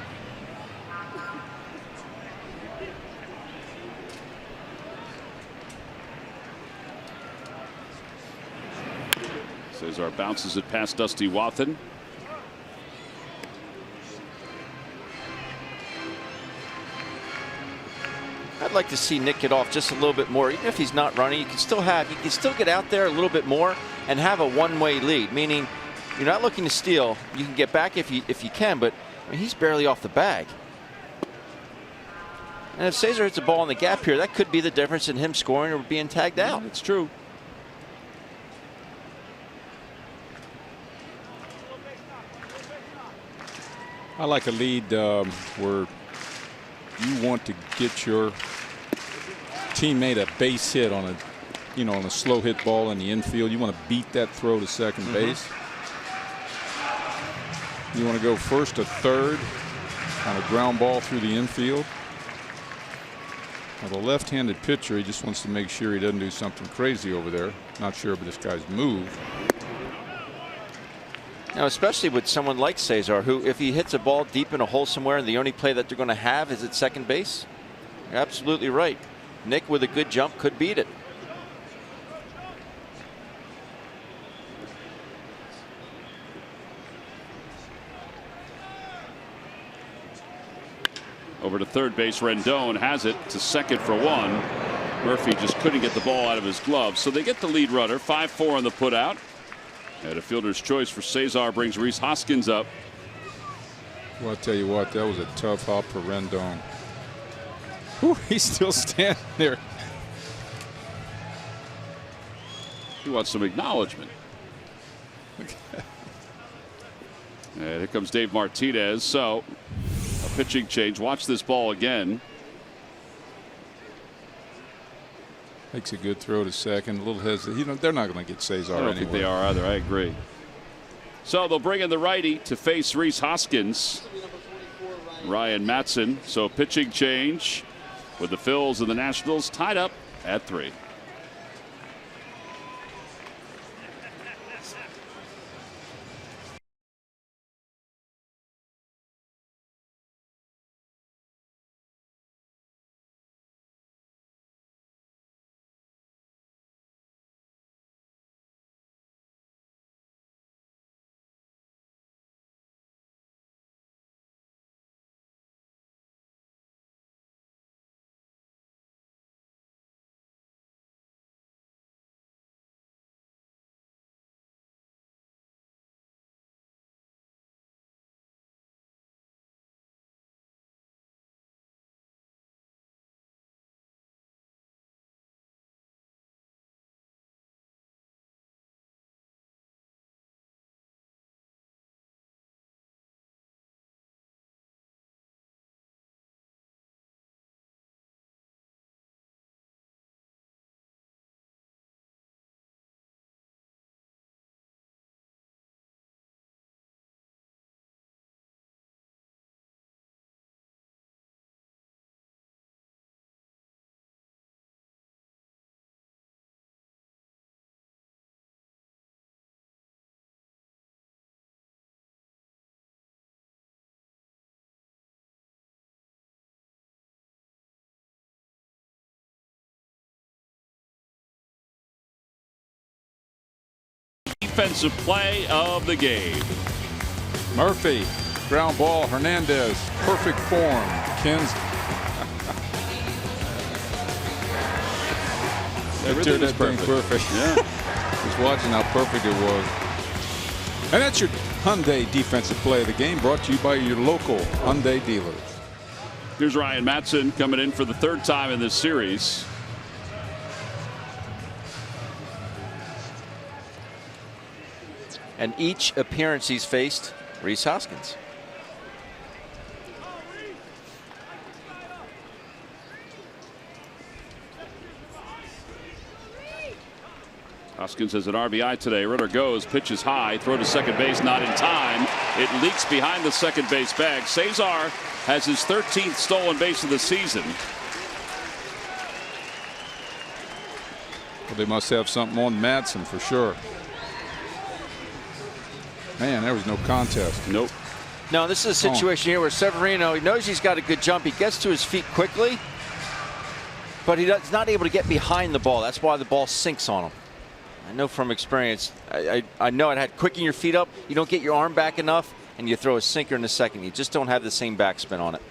Cesar bounces it past Dusty Wathan. I'd like to see Nick get off just a little bit more. Even if he's not running, you can still get out there a little bit more and have a one-way lead, meaning you're not looking to steal. You can get back if you can, but I mean, he's barely off the bag. And if Cesar hits a ball in the gap here, that could be the difference in him scoring or being tagged out. It's true. I like a lead where you want to get your teammate a base hit on a slow hit ball in the infield. You want to beat that throw to second base. You want to go first to third on a ground ball through the infield. Now, the left-handed pitcher, he just wants to make sure he doesn't do something crazy over there. Not sure about this guy's move. Now, especially with someone like Cesar, who, if he hits a ball deep in a hole somewhere and the only play that they're going to have is at second base, you're absolutely right. Nick with a good jump could beat it. Over to third base, Rendon has it to second for one. Murphy just couldn't get the ball out of his glove, so they get the lead runner. 5-4 on the putout. And a fielder's choice for Cesar brings Rhys Hoskins up. Well, I'll tell you what, that was a tough hop for Rendon. Whew, he's still standing there. He wants some acknowledgement. And here comes Dave Martinez. So a pitching change. Watch this ball again. Makes a good throw to second. A little hesitant. They're not going to get Cesar I don't anyway. think they are either. I agree. So they'll bring in the righty to face Rhys Hoskins. Ryan Matson. So pitching change with the Phils and the Nationals tied up at 3. Defensive play of the game. Murphy, ground ball. Hernandez, perfect form. Kins. Everything is perfect. Yeah. Just watching how perfect it was. And that's your Hyundai defensive play of the game, brought to you by your local Hyundai dealers. Here's Ryan Matson coming in for the 3rd time in this series. And each appearance he's faced, Rhys Hoskins. Hoskins has an RBI today. Runner goes, pitches high, throw to second base, not in time. It leaks behind the second base bag. Cesar has his 13th stolen base of the season. Well, they must have something on Madsen for sure. Man, there was no contest. Nope. No, this is a situation here where Severino, he knows he's got a good jump. He gets to his feet quickly, but he's not able to get behind the ball. That's why the ball sinks on him. I know from experience. I know it had quicking your feet up. You don't get your arm back enough, and you throw a sinker in the second. You just don't have the same backspin on it.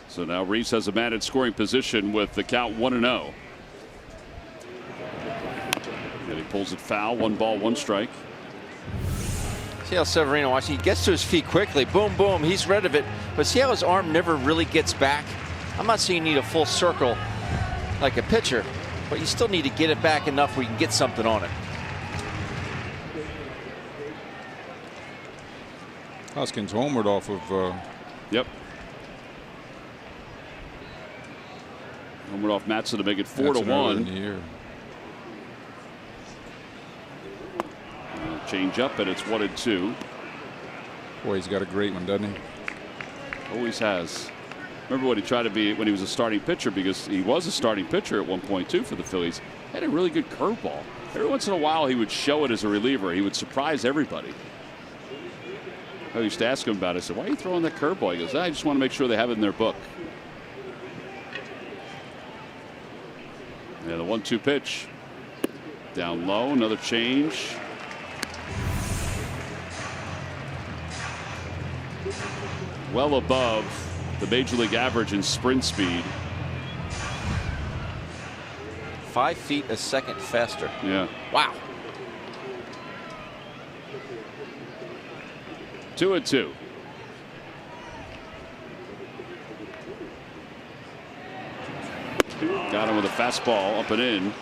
So now Reese has a man in scoring position with the count 1-0. And he pulls it foul. 1 ball, 1 strike. See how Severino watching. He gets to his feet quickly. Boom, boom. He's rid of it. But see how his arm never really gets back? I'm not saying you need a full circle like a pitcher, but you still need to get it back enough where you can get something on it. Hoskins homered off of. Yep. Homered off Madsen to make it 4-1. Change up, and it's 1-2. Boy, he's got a great one, doesn't he? Always has. Remember what he tried to be when he was a starting pitcher, because he was a starting pitcher at one point too for the Phillies. He had a really good curveball. Every once in a while he would show it as a reliever. He would surprise everybody. I used to ask him about it. I said, why are you throwing that curveball? He goes, I just want to make sure they have it in their book. Yeah, the 1-2 pitch. Down low, another change. Well above the major league average in sprint speed. 5 feet a second faster. Yeah. Wow. 2-2. Got him with a fastball up and in.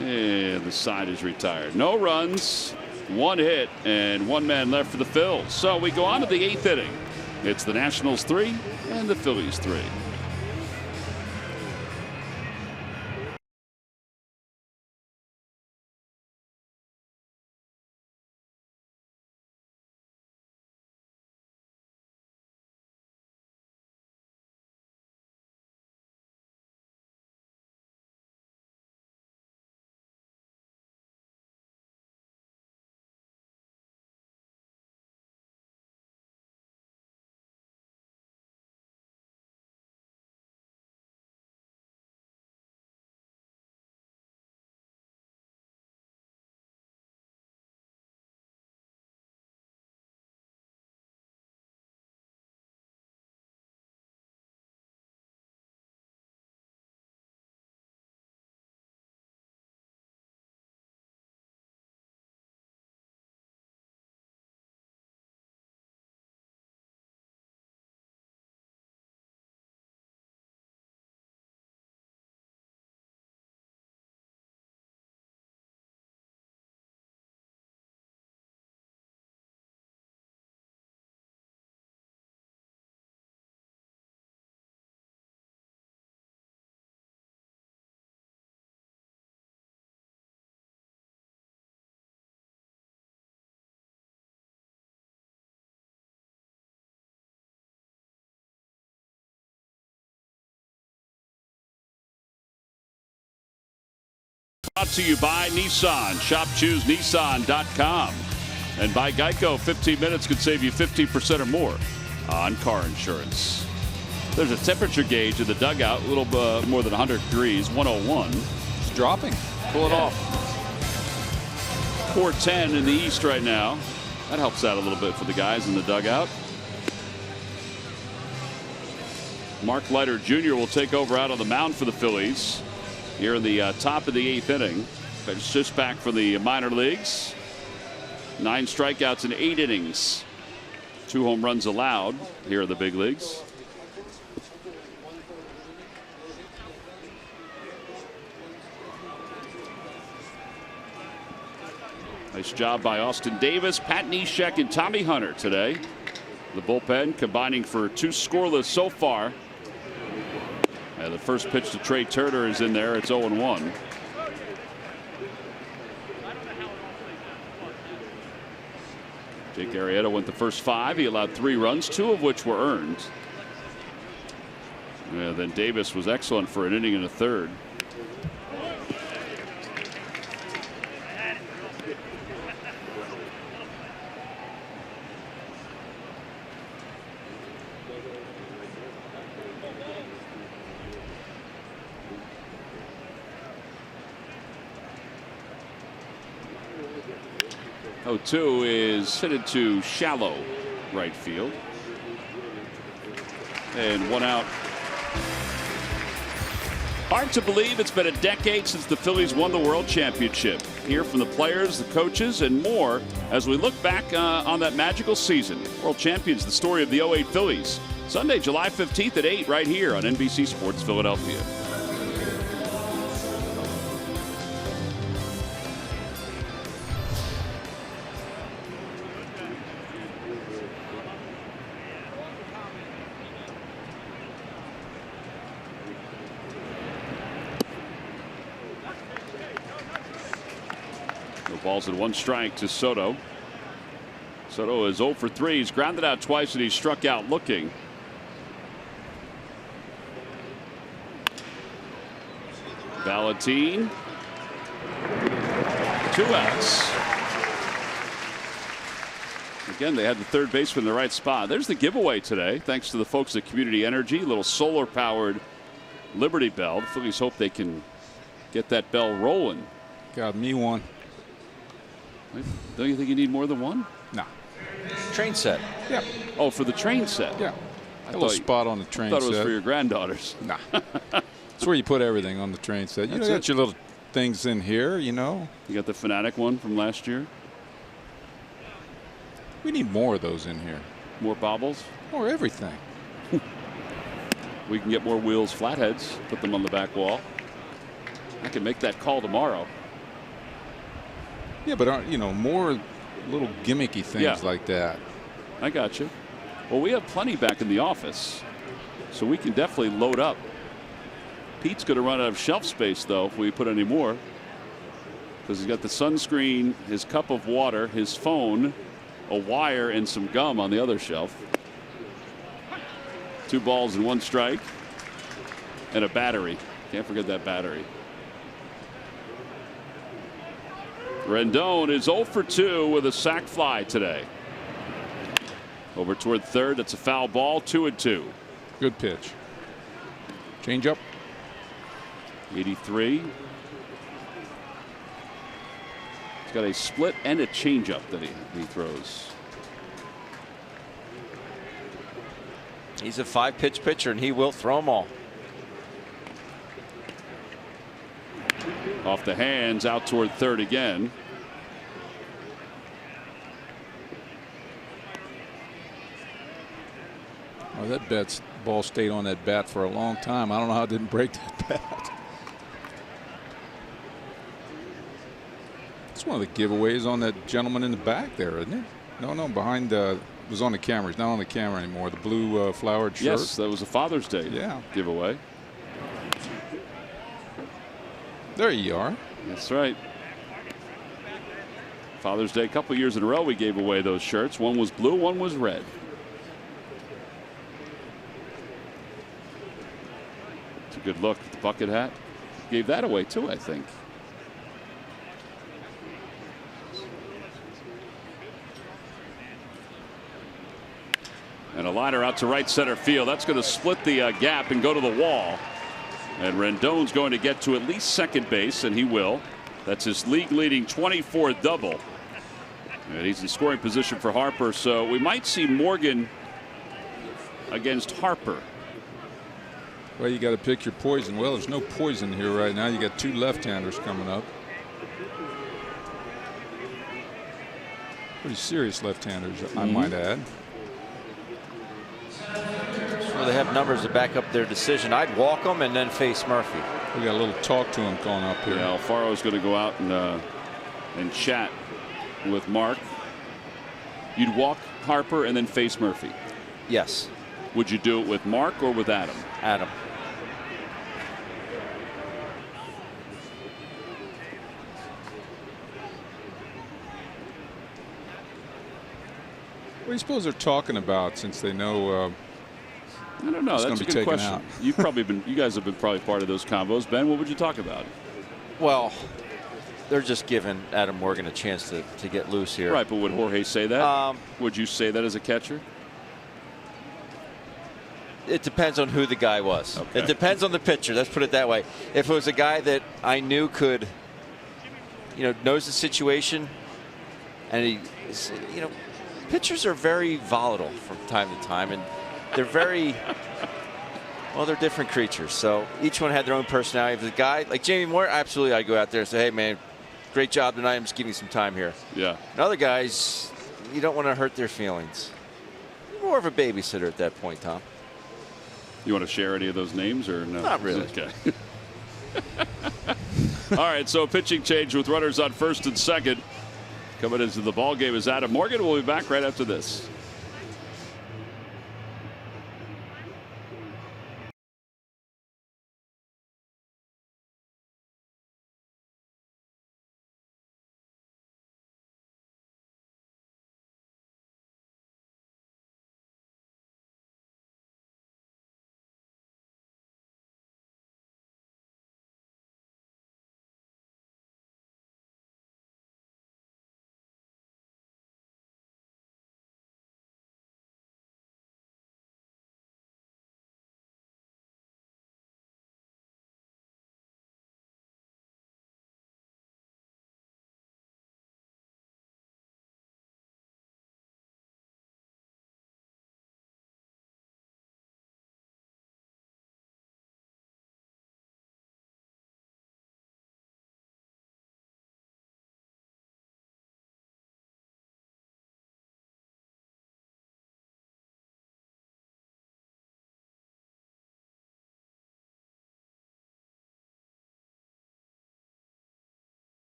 And the side is retired. No runs, 1 hit, and 1 man left for the Phils. So we go on to the 8th inning. It's the Nationals 3 and the Phillies 3. Brought to you by Nissan. Shop ChooseNissan.com. And by Geico, 15 minutes could save you 15% or more on car insurance. There's a temperature gauge in the dugout, a little more than 100 degrees, 101. It's dropping. Pull it off. 410 in the East right now. That helps out a little bit for the guys in the dugout. Mark Leiter Jr. will take over out on the mound for the Phillies here in the top of the 8th inning. Just back from the minor leagues. 9 strikeouts in 8 innings. 2 home runs allowed here in the big leagues. Nice job by Austin Davis, Pat Neshek, and Tommy Hunter today. The bullpen combining for 2 scoreless so far. The first pitch to Trey Turner is in there. It's 0-1. Jake Arrieta went the first 5. He allowed 3 runs, 2 of which were earned. And then Davis was excellent for an inning and a third. Oh, 2 is hit to shallow right field. And 1 out. Hard to believe it's been a decade since the Phillies won the World Championship. Hear from the players, the coaches, and more as we look back on that magical season. World Champions, the story of the 08 Phillies. Sunday, July 15th at 8 right here on NBC Sports Philadelphia. Balls and 1 strike to Soto. Soto is 0 for 3. He's grounded out twice and he's struck out looking. Valentin. 2 outs. Again, they had the third baseman in the right spot. There's the giveaway today, thanks to the folks at Community Energy. A little solar-powered Liberty Bell. The Phillies hope they can get that bell rolling. Got me one. Don't you think you need more than one? No. Train set. Yeah. Oh, for the train set. Yeah. A little spot on the train set. I thought it was for your granddaughters. Nah. It's where you put everything on the train set. You got your little things in here, you know. You got the Fanatic one from last year. We need more of those in here. More bobbles? More everything. We can get more wheels, flatheads, put them on the back wall. I can make that call tomorrow. Yeah, but you know, more little gimmicky things like that. I got you. Well, we have plenty back in the office, so we can definitely load up. Pete's going to run out of shelf space, though, if we put any more, because he's got the sunscreen, his cup of water, his phone, a wire, and some gum on the other shelf. 2 balls and 1 strike, and a battery. Can't forget that battery. Rendon is 0 for 2 with a sac fly today. Over toward third. That's a foul ball. 2-2. Good pitch. Change up. 83. He's got a split and a changeup that he throws. He's a 5-pitch pitcher, and he will throw them all. Off the hands, out toward third again. Oh, that ball stayed on that bat for a long time. I don't know how it didn't break that bat. It's one of the giveaways on that gentleman in the back there, isn't it? No, behind it was on the camera. He's not on the camera anymore. The blue flowered shirt. Yes, that was a Father's Day giveaway. There you are. That's right. Father's Day, a couple years in a row, we gave away those shirts. One was blue, one was red. It's a good look at the bucket hat. Gave that away too, I think. And a liner out to right center field. That's going to split the gap and go to the wall. And Rendon's going to get to at least second base, and he will. That's his league-leading 24th double. And he's in scoring position for Harper, so we might see Morgan against Harper. Well, you got to pick your poison. Well, there's no poison here right now. You got 2 left-handers coming up. Pretty serious left-handers, I might add. Where they have numbers to back up their decision. I'd walk them and then face Murphy. We got a little talk to him going up here. Yeah, Alfaro's going to go out and chat with Mark. You'd walk Harper and then face Murphy. Yes. Would you do it with Mark or with Adam? Adam. What do you suppose they're talking about, since they know I don't know. it's That's gonna a be good taken question. out? You guys have been probably part of those combos. Ben, what would you talk about? Well, they're just giving Adam Morgan a chance to get loose here. Right, but would Jorge say that? Would you say that as a catcher? It depends on who the guy was. Okay. It depends on the pitcher. Let's put it that way. If it was a guy that I knew could, knows the situation, and he, pitchers are very volatile from time to time, and they're very, well, they're different creatures. So each one had their own personality. If the guy like Jamie Moore, absolutely, I'd go out there and say, "Hey, man, great job tonight. I'm just giving you some time here." Yeah. And other guys, you don't want to hurt their feelings. You're more of a babysitter at that point, Tom. You want to share any of those names or no? Not really. Okay. All right, so pitching change with runners on first and second. Coming into the ball game is Adam Morgan. We'll be back right after this.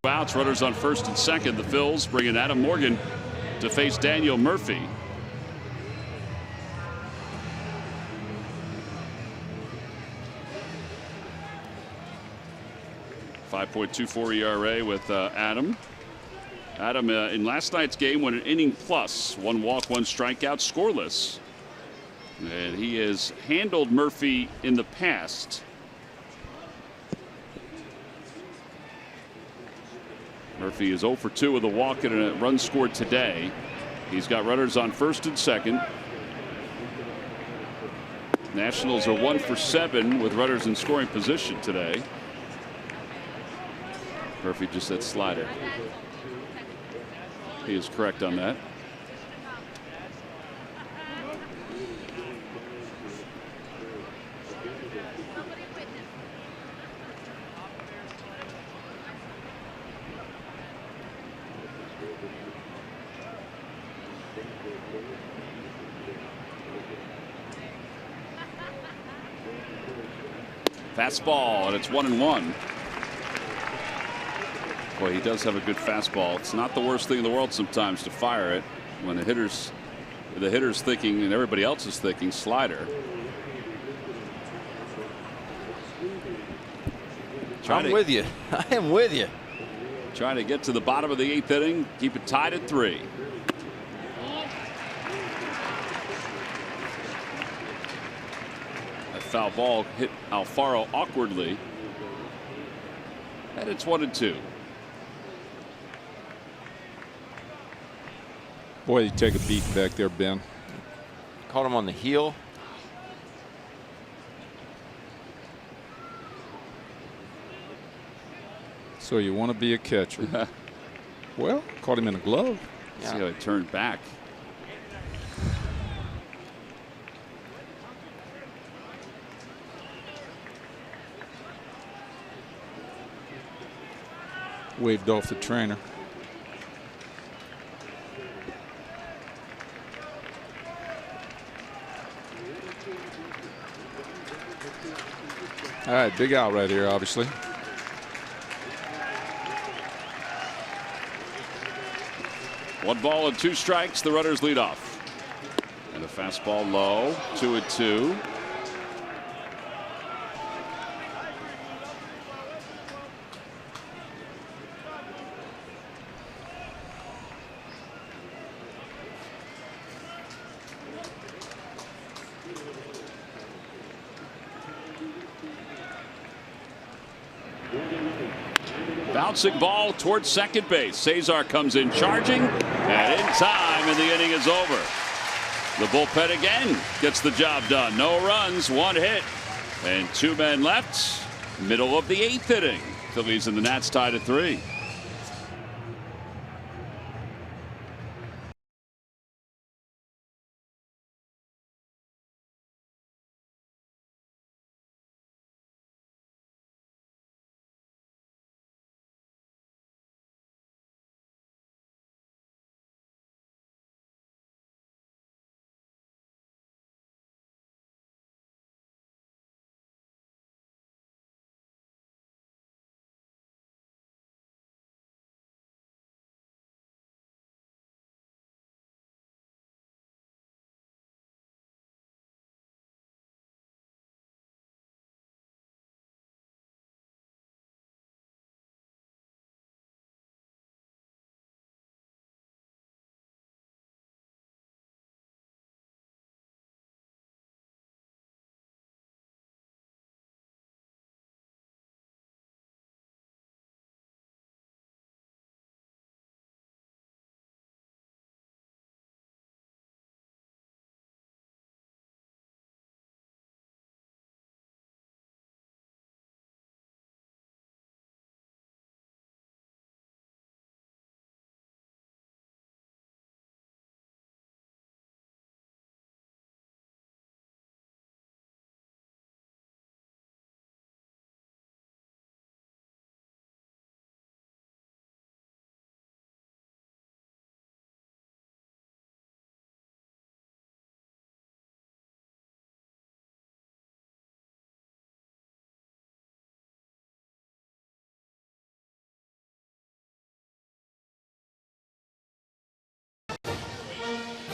Outs, runners on first and second. The Phils bringing Adam Morgan to face Daniel Murphy. .24 ERA with Adam. Adam in last night's game went an inning plus, 1 walk, 1 strikeout, scoreless. And he has handled Murphy in the past. Murphy is 0 for 2 with a walk and a run scored today. He's got runners on first and second. Nationals are 1 for 7 with runners in scoring position today. Murphy just said slider. He is correct on that. Fastball, and it's 1-1. Boy, he does have a good fastball. It's not the worst thing in the world sometimes to fire it when the hitter's thinking and everybody else is thinking slider. I'm with you. I am with you. Trying to get to the bottom of the 8th inning, keep it tied at 3. That foul ball hit Alfaro awkwardly. And it's 1-2. Boy, you take a beat back there, Ben. Caught him on the heel. So you want to be a catcher? Well, caught him in a glove. Yeah. See how it turned back. Waved off the trainer. All right, big out right here, obviously. One ball and 2 strikes. The runners lead off. And a fastball low. 2-2. Bouncing ball towards second base. Cesar comes in charging, and in time, and the inning is over. The bullpen again gets the job done. No runs, 1 hit, and 2 men left. Middle of the 8th inning. Phillies and the Nats tied at 3.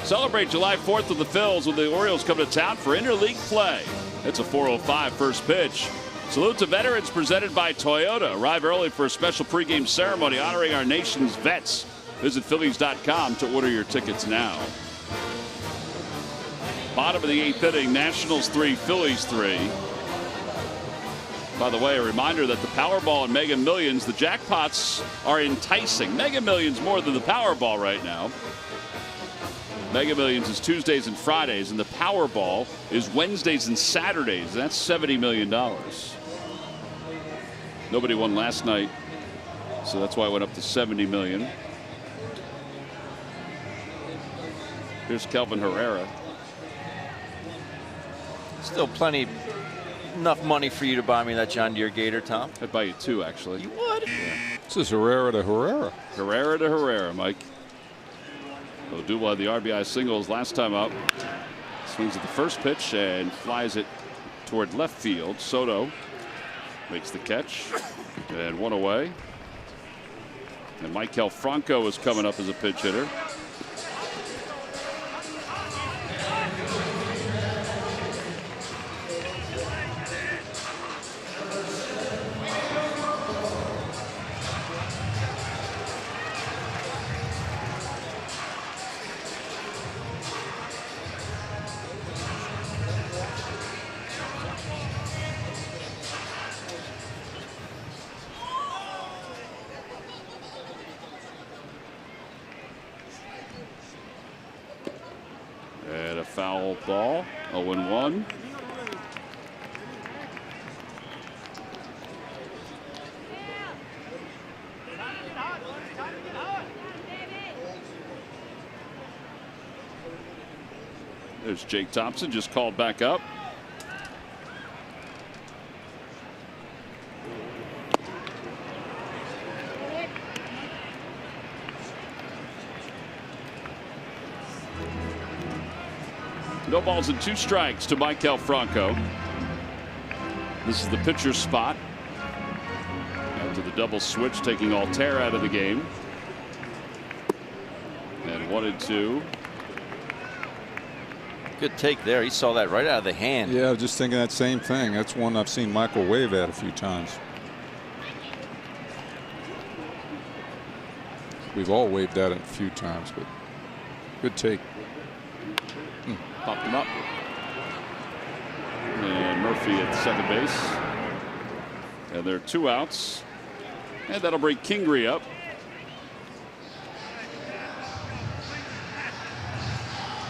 Celebrate July 4th with the Phils when the Orioles come to town for interleague play. It's a 4:05 first pitch. Salute to veterans presented by Toyota. Arrive early for a special pregame ceremony honoring our nation's vets. Visit Phillies.com to order your tickets now. Bottom of the 8th inning, Nationals 3, Phillies 3. By the way, a reminder that the Powerball and Mega Millions, the jackpots are enticing. Mega Millions more than the Powerball right now. Mega Millions is Tuesdays and Fridays, and the Powerball is Wednesdays and Saturdays. That's $70 million. Nobody won last night, so that's why it went up to $70 million. Here's Kelvin Herrera. Still plenty, enough money for you to buy me that John Deere Gator, Tom. I'd buy you 2, actually. You would? Yeah. This is Herrera to Herrera. Herrera to Herrera, Mike. Odubel had the RBI singles last time up. Swings at the first pitch and flies it toward left field. Soto makes the catch and 1 away. And Mikel Franco is coming up as a pinch hitter. And a foul ball, 0-1. There's Jake Thompson, just called back up. No balls and 2 strikes to Michael Franco. This is the pitcher's spot. After the double switch, taking Altair out of the game. And 1-2. Good take there. He saw that right out of the hand. Yeah, I was just thinking that same thing. That's one I've seen Michael wave at a few times. We've all waved at it a few times, but good take. Popped him up. And Murphy at second base. And there are 2 outs. And that'll bring Kingery up.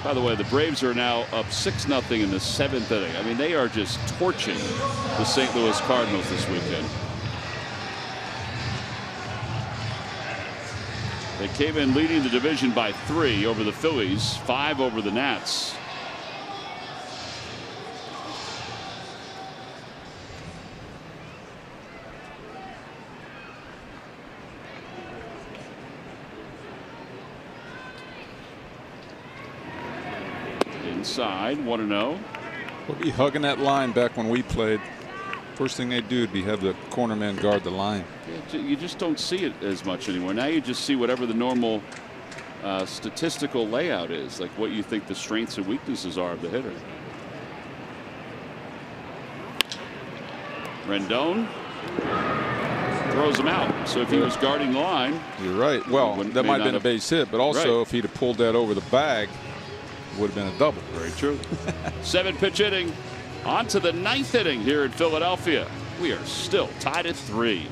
By the way, the Braves are now up 6-0 in the 7th inning. I mean, they are just torching the St. Louis Cardinals this weekend. They came in leading the division by 3 over the Phillies, 5 over the Nats. Inside, 1-0. We'll be hugging that line back when we played. First thing they do would be have the cornerman guard the line. You just don't see it as much anymore. Now you just see whatever the normal statistical layout is, like what you think the strengths and weaknesses are of the hitter. Rendon throws him out. So if he was guarding the line, you're right. Well, that might have been a base hit, but also right. If he'd have pulled that over the bag, it would have been a double. Very true. 7-pitch inning. On to the 9th inning here in Philadelphia. We are still tied at 3.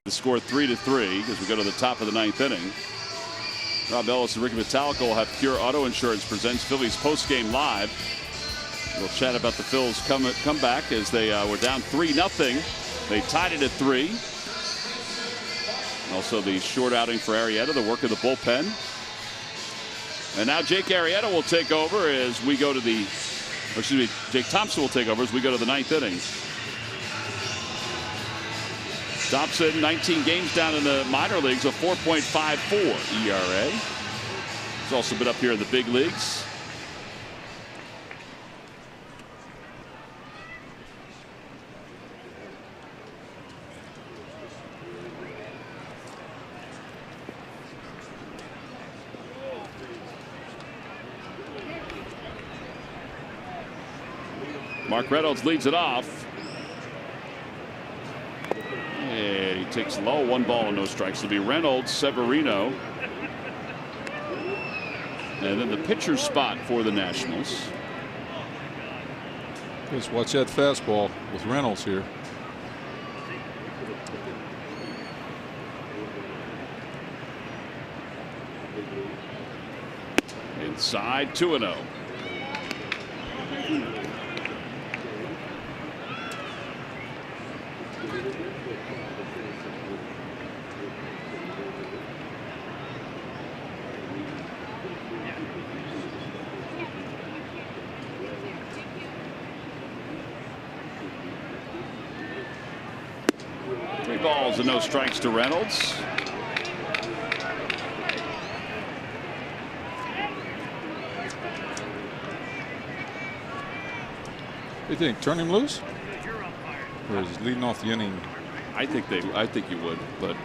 The score 3-3 as we go to the top of the 9th inning. Rob Ellis and Ricky Metallica will have Pure Auto Insurance presents Phillies post-game live. We'll chat about the Phils comeback as they were down 3-0. They tied it at 3. Also the short outing for Arrieta, the work of the bullpen. And now Jake Arrieta will take over as we go to the, Jake Thompson will take over as we go to the 9th inning. Thompson, 19 games down in the minor leagues, a 4.54 ERA. He's also been up here in the big leagues. Mark Reynolds leads it off. And he takes low, 1 ball and no strikes. It'll be Reynolds, Severino. And then the pitcher's spot for the Nationals. Just watch that fastball with Reynolds here. Inside, 2-0. balls and no strikes to Reynolds. What do you think? Turn him loose? Or is he leading off the inning? I think you would, but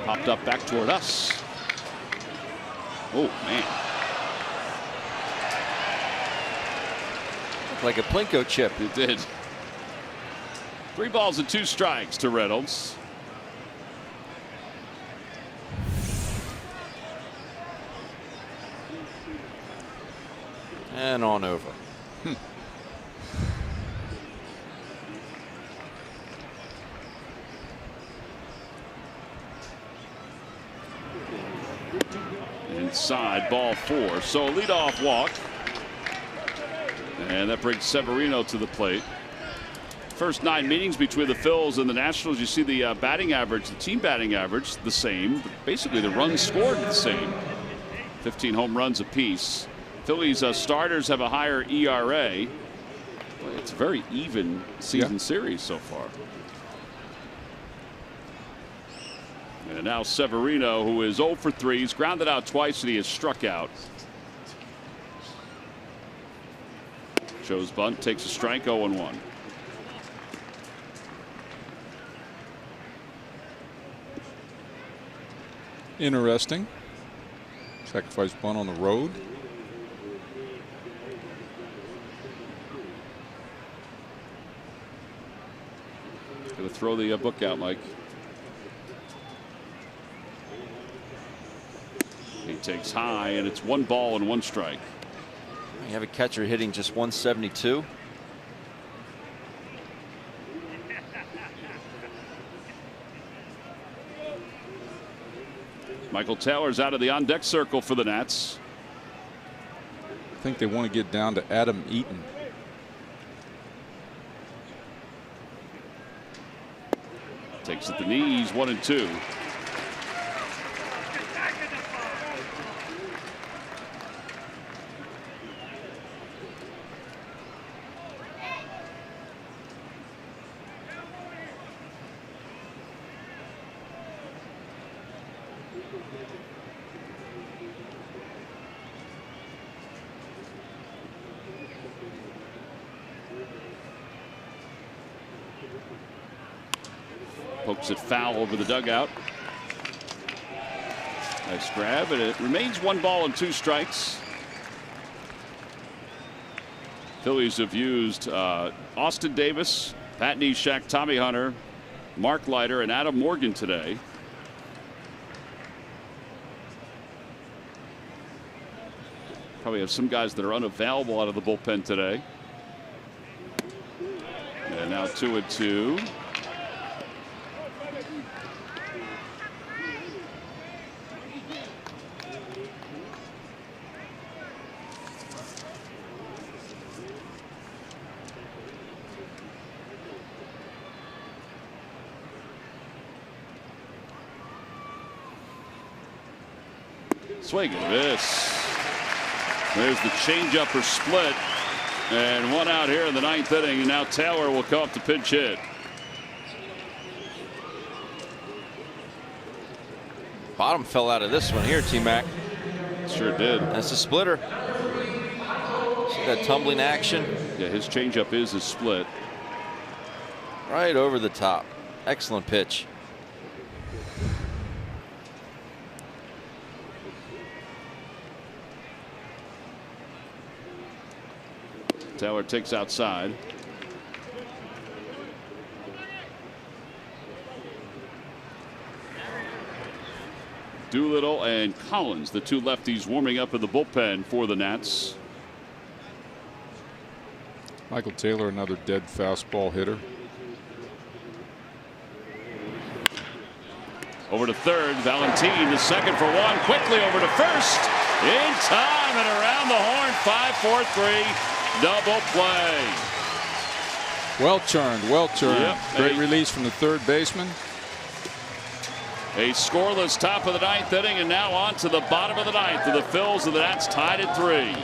popped up back toward us. Oh, man. Looked like a Plinko chip. It did. 3 balls and 2 strikes to Reynolds. And on over. Inside, ball 4. So a leadoff walk. And that brings Severino to the plate. First 9 meetings between the Phils and the Nationals, you see the batting average, the team batting average, the same. Basically, the runs scored the same. 15 home runs apiece. Phillies starters have a higher ERA. It's a very even season series so far. And now Severino, who is 0 for 3. He's grounded out twice and he has struck out. Shows bunt, takes a strike, 0-1. Interesting. Sacrifice bunt on the road. Gonna throw the book out, Mike. He takes high, and it's 1 ball and 1 strike. You have a catcher hitting just 172. Michael Taylor's out of the on-deck circle for the Nats. I think they want to get down to Adam Eaton. Takes at the knees, 1-2. Pokes it foul over the dugout. Nice grab, and it remains 1 ball and 2 strikes. Phillies have used Austin Davis, Pat Neshek, Tommy Hunter, Mark Leiter, and Adam Morgan today. Probably have some guys that are unavailable out of the bullpen today. And now 2-2. Swing and miss. There's the changeup or split, and 1 out here in the 9th inning. And now Taylor will come up to pinch hit. Bottom fell out of this one here, T-Mac. Sure did. That's a splitter. See that tumbling action? Yeah, his changeup is a split. Right over the top. Excellent pitch. Taylor takes outside. Doolittle and Collins, the 2 lefties warming up in the bullpen for the Nats. Michael Taylor, another dead fastball hitter. Over to third. Valentin, the second for 1. Quickly over to first. In time and around the horn. 5-4-3 double play. Well turned, well turned. Yep. Great release from the third baseman. A scoreless top of the ninth inning, and now on to the bottom of the ninth. The Phils and the Nats tied at 3.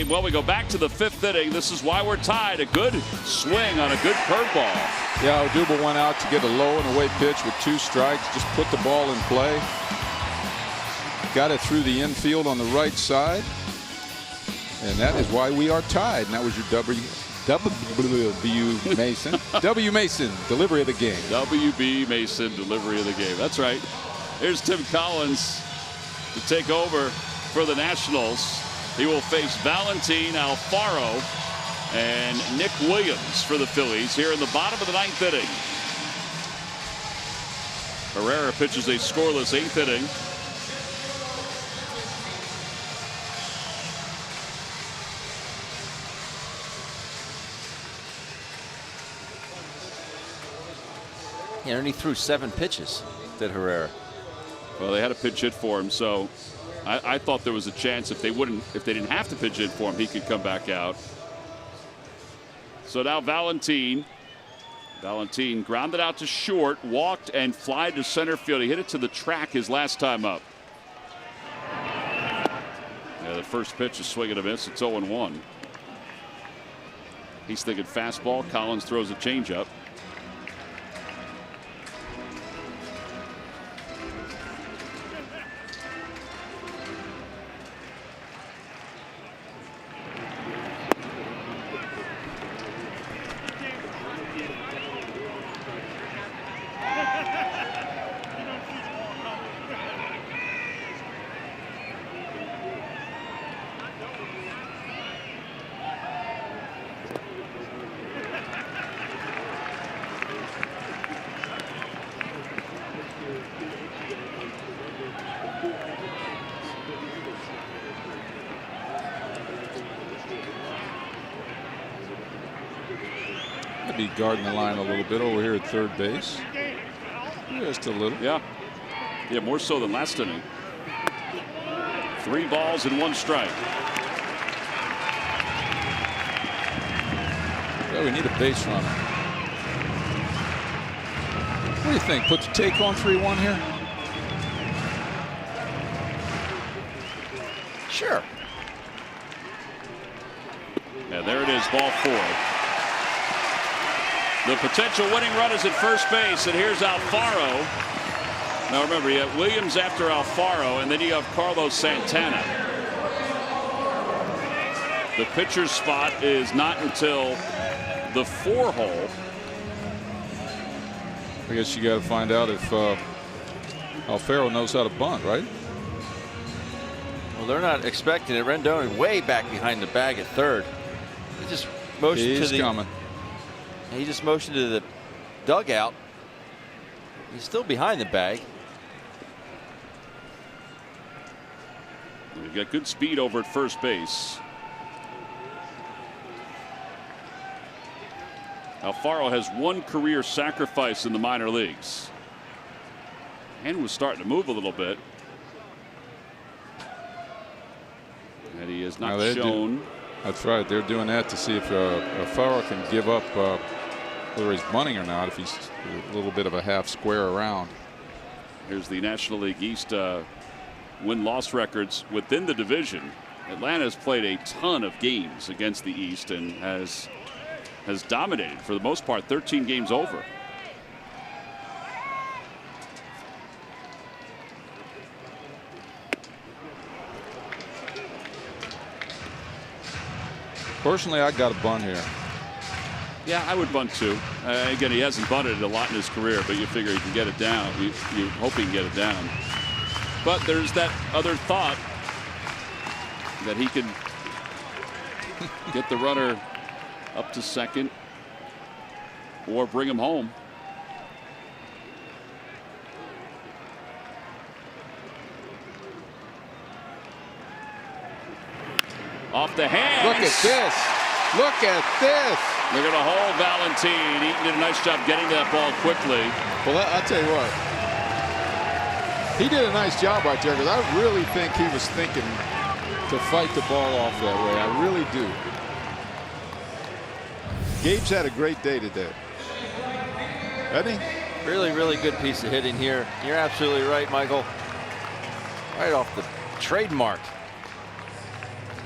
Well, we go back to the 5th inning. This is why we're tied. A good swing on a good curveball. Yeah, Odubel went out to get a low and away pitch with 2 strikes. Just put the ball in play. Got it through the infield on the right side. And that is why we are tied. And that was your W Mason. W Mason, delivery of the game. W.B. Mason, delivery of the game. That's right. Here's Tim Collins to take over for the Nationals. He will face Valentin Alfaro and Nick Williams for the Phillies here in the bottom of the 9th inning. Herrera pitches a scoreless 8th inning. He only threw 7 pitches, did Herrera. Well, they had a pitch hit for him, so I thought there was a chance if they didn't have to pitch hit for him, he could come back out. So now Valentin grounded out to short, walked and flied to center field. He hit it to the track his last time up. Yeah, the first pitch is swing and a miss. It's 0-1. He's thinking fastball. Collins throws a changeup. Be guarding the line a little bit over here at third base. Just a little. Yeah, more so than last inning. 3 balls and 1 strike. Well, we need a base runner. What do you think? Put the take on 3-1 here? Sure. Yeah, there it is, ball 4. The potential winning run is at first base, and here's Alfaro. Now remember, you have Williams after Alfaro, and then you have Carlos Santana. The pitcher's spot is not until the 4 hole. I guess you got to find out if Alfaro knows how to bunt, right? Well, they're not expecting it. Rendon way back behind the bag at third. He just motioned to the. Coming. He just motioned to the dugout. He's still behind the bag. You've got good speed over at first base. Alfaro has 1 career sacrifice in the minor leagues. and was starting to move a little bit. And he has not shown. That's right. They're doing that to see if a Farrell can give up whether he's bunting or not, if he's a little bit of a half square around. Here's the National League East win-loss records within the division. Atlanta has played a ton of games against the East and has dominated for the most part, 13 games over. Personally, I got a bunt here. Yeah, I would bunt too. Again, he hasn't bunted a lot in his career, but you figure he can get it down. You hope he can get it down. But there's that other thought that he can get the runner up to second or bring him home. Off the hands. Look at this. Look at this. They're going to hold Valentine. Eaton did a nice job getting to that ball quickly. Well, I'll tell you what. He did a nice job right there, because I really think he was thinking to fight the ball off that way. I really do. Gabe's had a great day today. Hasn't he? Really, really good piece of hitting here. You're absolutely right, Michael. Right off the trademark.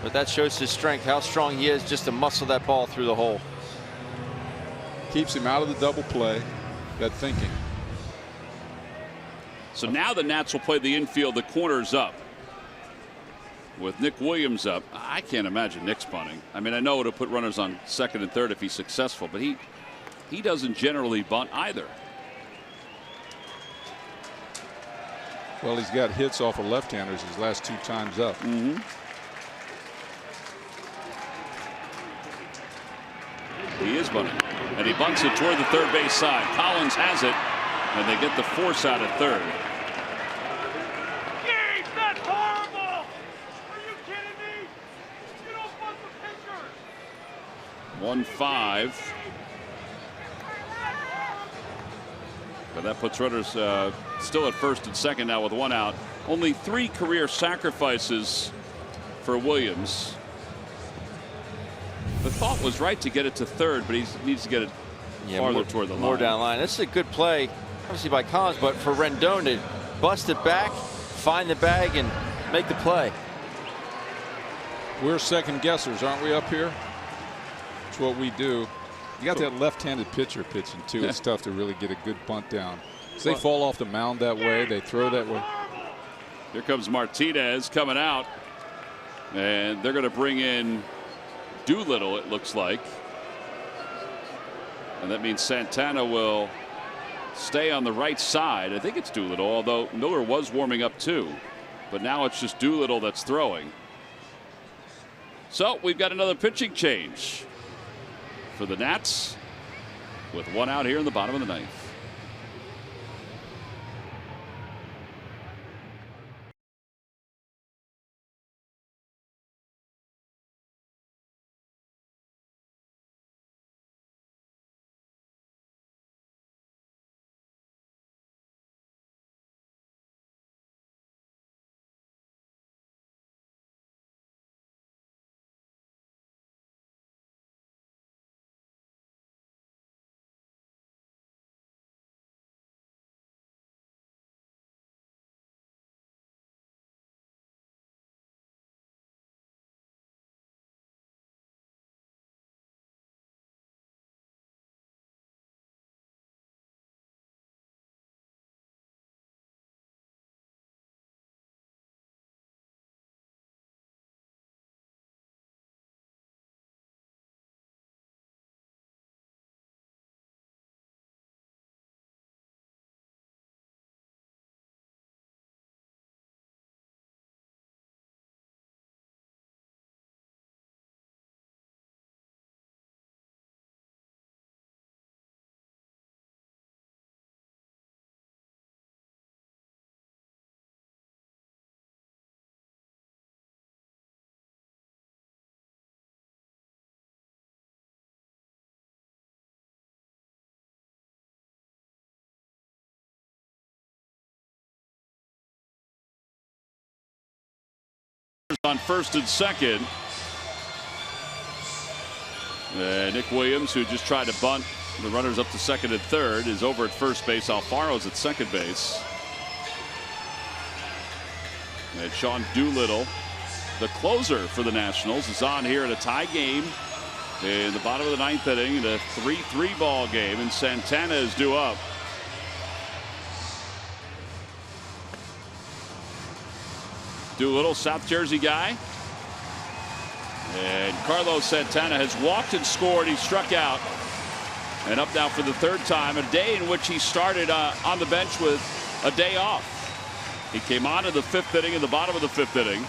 But that shows his strength, how strong he is just to muscle that ball through the hole. Keeps him out of the double play, that thinking. So now the Nats will play the infield, the corners up. With Nick Williams up, I can't imagine Nick's bunting. I mean, I know it'll put runners on second and third if he's successful, but he doesn't generally bunt either. Well, he's got hits off of left-handers his last 2 times up. Mm-hmm. He is bunting, and he bunts it toward the third base side. Collins has it, and they get the force out at third. Gabe, that's horrible! Are you kidding me? You don't bunt the pitcher. 1-5. But that puts runners still at first and second now with 1 out. Only 3 career sacrifices for Williams. The thought was right to get it to third, but he needs to get it farther toward the line. More down line. This is a good play, obviously by Collins, but for Rendon to bust it back, find the bag, and make the play. We're second guessers, aren't we, up here? It's what we do. You got that left-handed pitcher pitching too. It's tough to really get a good bunt down. So they fall off the mound that way. They throw that way. Here comes Martinez coming out, and they're going to bring in Doolittle, it looks like. And that means Santana will stay on the right side. I think it's Doolittle, although Miller was warming up too. But now it's just Doolittle that's throwing. So we've got another pitching change for the Nats with 1 out here in the bottom of the 9th. On first and second. Nick Williams, who just tried to bunt the runners up to second and third, is over at first base. Alfaro's at second base. And Sean Doolittle, the closer for the Nationals, is on here in a tie game in the bottom of the ninth inning in a 3-3 ball game, and Santana is due up. Doolittle, South Jersey guy. And Carlos Santana has walked and scored. He struck out. And up now for the third time, a day in which he started on the bench with a day off. He came on in the fifth inning, in the bottom of the fifth inning.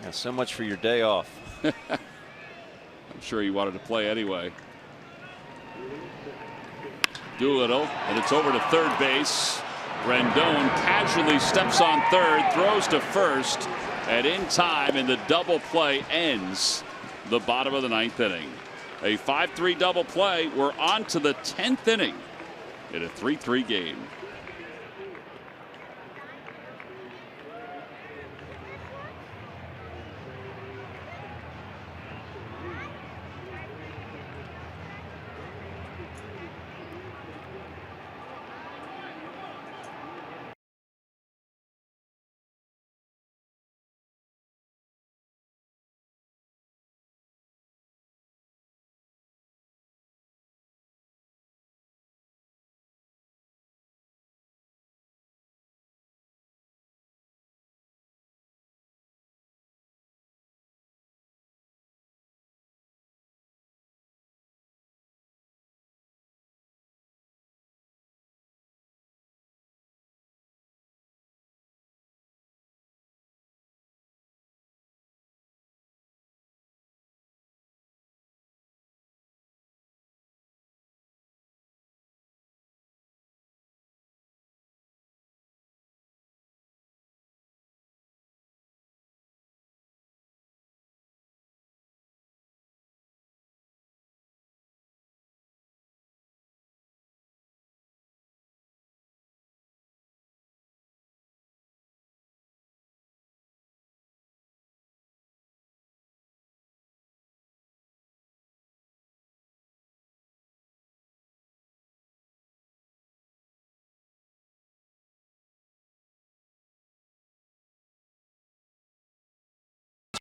Yeah, so much for your day off. I'm sure he wanted to play anyway. Doolittle, and it's over to third base. Rendon casually steps on third, throws to first, and in time, and the double play ends the bottom of the ninth inning. A 5-3 double play. We're on to the 10th inning in a 3-3 game.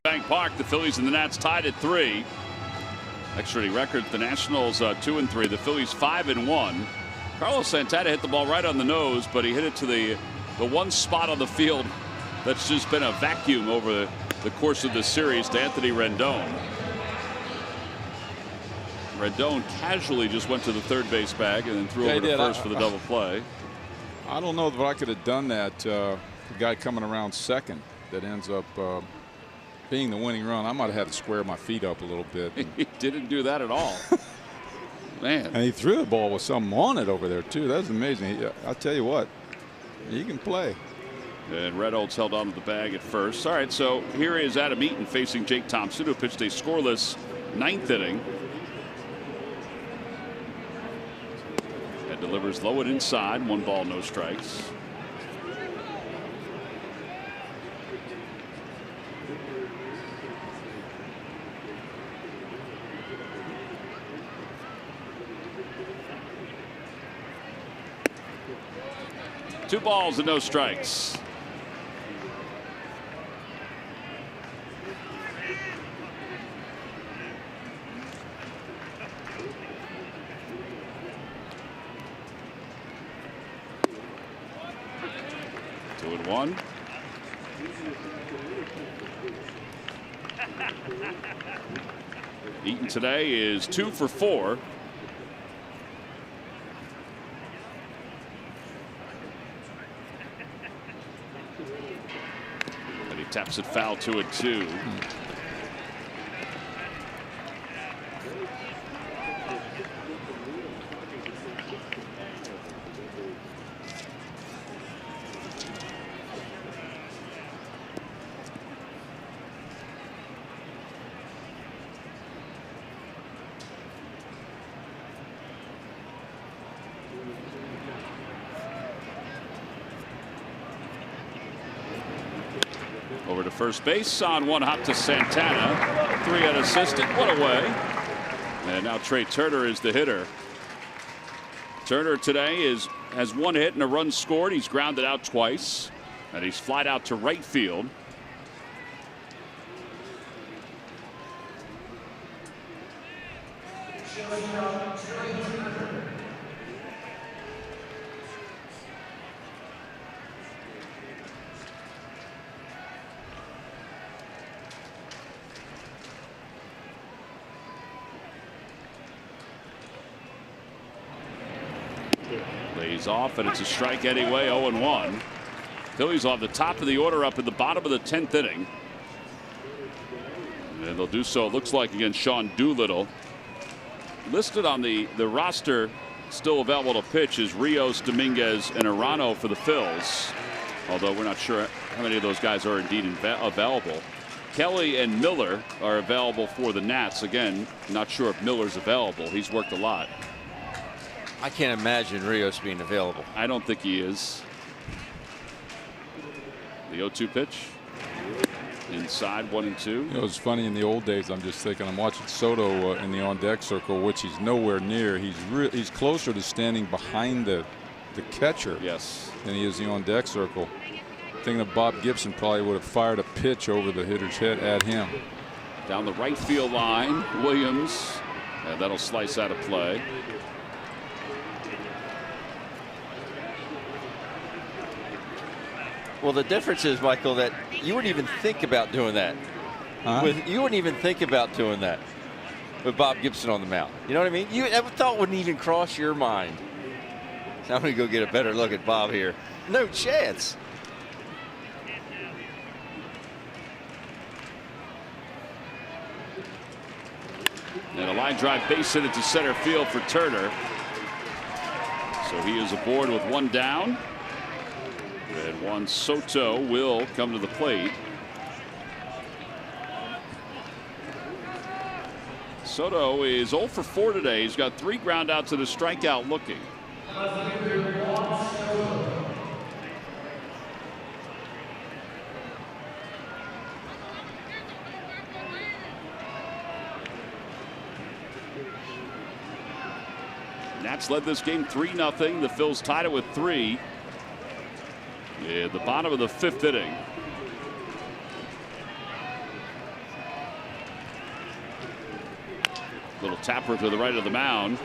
Bank Park, the Phillies and the Nats tied at 3. Extra inning record, the Nationals 2-3, the Phillies 5-1. Carlos Santana hit the ball right on the nose, but he hit it to the one spot on the field that's just been a vacuum over the course of this series, to Anthony Rendon. Rendon casually just went to the third base bag and then threw over to first for the double play. I don't know if I could have done that. The guy coming around second that ends up being the winning run, I might have had to square my feet up a little bit. He didn't do that at all. Man. And he threw the ball with something on it over there, too. That's amazing. I'll tell you what, he can play. And Red Olds held on to the bag at first. All right, so here is Adam Eaton facing Jake Thompson, who pitched a scoreless ninth inning. And delivers low and inside. 1 ball, no strikes. Two balls and no strikes. Two and one. Eaton today is 2 for 4. Taps it foul, 2-2. Over to first base on one hop to Santana. 3 unassisted, 1 away. And now Trey Turner is the hitter. Turner today has 1 hit and a run scored. He's grounded out twice, and he's flied out to right field. Lays off, and it's a strike anyway. 0-1. Phillies on the top of the order, up in the bottom of the 10th inning, and they'll do so, it looks like, against Sean Doolittle. Listed on the roster still available to pitch is Rios, Dominguez, and Arano for the Phils, although we're not sure how many of those guys are indeed available. Kelly and Miller are available for the Nats. Again, not sure if Miller's available. He's worked a lot. I can't imagine Rios being available. I don't think he is. The 0-2 pitch. Inside, 1-2. You know, it's funny, in the old days, I'm just thinking, I'm watching Soto in the on-deck circle, which he's nowhere near. He's closer to standing behind the catcher, yes, than he is the on-deck circle. Thinking of Bob Gibson probably would have fired a pitch over the hitter's head at him. Down the right field line, Williams, and that'll slice out of play. Well, the difference is, Michael, that you wouldn't even think about doing that. You wouldn't even think about doing that with Bob Gibson on the mound. You know what I mean? That thought wouldn't even cross your mind. So I'm going to go get a better look at Bob here. No chance. And a line drive base hit into center field for Turner. So he is aboard with 1 down. And Juan Soto will come to the plate. Soto is 0 for 4 today. He's got 3 ground outs and a strikeout looking. Nats led this game 3-0. The Phils tied it with 3. At the bottom of the 5th inning. Little tapper to the right of the mound.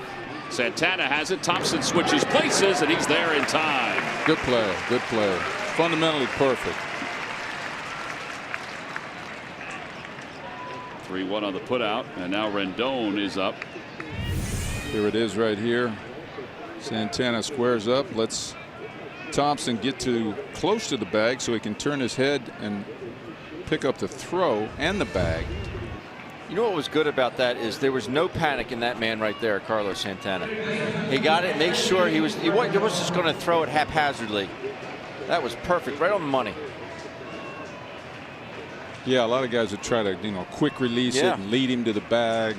Santana has it. Thompson switches places, and he's there in time. Good play. Good play. Fundamentally perfect. 3-1 on the putout, and now Rendon is up. Here it is right here. Santana squares up. Let's Thompson get close to the bag so he can turn his head and pick up the throw and the bag. You know what was good about that is there was no panic in that man right there, Carlos Santana. He got it, make sure he wasn't just going to throw it haphazardly. That was perfect, right on the money. Yeah, a lot of guys would try to, quick release it and lead him to the bag.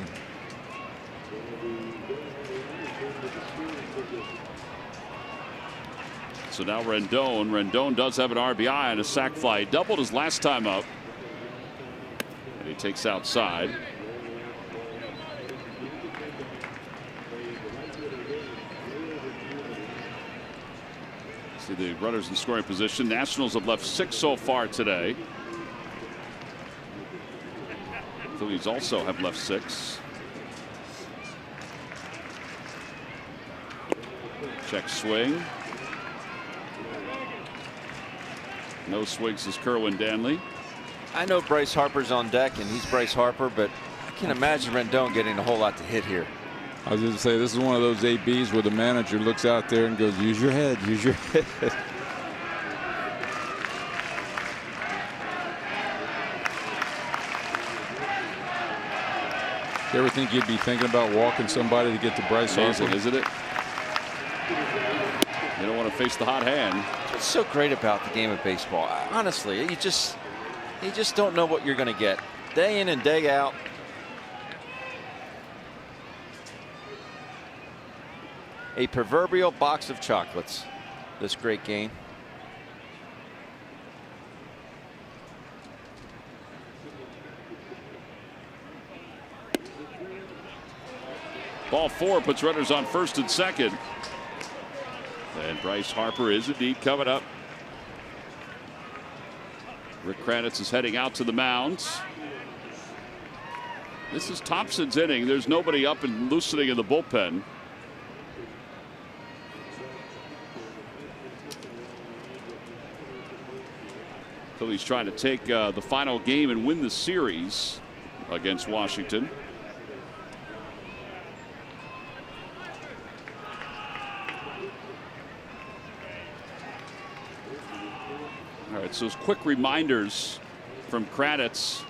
So now Rendon does have an RBI and a sac fly. He doubled his last time up. And he takes outside. See the runners in scoring position. Nationals have left 6 so far today. Phillies also have left 6. Check swing. No swings is Kerwin Danley. I know Bryce Harper's on deck, and he's Bryce Harper, but I can't imagine Rendon getting a whole lot to hit here. I was going to say, this is one of those ABs where the manager looks out there and goes, use your head, use your head. You ever think you'd be thinking about walking somebody to get to Bryce Harper? Amazing, isn't it? You don't want to face the hot hand. What's so great about the game of baseball? Honestly, you just don't know what you're going to get day in and day out. A proverbial box of chocolates, this great game. Ball 4 puts runners on first and second. And Bryce Harper is indeed coming up. Rick Kranitz is heading out to the mound. This is Thompson's inning. There's nobody up and loosening in the bullpen. Phillies trying to take the final game and win the series against Washington. All right, so those quick reminders from Kranitz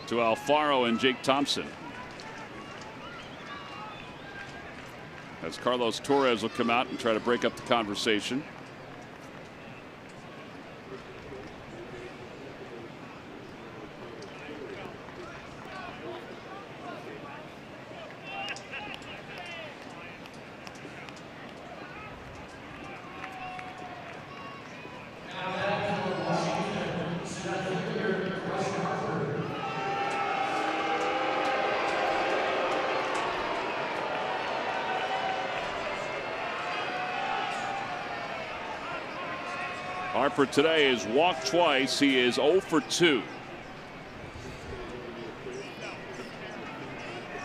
to Alfaro and Jake Thompson. As Carlos Torres will come out and try to break up the conversation. Harper today has walked twice. He is 0 for 2.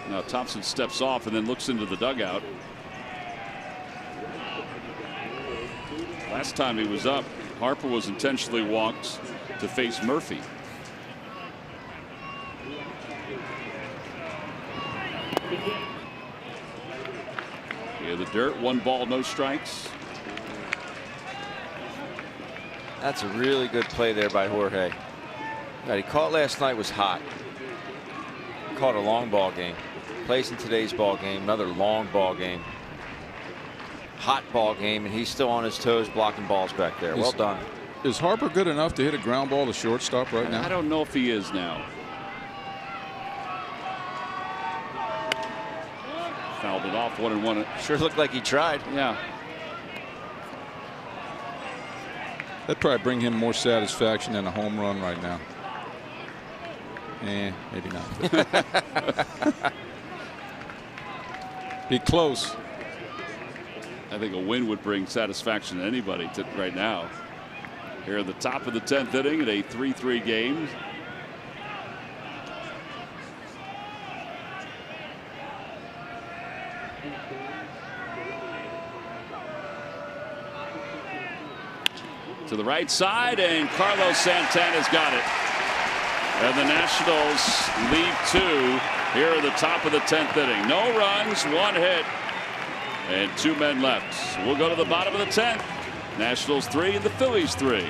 Now Thompson steps off and then looks into the dugout. Last time he was up, Harper was intentionally walked to face Murphy. Yeah, the dirt, 1 ball, no strikes. That's a really good play there by Jorge. That he caught last night was hot. Caught a long ball game. Plays in today's ball game, another long ball game. Hot ball game, and he's still on his toes blocking balls back there. Well done. Is Harper good enough to hit a ground ball to shortstop right now? I don't know if he is now. Fouled it off 1-1. Sure looked like he tried. Yeah. That'd probably bring him more satisfaction than a home run right now. Maybe not. Be close. I think a win would bring satisfaction to anybody right now. Here at the top of the 10th inning in a 3-3 game. To the right side, and Carlos Santana's got it. And the Nationals lead 2 here at the top of the 10th inning. No runs, 1 hit, and 2 men left. So we'll go to the bottom of the 10th. Nationals 3 and the Phillies 3.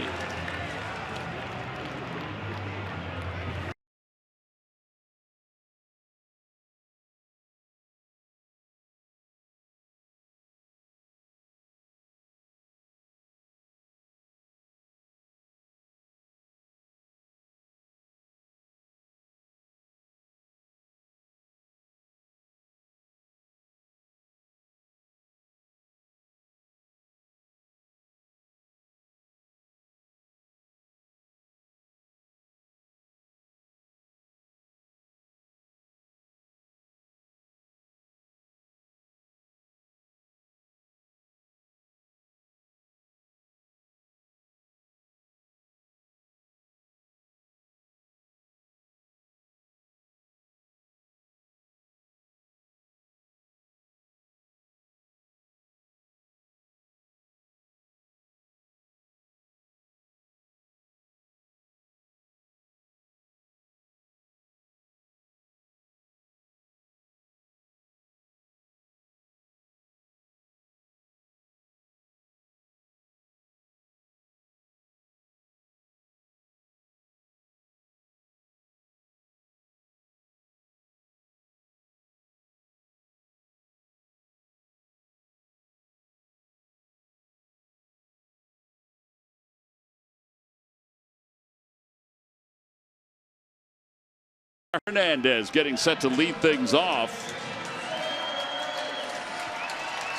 Hernandez getting set to lead things off.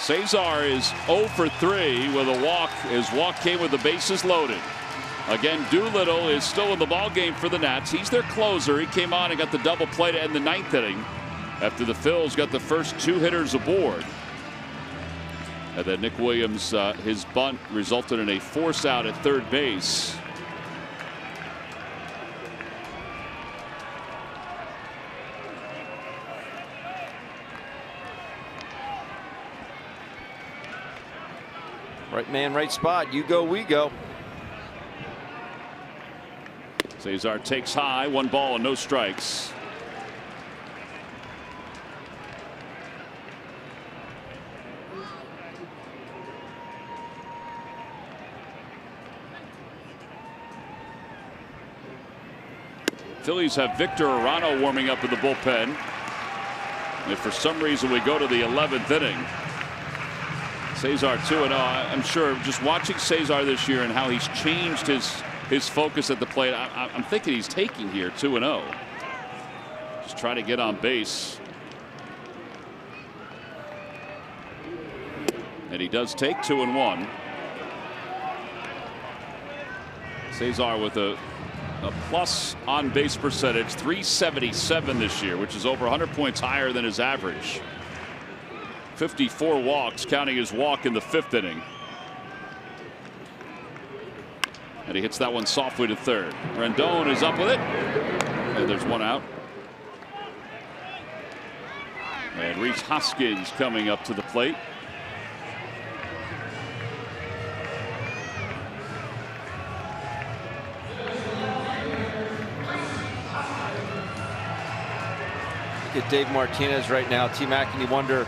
Cesar is 0 for 3 with a walk. His walk came with the bases loaded. Again, Doolittle is still in the ball game for the Nats. He's their closer. He came on and got the double play to end the 9th inning. after the Phils got the first 2 hitters aboard. And then Nick Williams, his bunt resulted in a force out at third base. Right man, right spot. You go, we go. Cesar takes high, 1 ball and no strikes. Phillies have Victor Arano warming up in the bullpen. If for some reason we go to the 11th inning, Cesar 2-0. I'm sure just watching Cesar this year and how he's changed his focus at the plate, I'm thinking he's taking here 2-0. Just trying to get on base. And he does take 2-1. Cesar with a plus on base percentage, 377 this year, which is over 100 points higher than his average. 54 walks, counting his walk in the 5th inning. And he hits that one softly to third. Rendon is up with it. And there's 1 out. And Rhys Hoskins coming up to the plate. Look at Dave Martinez right now, T-Mac, and you wonder,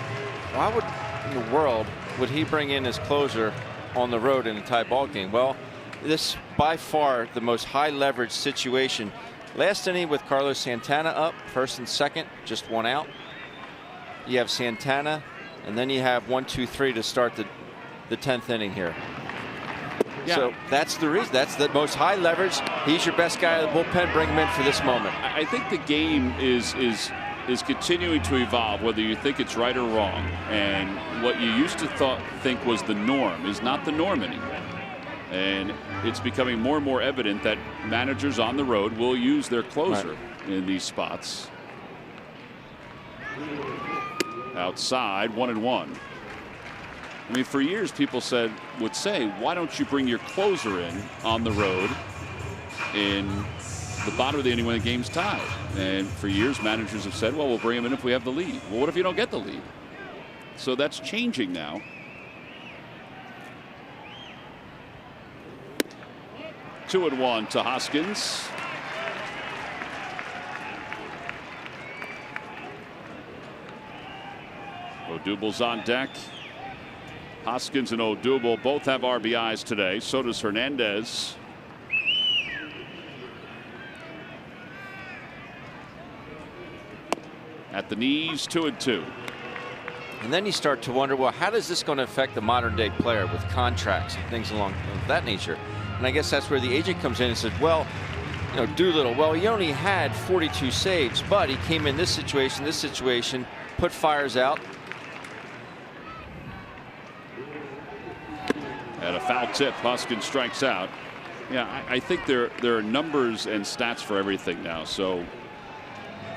why would in the world would he bring in his closer on the road in a tie ball game? Well, this by far the most high leverage situation. Last inning with Carlos Santana up, 1st and 2nd, just 1 out. You have Santana, and then you have 1, 2, 3 to start the 10th inning here. Yeah. So that's the reason. That's the most high leverage. He's your best guy in the bullpen. Bring him in for this moment. I think the game is continuing to evolve, whether you think it's right or wrong. And what you used to think was the norm is not the norm anymore. And it's becoming more and more evident that managers on the road will use their closer in these spots. Outside, 1-1. I mean, for years people would say, why don't you bring your closer in on the road in the bottom of the inning when the game's tied? And for years managers have said, well, we'll bring him in if we have the lead. Well, what if you don't get the lead? So that's changing now. Two and one to Hoskins. Odubel's on deck. Hoskins and Odubel both have RBIs today. So does Hernandez. At the knees, 2-2. And then you start to wonder, well, how is this going to affect the modern day player with contracts and things along that nature? And I guess that's where the agent comes in and said, well, you know, Doolittle, well, he only had 42 saves, but he came in this situation, put fires out. At a foul tip, Hoskins strikes out. Yeah, I think there are numbers and stats for everything now. So,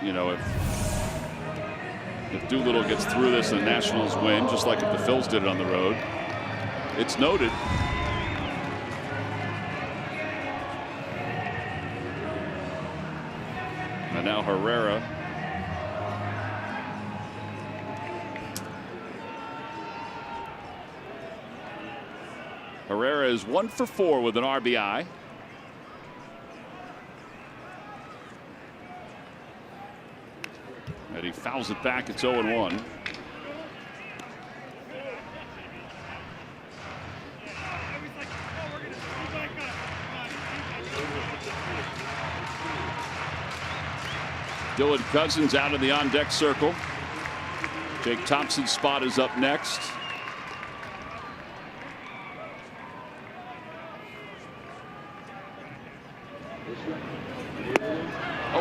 you know, if Doolittle gets through this and the Nationals win, just like if the Phils did it on the road, it's noted. And now Herrera. Herrera is 1 for 4 with an RBI. And he fouls it back. It's 0-1. Dylan Cousins out of the on-deck circle. Jake Thompson's spot is up next.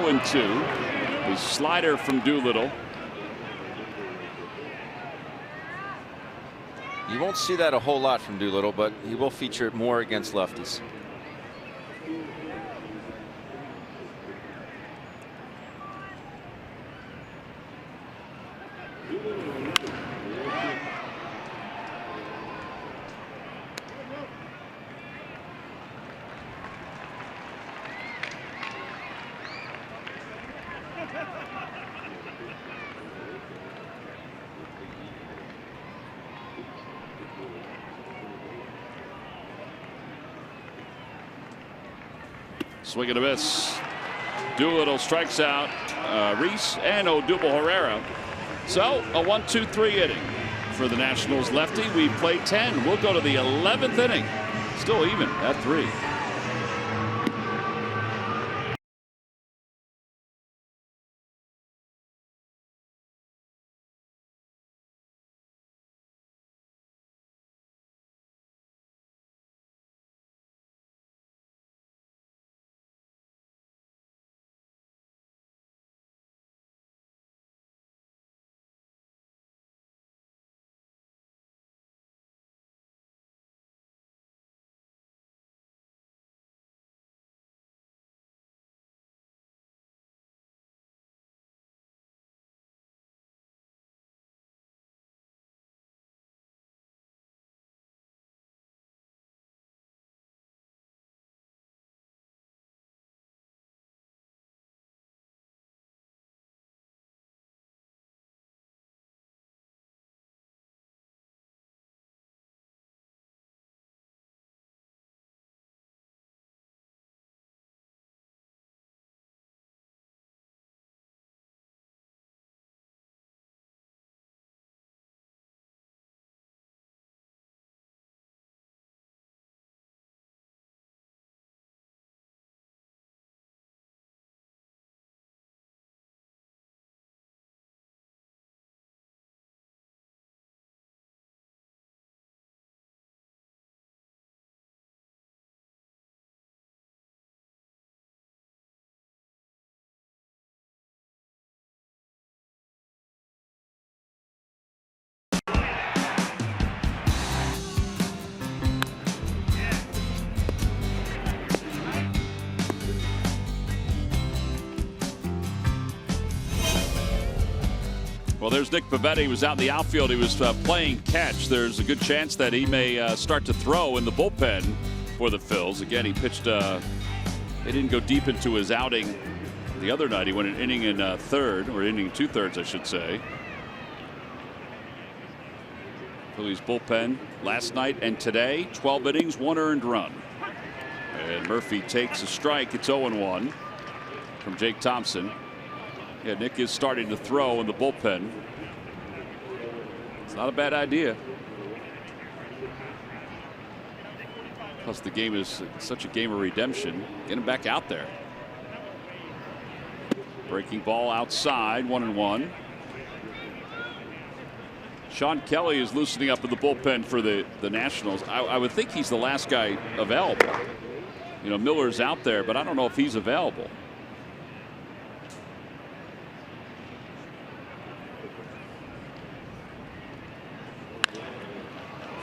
And 2. The slider from Doolittle. You won't see that a whole lot from Doolittle, but he will feature it more against lefties. Swing and a miss. Doolittle strikes out Reese and Odubel Herrera. So a 1-2-3 inning for the Nationals lefty. We played 10. We'll go to the 11th inning. Still even at 3. Well, there's Nick Pivetta. He was out in the outfield. He was playing catch. There's a good chance that he may start to throw in the bullpen for the Phils. Again, he pitched. He didn't go deep into his outing the other night. He went an inning in third, or inning 2/3, I should say. Phillies bullpen last night and today, 12 innings, 1 earned run. And Murphy takes a strike. It's 0-1 from Jake Thompson. Yeah, Nick is starting to throw in the bullpen. It's not a bad idea. Plus, the game is such a game of redemption. Get him back out there. Breaking ball outside, 1-1. Sean Kelly is loosening up in the bullpen for the Nationals. I would think he's the last guy available. You know, Miller's out there, but I don't know if he's available.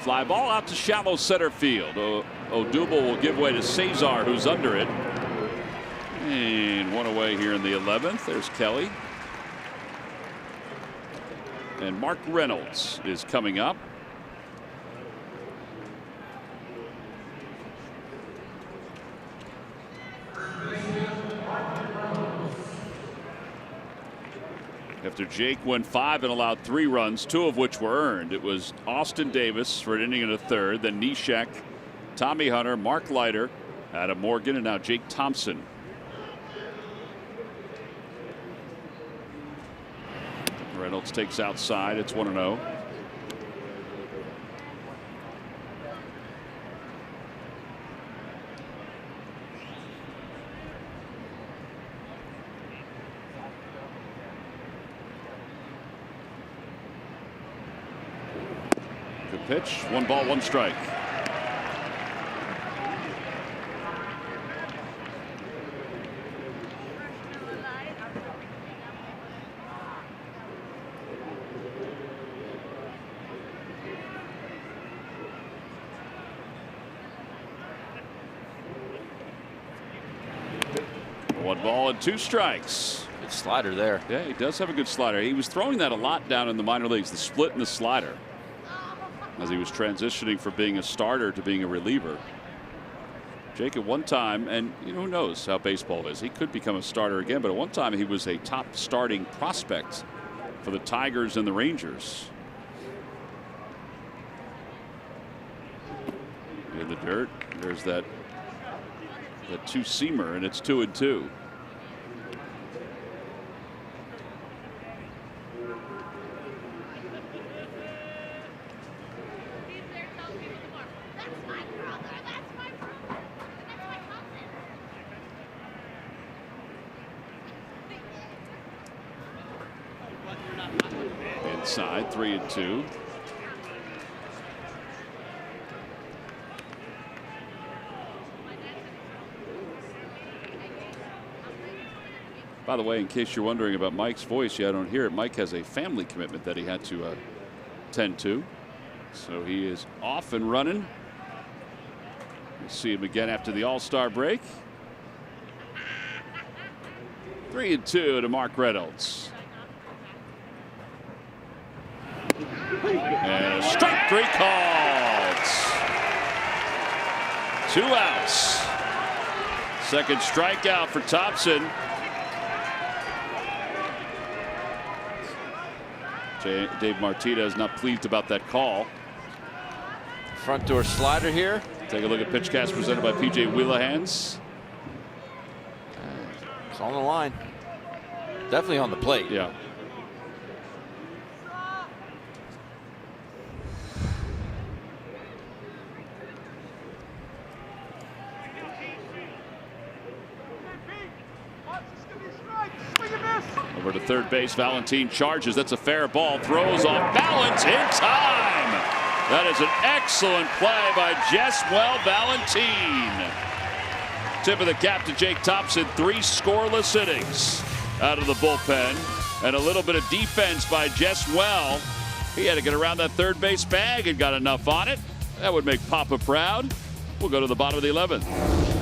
Fly ball out to shallow center field. Odubel will give way to Cesar, who's under it. And one away here in the 11th. There's Kelly. And Mark Reynolds is coming up. After Jake went 5 and allowed 3 runs, 2 of which were earned. It was Austin Davis for an inning and a third, then Neshek, Tommy Hunter, Mark Leiter, Adam Morgan, and now Jake Thompson. Reynolds takes outside. It's 1-0. Good pitch. 1 ball, 1 strike. One ball and 2 strikes. Good slider there. Yeah, he does have a good slider. He was throwing that a lot down in the minor leagues, the split and the slider, as he was transitioning from being a starter to being a reliever. Jake at one time, and you know, who knows how baseball is, he could become a starter again, but at one time he was a top starting prospect for the Tigers and the Rangers. In the dirt, there's that The two-seamer, and it's 2-2. Inside, 3-2. By the way, in case you're wondering about Mike's voice, I don't hear it. Mike has a family commitment that he had to tend to. So he is off and running. We'll see him again after the All-Star break. 3-2 to Mark Reynolds. And a strike 3 called. 2 outs. Second strikeout for Thompson. Dave Martinez not pleased about that call. Front door slider here. Take a look at PitchCast presented by PJ Wheelahans. It's on the line. Definitely on the plate. Yeah. Over to third base, Valentin charges. That's a fair ball. Throws off balance in time. That is an excellent play by Jeswell Valentin. Tip of the cap to Jake Thompson. 3 scoreless innings out of the bullpen. And a little bit of defense by Jeswell. He had to get around that third base bag and got enough on it. That would make Papa proud. We'll go to the bottom of the 11th.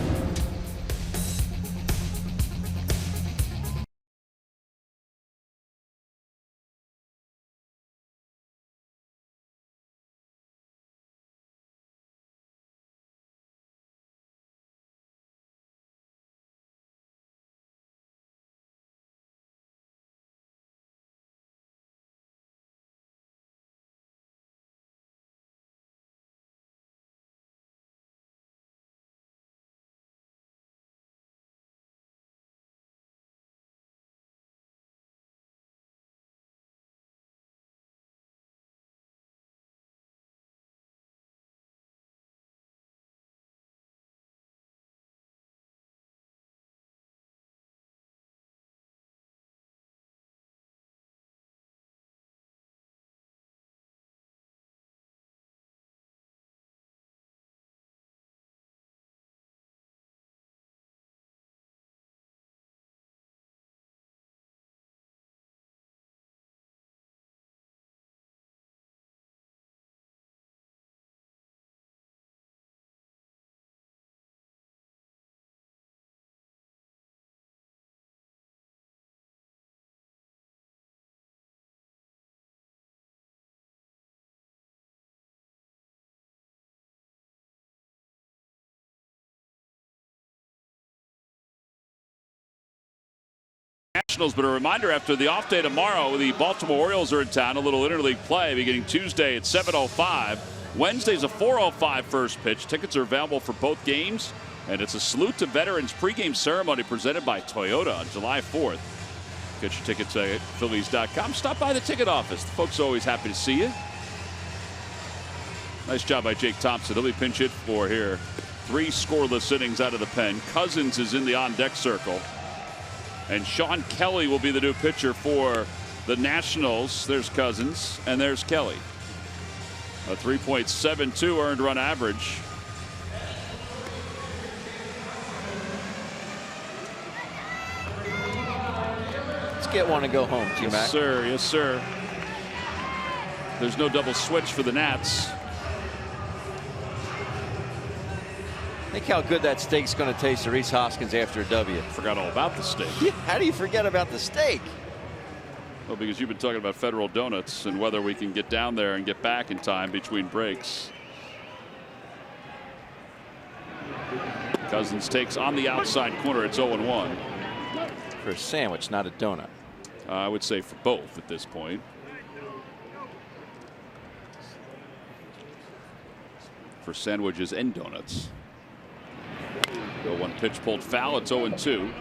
Nationals, but a reminder after the off day tomorrow, the Baltimore Orioles are in town. A little interleague play beginning Tuesday at 7:05. Wednesday's a 4:05 first pitch. Tickets are available for both games, and it's a salute to veterans pregame ceremony presented by Toyota on July 4th. Get your tickets at Phillies.com. Stop by the ticket office. The folks are always happy to see you. Nice job by Jake Thompson. He'll be pinch hit for here. 3 scoreless innings out of the pen. Cousins is in the on-deck circle. And Sean Kelly will be the new pitcher for the Nationals. There's Cousins, and there's Kelly. A 3.72 earned run average. Let's get one and go home, T-Mac. Yes, sir. Yes, sir. There's no double switch for the Nats. Think how good that steak's going to taste to Reese Hoskins after a W. Forgot all about the steak. Yeah, how do you forget about the steak? Well, because you've been talking about Federal Donuts and whether we can get down there and get back in time between breaks. Cousins takes on the outside corner. It's 0-1. For a sandwich, not a donut. I would say for both at this point. For sandwiches and donuts. The 1 pitch pulled foul. It's 0-2.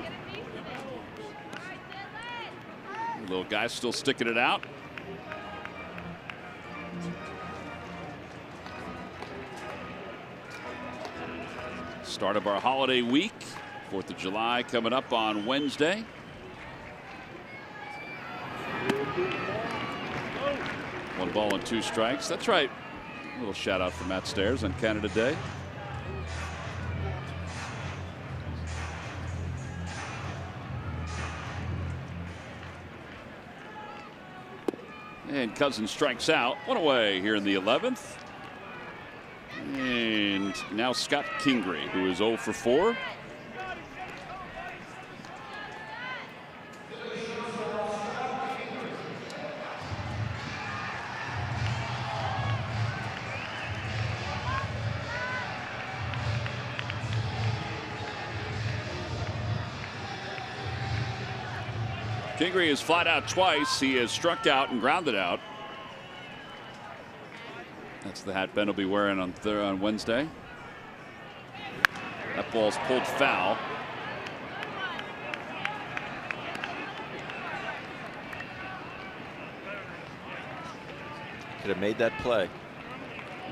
Little guy still sticking it out. Start of our holiday week. 4th of July coming up on Wednesday. One ball and 2 strikes. That's right. A little shout out for Matt Stairs on Canada Day. And Cousins strikes out. 1 away here in the 11th. And now Scott Kingery, who is 0 for 4. Kingery is flat out twice. He has struck out and grounded out. That's the hat Ben will be wearing on Wednesday. That ball's pulled foul. Could have made that play.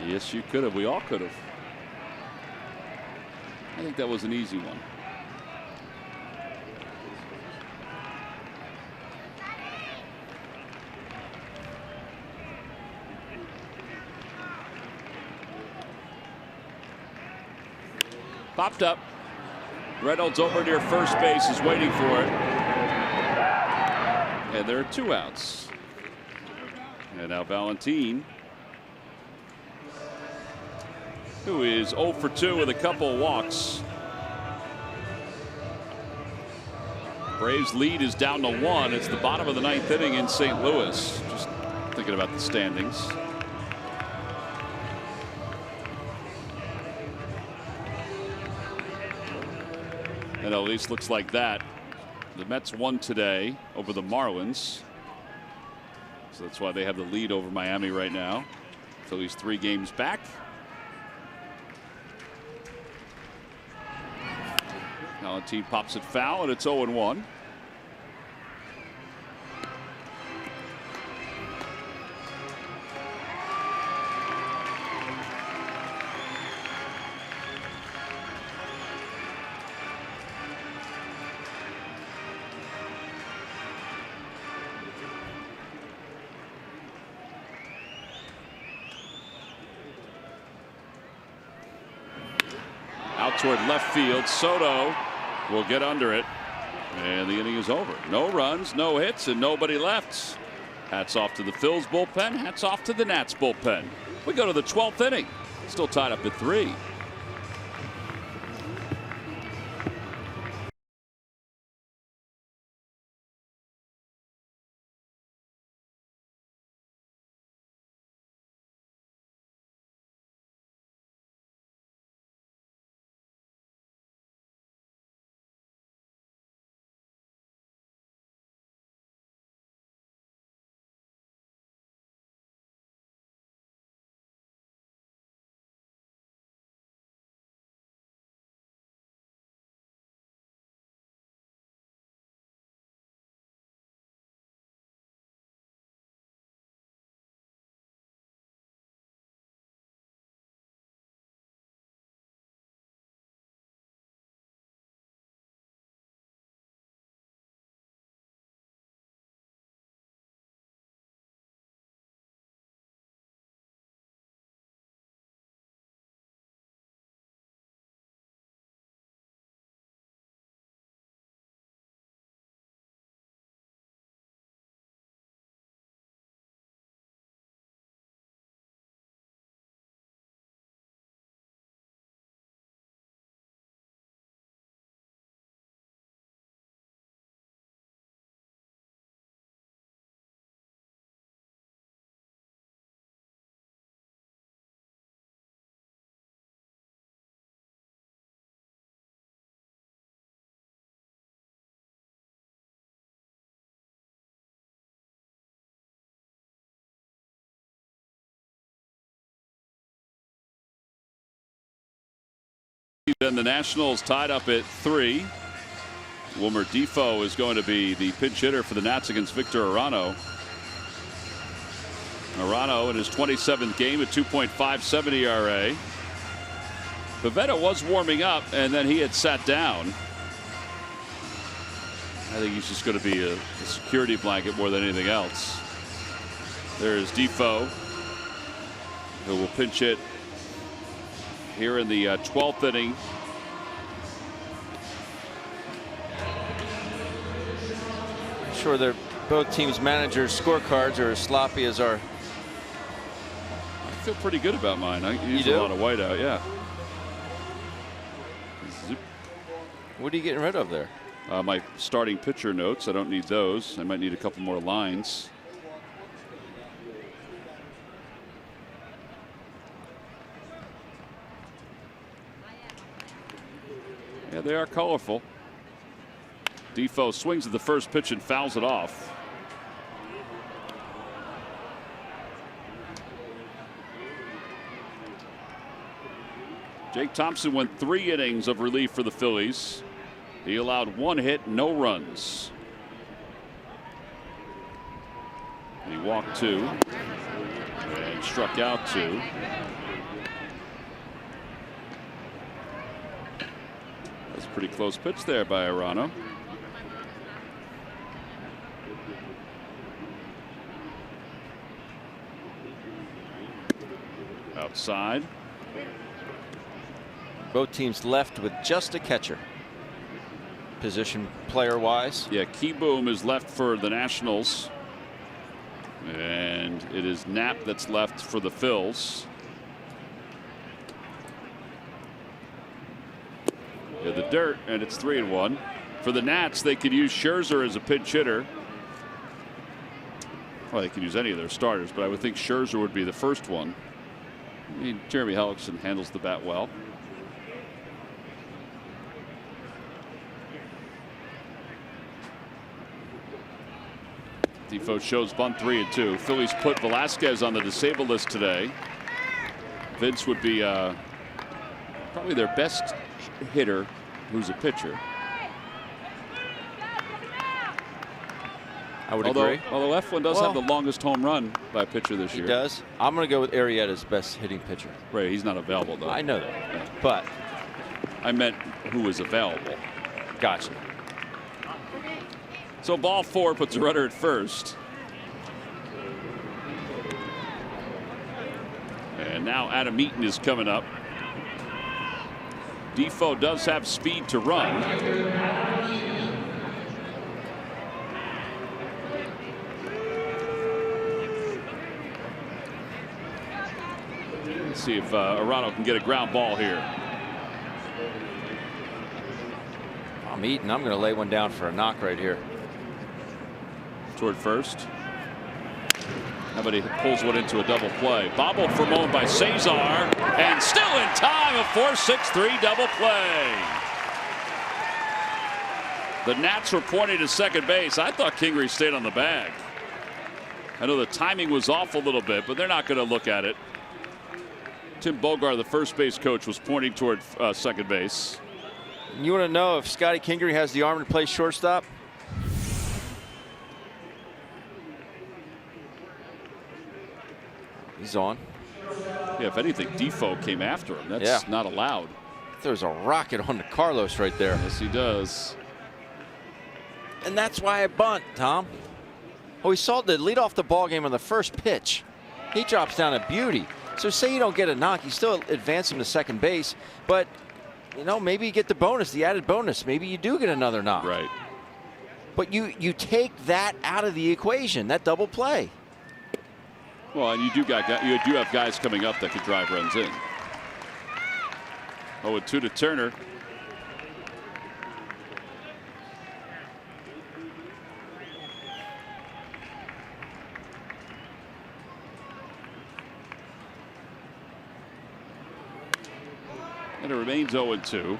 Yes, you could have. We all could have. I think that was an easy one. Popped up. Reynolds over near first base is waiting for it. And there are 2 outs. And now Valentin, who is 0 for 2 with a couple walks. Braves lead is down to 1. It's the bottom of the 9th inning in St. Louis. Just thinking about the standings. And at least looks like that. The Mets won today over the Marlins. So that's why they have the lead over Miami right now. Phillies 3 games back. Valentin pops it foul, and it's 0-1. Out toward left field. Soto will get under it. And the inning is over. No runs, no hits, and nobody left. Hats off to the Phils bullpen. Hats off to the Nats bullpen. We go to the 12th inning. Still tied up at 3. And the Nationals tied up at 3. Wilmer Defoe is going to be the pinch hitter for the Nats against Victor Arano. Arano in his 27th game at 2.57 ERA. Pivetta was warming up, and then he had sat down. I think he's just going to be a security blanket more than anything else. There's Defoe, who will pinch hit here in the 12th inning. Sure, they're both teams' managers' scorecards are as sloppy as our. I feel pretty good about mine. I use do? a lot of whiteout, yeah. Zip. What are you getting rid of there? My starting pitcher notes. I don't need those. I might need a couple more lines. Yeah, they are colorful. Defoe swings at the first pitch and fouls it off. Jake Thompson went 3 innings of relief for the Phillies. He allowed 1 hit, no runs. He walked 2 and struck out 2. That's a pretty close pitch there by Arano. Outside. Both teams left with just a catcher. Position player wise. Yeah, Keyboom is left for the Nationals. And it is Knapp that's left for the Phils. Yeah, the dirt, and it's 3-1. For the Nats, they could use Scherzer as a pinch hitter. Well, they could use any of their starters, but I would think Scherzer would be the first one. I mean, Jeremy Hellickson handles the bat well. Defoe shows bunt 3-2. Phillies put Velasquez on the disabled list today. Vince would be probably their best hitter who's a pitcher. I would agree. Although Eflin does have the longest home run by a pitcher this year. He does. I'm going to go with Arrieta's best hitting pitcher. Right, he's not available though. I know that, but I meant who was available. Gotcha. So ball 4 puts a runner at first. And now Adam Eaton is coming up. Defoe does have speed to run. Let's see if Arano can get a ground ball here. I'm Eaton. I'm going to lay one down for a knock right here. Toward first. How about he pulls one into a double play? Bobbled for a moment by Cesar, and still in time, a 4-6-3 double play. The Nats were pointing to second base. I thought Kingery stayed on the bag. I know the timing was off a little bit, but they're not going to look at it. Tim Bogar, the first base coach, was pointing toward second base. You want to know if Scotty Kingery has the arm to play shortstop? He's on. Yeah, if anything, Defoe came after him. That's not allowed. There's a rocket on to Carlos right there. Yes, he does. And that's why I bunt, Tom. Oh, he saw the lead off the ball game on the first pitch. He drops down a beauty. So say you don't get a knock, you still advance him to second base, but you know, maybe you get the bonus, the added bonus. Maybe you do get another knock. Right. But you take that out of the equation, that double play. Well, and you do have guys coming up that could drive runs in. 0-2 to Turner. And it remains 0-2.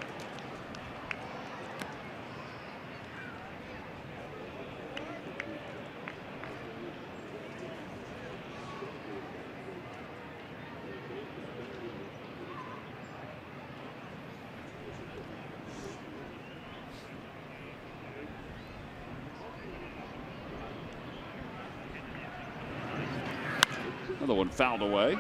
Another one fouled away.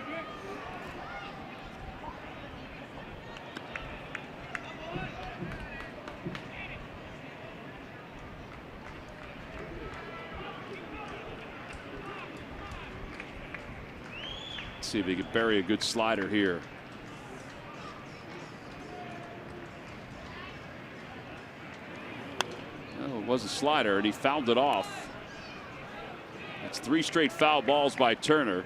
Let's see if he can bury a good slider here. Oh, it was a slider, and he fouled it off. That's 3 straight foul balls by Turner.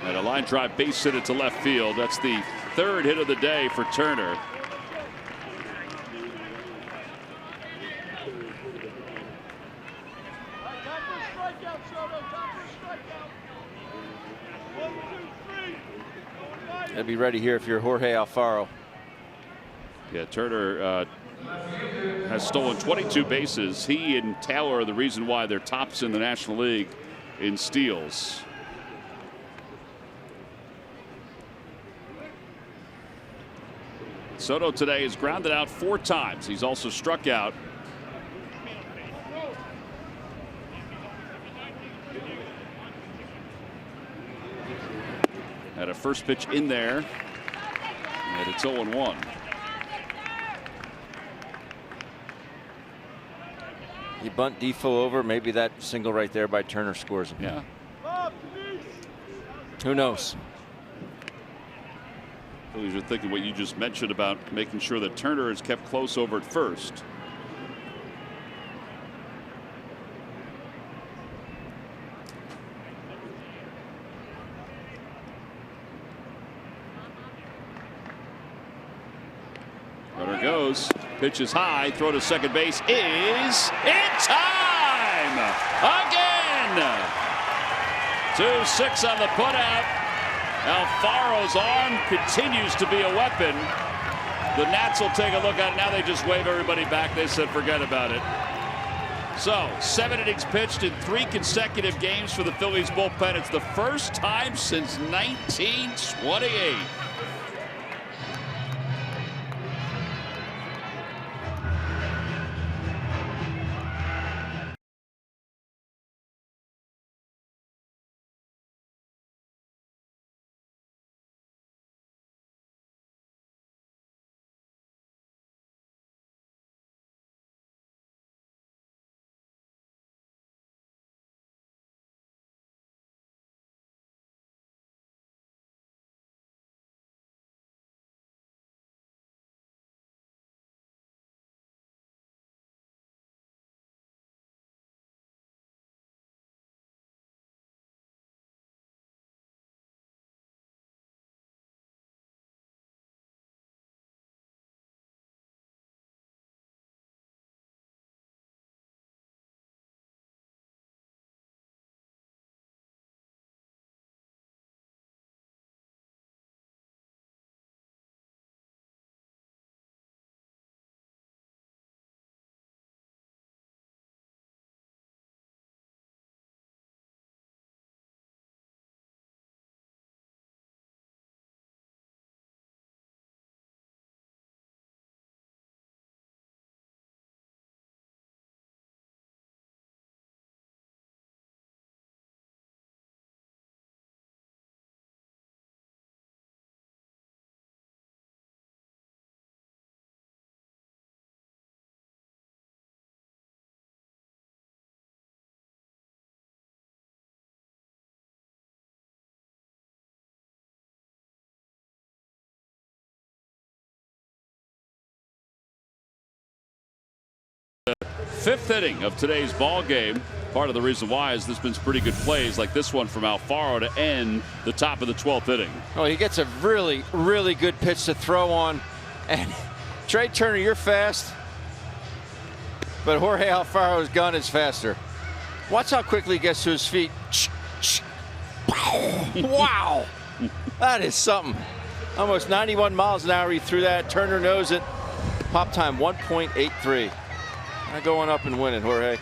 And a line drive base hit it to left field. That's the 3rd hit of the day for Turner. Gotta be ready here if you're Jorge Alfaro. Yeah, Turner has stolen 22 bases. He and Taylor are the reason why they're tops in the National League in steals. Soto today has grounded out 4 times. He's also struck out. Had a first pitch in there, and it's 0-1. You bunt Defoe over, maybe that single right there by Turner scores him. Yeah. Who knows? Phillies are thinking what you just mentioned about making sure that Turner is kept close over at first. Runner goes, pitch is high, throw to second base is in time again. 2-6 on the putout. Alfaro's arm continues to be a weapon. The Nats will take a look at it. Now they just wave everybody back. They said forget about it. So 7 innings pitched in 3 consecutive games for the Phillies bullpen. It's the first time since 1928. Fifth inning of today's ball game. Part of the reason why is there's been some pretty good plays like this one from Alfaro to end the top of the 12th inning. Oh, he gets a really, really good pitch to throw on. And Trey Turner, you're fast, but Jorge Alfaro's gun is faster. Watch how quickly he gets to his feet. Wow, that is something. Almost 91 miles an hour he threw that. Turner knows it. Pop time 1.83. Not going up and winning, Jorge.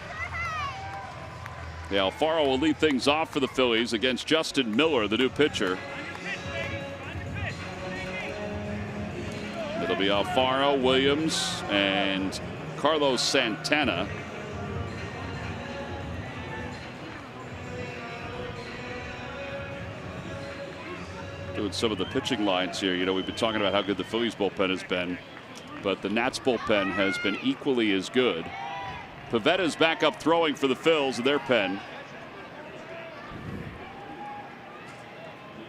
Yeah, Alfaro will lead things off for the Phillies against Justin Miller, the new pitcher. It'll be Alfaro, Williams, and Carlos Santana. Doing some of the pitching lines here. You know, we've been talking about how good the Phillies bullpen has been, but the Nats bullpen has been equally as good. Pavetta's back up throwing for the Phils in their pen.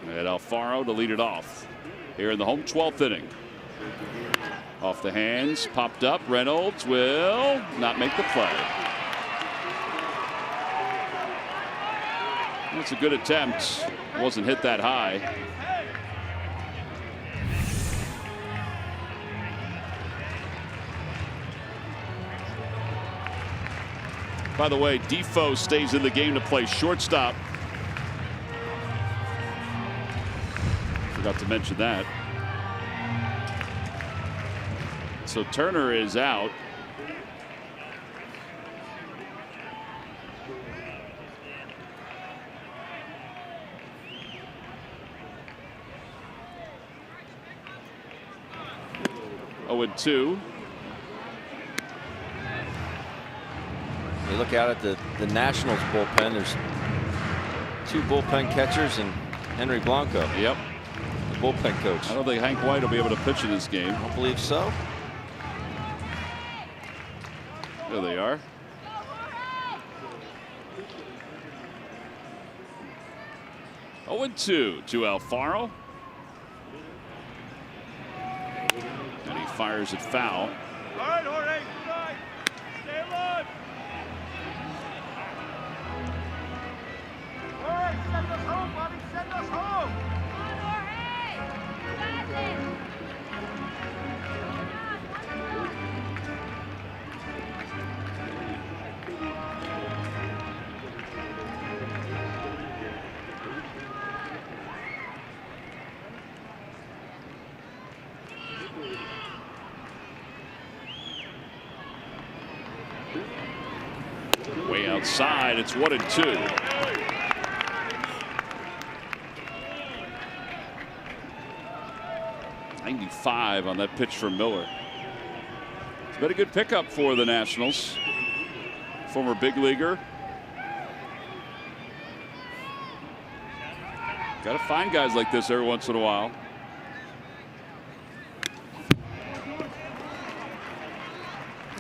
And Alfaro to lead it off here in the home 12th inning. Off the hands, popped up. Reynolds will not make the play. That's a good attempt. Wasn't hit that high. By the way, Defoe stays in the game to play shortstop. Forgot to mention that. So Turner is out. Oh, and 2. You look out at the Nationals bullpen. There's 2 bullpen catchers and Henry Blanco. Yep. The bullpen coach. I don't think Hank White will be able to pitch in this game. I don't believe so. There they are. Oh, and 2 to Alfaro. And he fires it foul. All right, Jorge, good night. Stay alive. All right, send us home, buddy. Send us home. Way outside, it's 1 and 2. .95 on that pitch from Miller. It's been a good pickup for the Nationals. Former big leaguer. Got to find guys like this every once in a while.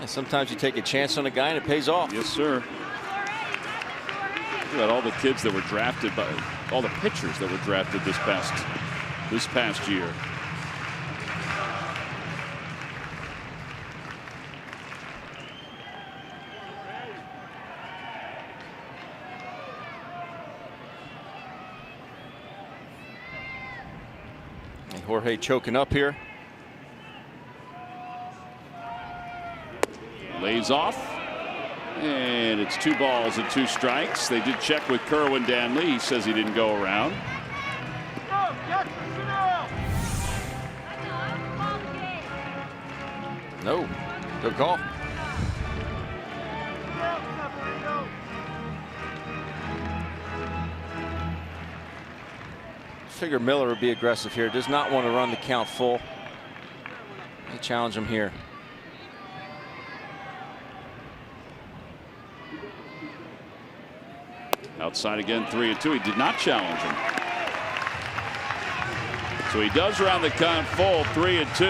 Sometimes you take a chance on a guy and it pays off. Yes, sir. Think about all the kids that were drafted by all the pitchers that were drafted this past year. And Jorge choking up here. Lays off, and it's 2 balls and 2 strikes. They did check with Kerwin Danley. He says he didn't go around. Go, Jackson, sit down. No, good call. Figure Miller would be aggressive here. Does not want to run the count full. They challenge him here. Outside again, 3 and 2. He did not challenge him. So he does round the count full, 3 and 2.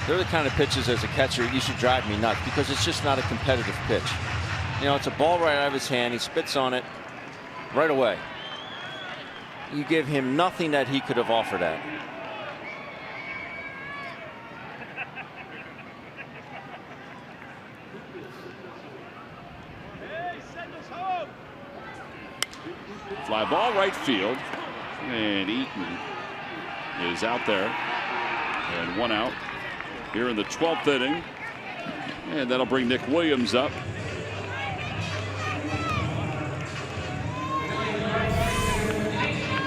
They're the kind of pitches as a catcher you should drive me nuts because it's just not a competitive pitch. You know, it's a ball right out of his hand. He spits on it right away. You give him nothing that he could have offered at. Fly ball right field, and Eaton is out there, and 1 out here in the 12th inning, and that'll bring Nick Williams up.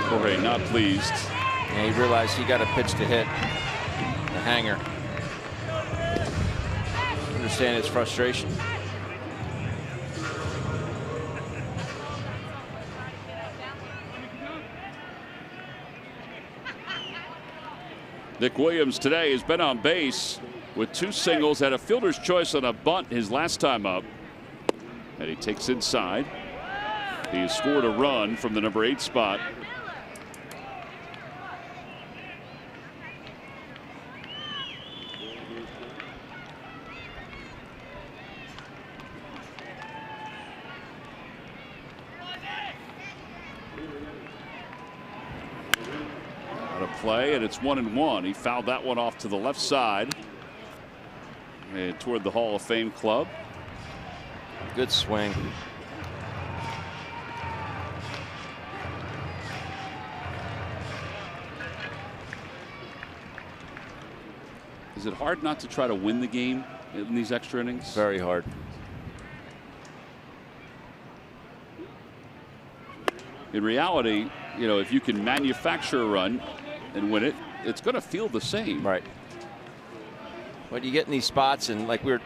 Jorge not pleased. And he realized he got a pitch to hit the hanger. Understand his frustration. Nick Williams today has been on base with 2 singles, had a fielder's choice on a bunt his last time up. And he takes inside. He has scored a run from the number 8 spot. Play, and it's 1-1. He fouled that one off to the left side and toward the Hall of Fame club. Good swing. Is it hard not to try to win the game in these extra innings? Very hard. In reality, you know, if you can manufacture a run and win it, it's going to feel the same. Right. But you get in these spots, and like we were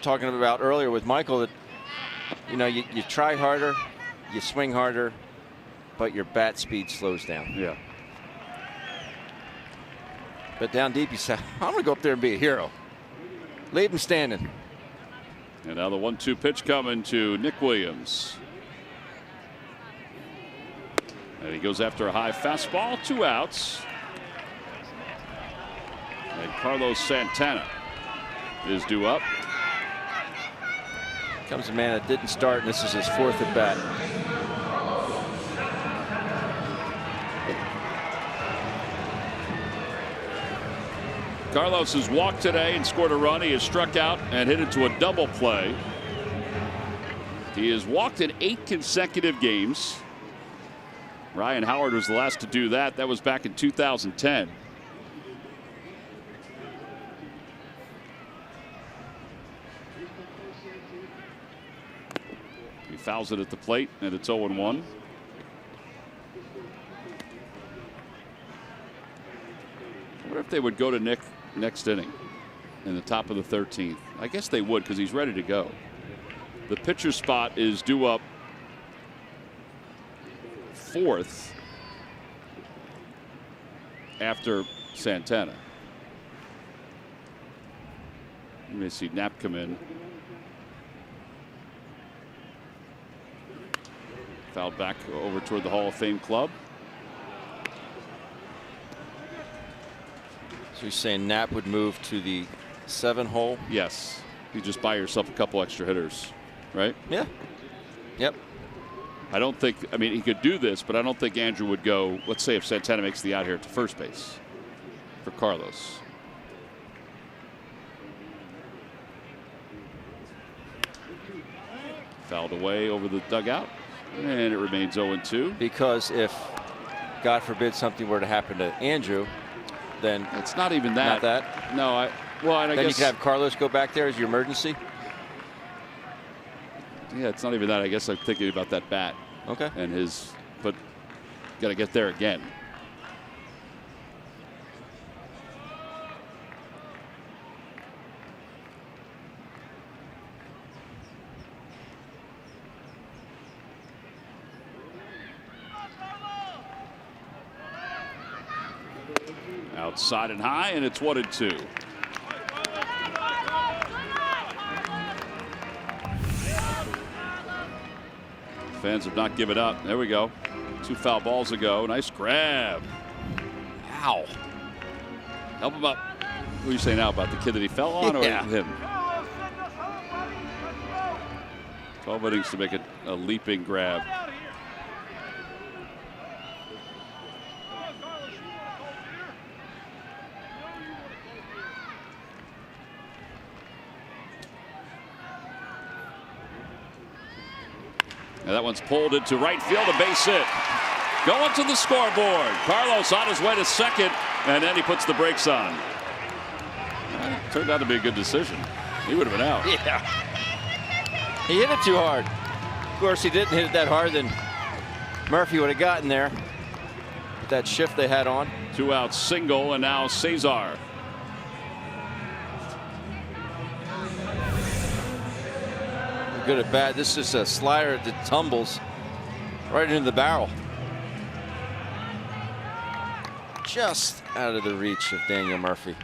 talking about earlier with Michael, that you know, you try harder, you swing harder, but your bat speed slows down. Yeah. But down deep, you say, I'm going to go up there and be a hero. Leave him standing. And now the 1-2 pitch coming to Nick Williams. And he goes after a high fastball, 2 outs. And Carlos Santana is due up. Comes a man that didn't start, and this is his 4th at bat. Carlos has walked today and scored a run. He has struck out and hit into a double play. He has walked in 8 consecutive games. Ryan Howard was the last to do that. That was back in 2010. He fouls it at the plate, and it's 0-1. I wonder if they would go to Nick next inning in the top of the 13th. I guess they would, because he's ready to go. The pitcher spot is due up 4th after Santana. You may see Knapp come in. Fouled back over toward the Hall of Fame club. So you're saying Knapp would move to the 7 hole? Yes. You just buy yourself a couple extra hitters, right? Yeah. Yep. I don't think, I mean, he could do this, but I don't think Andrew would go, let's say if Santana makes the out here to first base for Carlos. Fouled away over the dugout, and it remains 0-2. Because if, God forbid, something were to happen to Andrew, then it's not even that. Not that? No, well, and I then guess you could have Carlos go back there as your emergency? Yeah, it's not even that. I guess I'm thinking about that bat. Okay. And his, but got to get there again. Outside and high, and it's 1-2. Fans have not given up. There we go. 2 foul balls ago. Nice grab. Ow. Help him up. What do you say now about the kid that he fell on, or him? 12 innings to make it a leaping grab. And that one's pulled into right field, a base hit. Going to the scoreboard. Carlos on his way to second, and then he puts the brakes on. Turned out to be a good decision. He would have been out. Yeah. He hit it too hard. Of course, he didn't hit it that hard, then Murphy would have gotten there. With that shift they had on. 2 out single, and now Cesar. Good at bat. This is a slider that tumbles right into the barrel. just out of the reach of Daniel Murphy.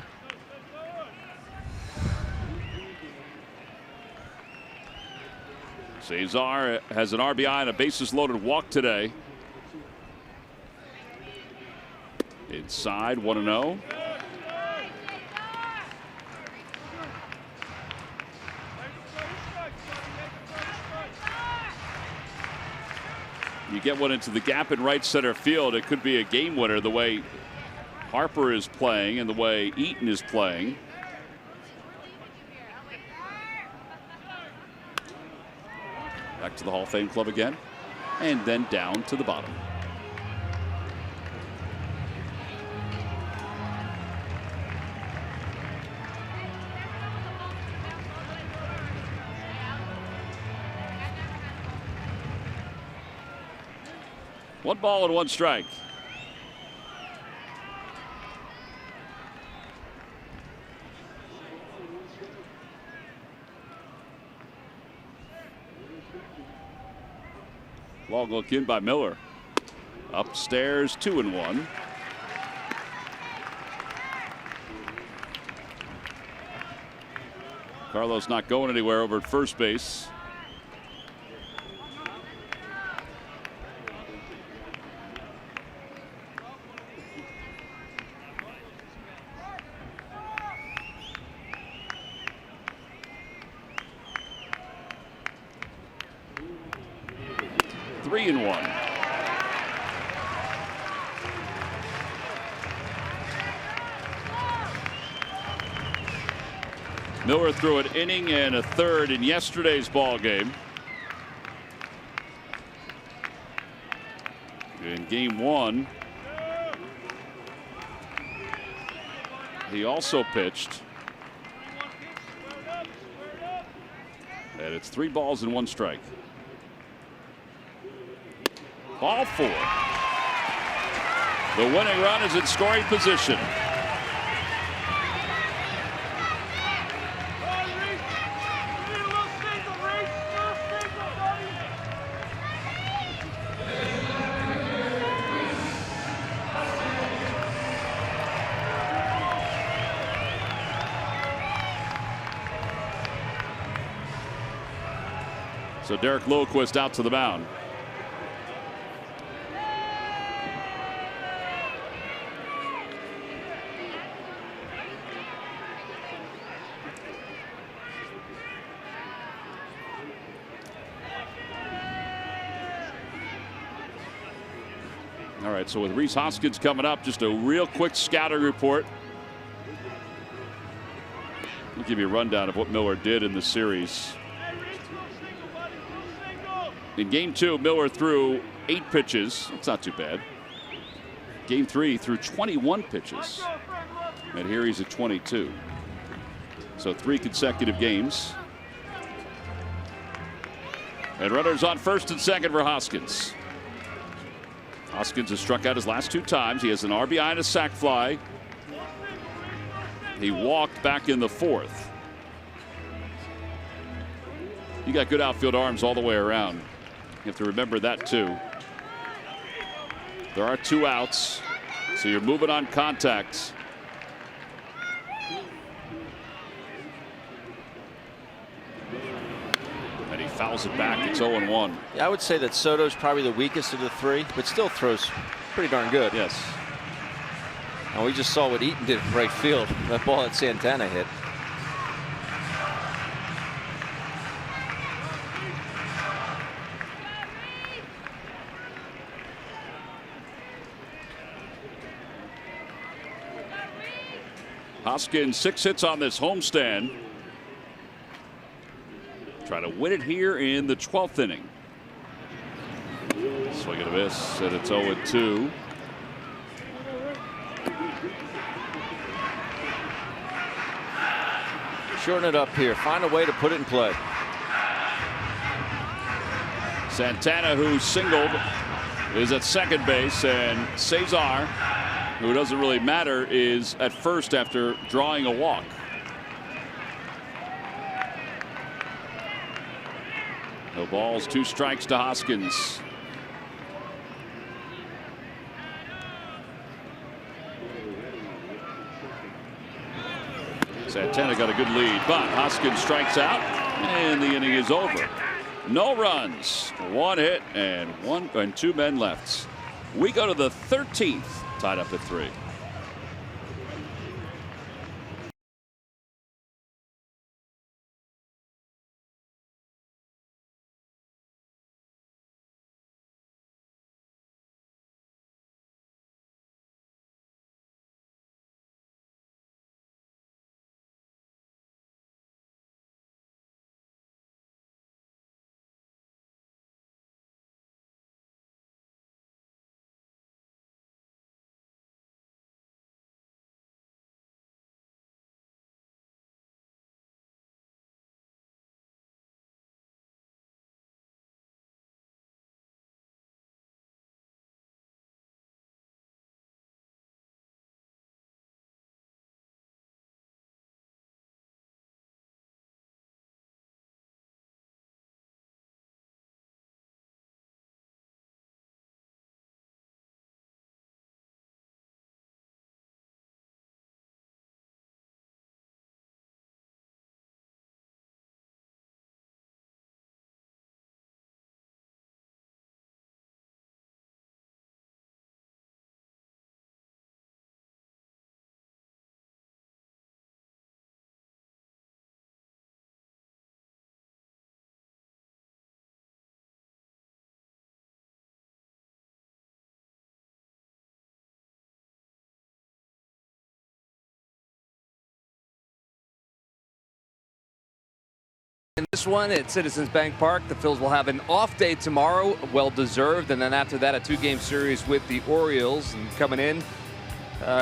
Cesar has an RBI and a bases loaded walk today. Inside, 1-0. You get one into the gap in right center field, it could be a game winner the way Harper is playing and the way Eaton is playing. Back to the Hall of Fame club again, and then down to the bottom. One ball and one strike. Long look in by Miller. Upstairs, 2-1. Carlos not going anywhere over at first base. Three and one. Miller threw an inning and a third in yesterday's ball game. In game one, he also pitched. And it's 3 balls and 1 strike. Ball 4. The winning run is in scoring position. So Derek Lilquist out to the mound. All right, so with Rhys Hoskins coming up, just a real quick scouting report. I'll give you a rundown of what Miller did in the series. In game 2, Miller threw 8 pitches. That's not too bad. Game 3 threw 21 pitches. And here he's at 22. So 3 consecutive games. And runners on first and second for Hoskins. Hoskins has struck out his last 2 times. He has an RBI and a sac fly. He walked back in the 4th. You got good outfield arms all the way around. You have to remember that too. There are 2 outs, so you're moving on contact. And he fouls it back. It's 0-1. Yeah, I would say that Soto's probably the weakest of the 3, but still throws pretty darn good. Yes. And we just saw what Eaton did in right field. That ball that Santana hit. Hoskins 6 hits on this homestand. Try to win it here in the 12th inning. Swing and a miss, and it's 0-2. Shorten it up here. Find a way to put it in play. Santana, who singled, is at second base, and Cesar, who doesn't really matter, is at first after drawing a walk. No balls, 2 strikes to Hoskins. Santana got a good lead, but Hoskins strikes out, and the inning is over. No runs, one hit, and two men left. We go to the 13th, tied up at 3. In this one at Citizens Bank Park, the Phils will have an off day tomorrow, well deserved, and then after that a 2-game series with the Orioles. And coming in,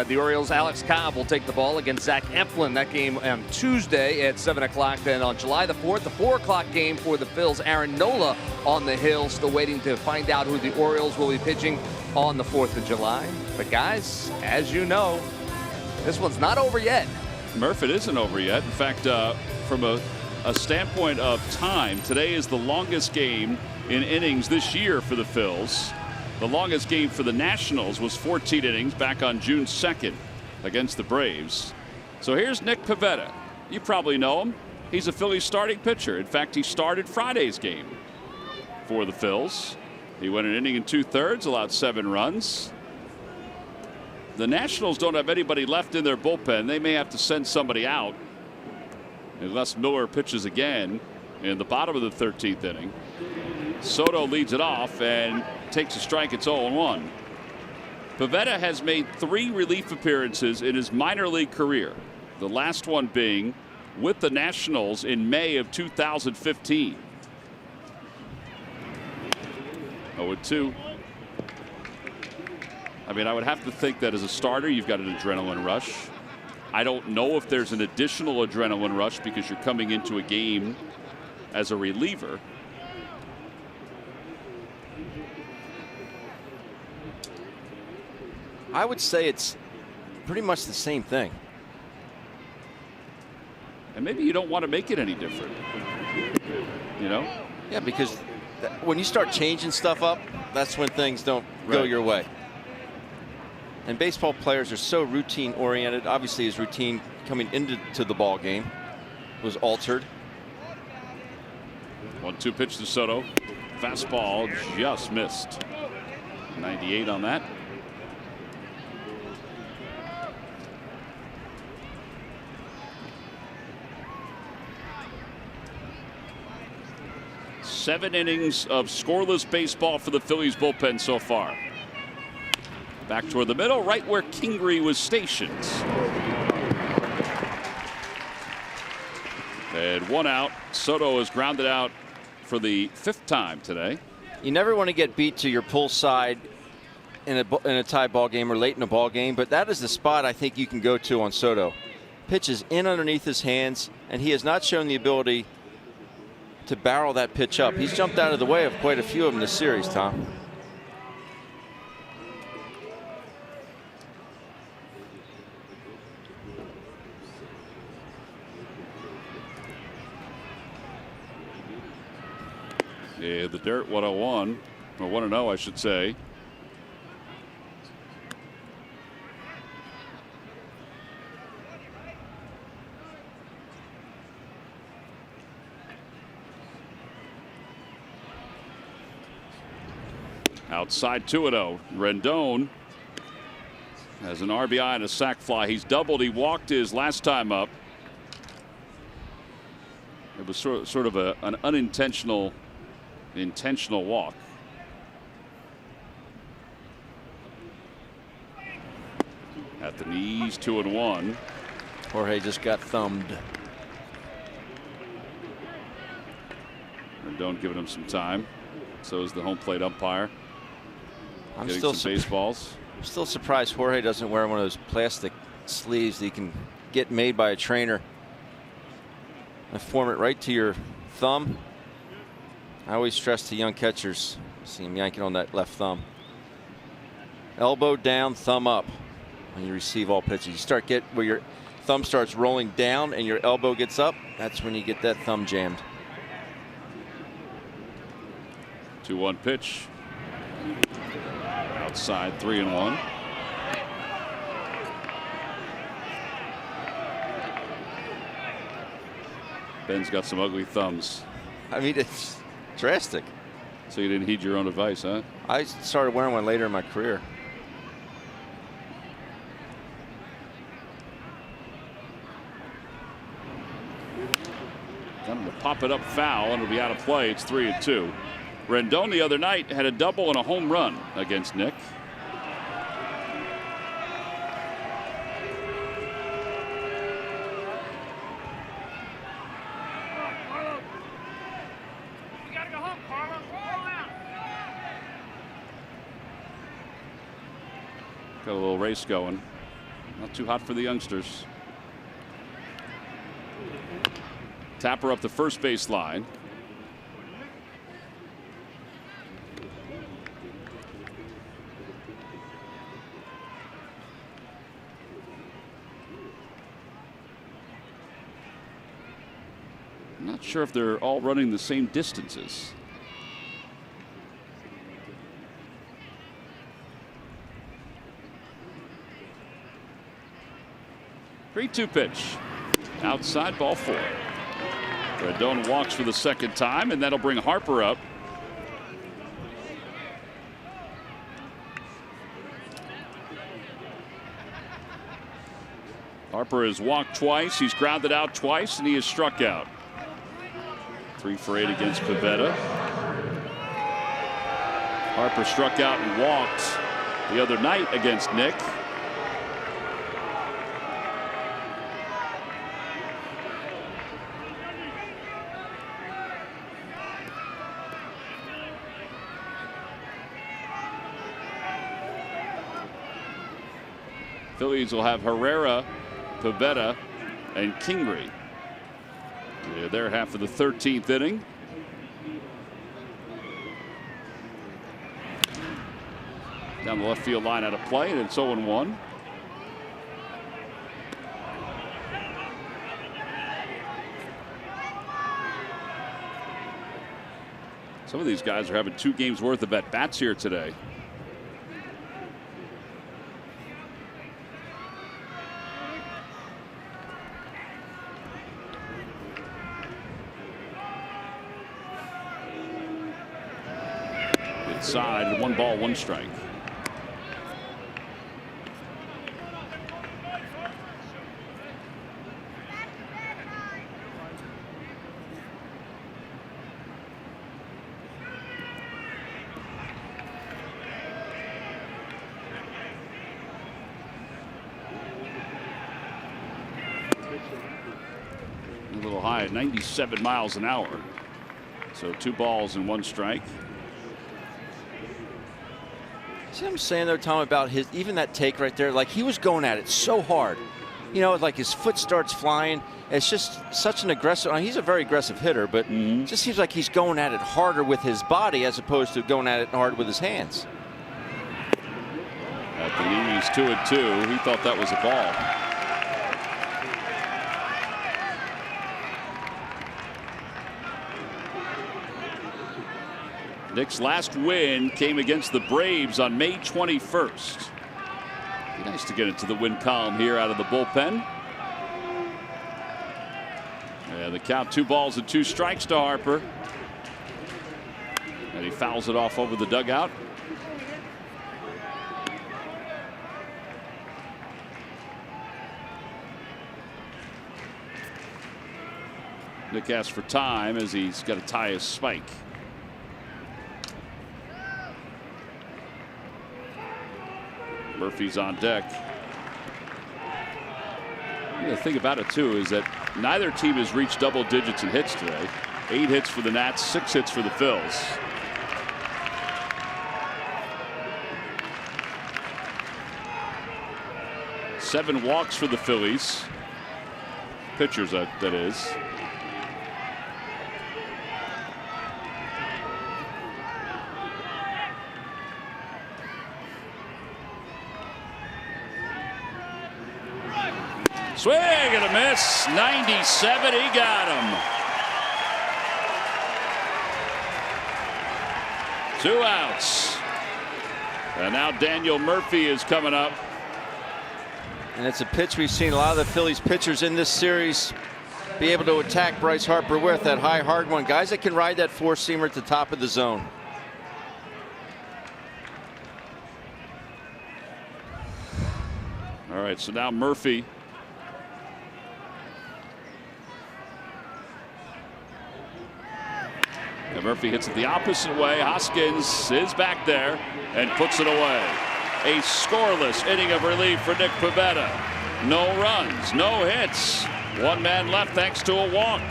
the Orioles' Alex Cobb will take the ball against Zach Eflin. That game on Tuesday at 7 o'clock. Then on July the 4th, the 4 o'clock game for the Phils. Aaron Nola on the hill, still waiting to find out who the Orioles will be pitching on the 4th of July. But guys, as you know, this one's not over yet. Murph, it isn't over yet. In fact, from a standpoint of time, today is the longest game in innings this year for the Phils. The longest game for the Nationals was 14 innings back on June 2nd against the Braves. So here's Nick Pivetta. You probably know him. He's a Phillies starting pitcher. In fact, he started Friday's game for the Phils. He went an inning and 2/3, allowed 7 runs. The Nationals don't have anybody left in their bullpen. They may have to send somebody out unless Miller pitches again in the bottom of the 13th inning. Soto leads it off and takes a strike. It's 0-1. Pivetta has made 3 relief appearances in his minor league career, the last one being with the Nationals in May of 2015. 0-2. I mean, I would have to think that as a starter, you've got an adrenaline rush. I don't know if there's an additional adrenaline rush because you're coming into a game as a reliever. I would say it's pretty much the same thing. And maybe you don't want to make it any different. You know? Yeah, because when you start changing stuff up, that's when things don't go your way. And baseball players are so routine oriented. Obviously his routine coming into the ball game was altered. 1-2 pitch to Soto. Fastball just missed. 98 on that. Seven innings of scoreless baseball for the Phillies bullpen so far. Back toward the middle, right where Kingery was stationed. And 1 out. Soto is grounded out for the 5th time today. You never want to get beat to your pull side in a tie ball game or late in a ball game, but that is the spot I think you can go to on Soto. Pitch is in underneath his hands, and he has not shown the ability to barrel that pitch up. He's jumped out of the way of quite a few of them this series, Tom. Yeah, the dirt 101, or 1-0, I should say. Outside 2-0. Rendon has an RBI and a sac fly. He's doubled. He walked his last time up. It was sort of an unintentional, intentional walk. At the knees, 2-1. Jorge just got thumbed. Rendon giving him some time. So is the home plate umpire. I'm Getting still some baseballs. I'm still surprised Jorge doesn't wear one of those plastic sleeves that you can get made by a trainer and form it right to your thumb. I always stress to young catchers, see him yanking on that left thumb. Elbow down, thumb up when you receive all pitches. You start where your thumb starts rolling down and your elbow gets up. That's when you get that thumb jammed. 2-1 pitch. Outside, 3-1. Ben's got some ugly thumbs. I mean, it's drastic. So you didn't heed your own advice, huh? I started wearing one later in my career. Got him to pop it up foul, and it'll be out of play. It's 3-2. Rendon the other night had a double and a home run against Nick. You gotta go home, Carlos. Roll out. Got a little race going. Not too hot for the youngsters. Tapper up the first base line. I'm not sure if they're all running the same distances. Three-two pitch. Outside, ball 4. Rendon walks for the second time, and that'll bring Harper up. Harper has walked twice, he's grounded out twice, and he is struck out. 3 for 8 against Pivetta. Harper struck out and walked the other night against Nick. Phillies will have Herrera, Pivetta, and Kingery. Yeah, they're half of the 13th inning. Down the left field line out of play, and it's 0-1. Some of these guys are having 2 games worth of at-bats here today. Inside, 1 ball, 1 strike. A little high at 97 miles an hour. So 2 balls and 1 strike. See what I'm saying though, Tom, about his, even that take right there, like he was going at it so hard. You know, like his foot starts flying. It's just such an aggressive, he's a very aggressive hitter, but it just seems like he's going at it harder with his body as opposed to going at it hard with his hands. At the knees, 2-2. He thought that was a ball. Nick's last win came against the Braves on May 21st. Be nice to get into the win column here out of the bullpen. And the count, 2 balls and 2 strikes to Harper. And he fouls it off over the dugout. Nick asks for time as he's got to tie his spike. Murphy's on deck. The thing about it too is that neither team has reached double digits in hits today. 8 hits for the Nats, 6 hits for the Phils. Seven walks for the Phillies. Pitchers, that is. Swing and a miss. 97. He got him. 2 outs. And now Daniel Murphy is coming up. And it's a pitch we've seen a lot of the Phillies pitchers in this series be able to attack Bryce Harper with, that high hard one. Guys that can ride that four-seamer at the top of the zone. All right, so now Murphy. And Murphy hits it the opposite way. Hoskins is back there and puts it away. A scoreless inning of relief for Nick Pivetta. No runs, no hits. 1 man left thanks to a walk.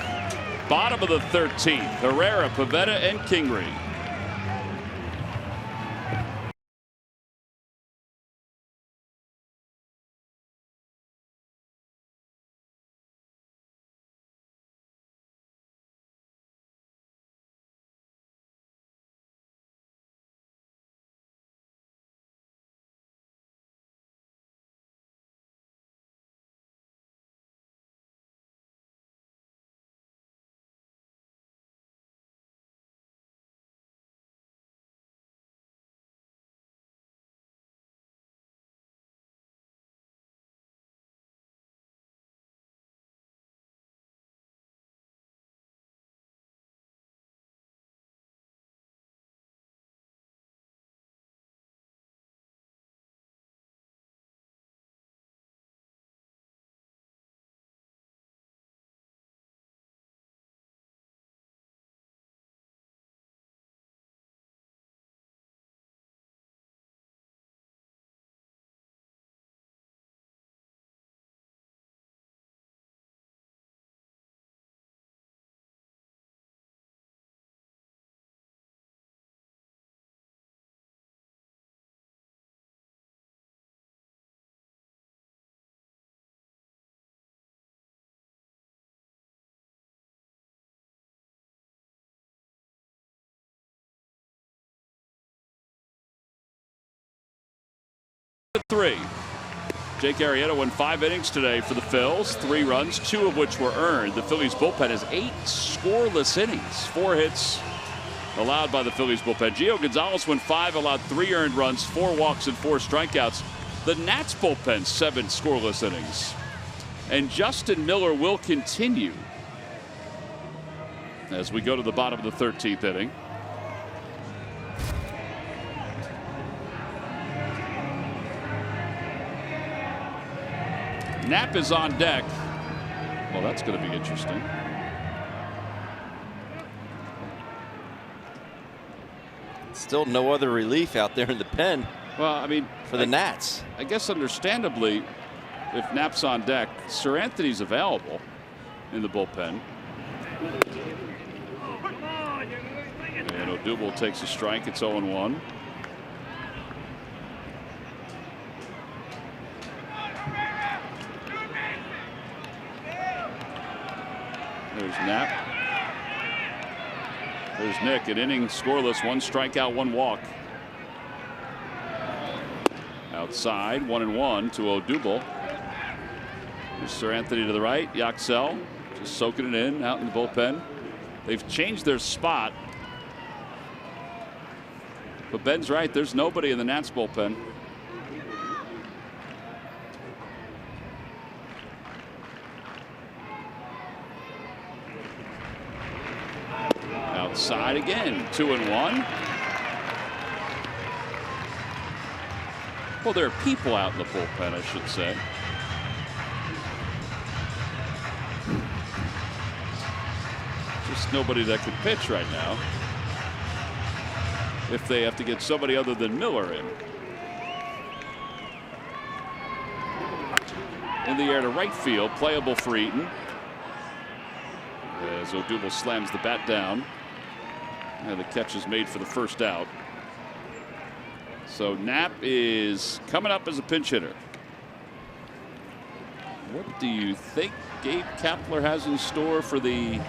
Bottom of the 13th. Herrera, Pivetta, and Kingery. Three. Jake Arrieta won 5 innings today for the Phils. 3 runs, 2 of which were earned. The Phillies bullpen has 8 scoreless innings. 4 hits allowed by the Phillies bullpen. Gio Gonzalez won 5, allowed 3 earned runs, 4 walks, and 4 strikeouts. The Nats bullpen 7 scoreless innings. And Justin Miller will continue as we go to the bottom of the 13th inning. Knapp is on deck. Well, that's going to be interesting. Still no other relief out there in the pen. Well, I mean, for the Nats. I guess understandably, if Knapp's on deck, Sir Anthony's available in the bullpen. And Odubel takes a strike. It's 0-1. There's Knapp. There's Nick. An inning scoreless, 1 strikeout, 1 walk. Outside, 1-1 to Odubel. There's Sir Anthony to the right. Yaxel just soaking it in out in the bullpen. They've changed their spot. But Ben's right. There's nobody in the Nats bullpen. Outside again, 2-1. Well, there are people out in the bullpen, I should say. just nobody that can pitch right now. If they have to get somebody other than Miller in. In the air to right field, playable for Eaton. As Odubel slams the bat down. And the catch is made for the first out. So Knapp is coming up as a pinch hitter. What do you think Gabe Kapler has in store for the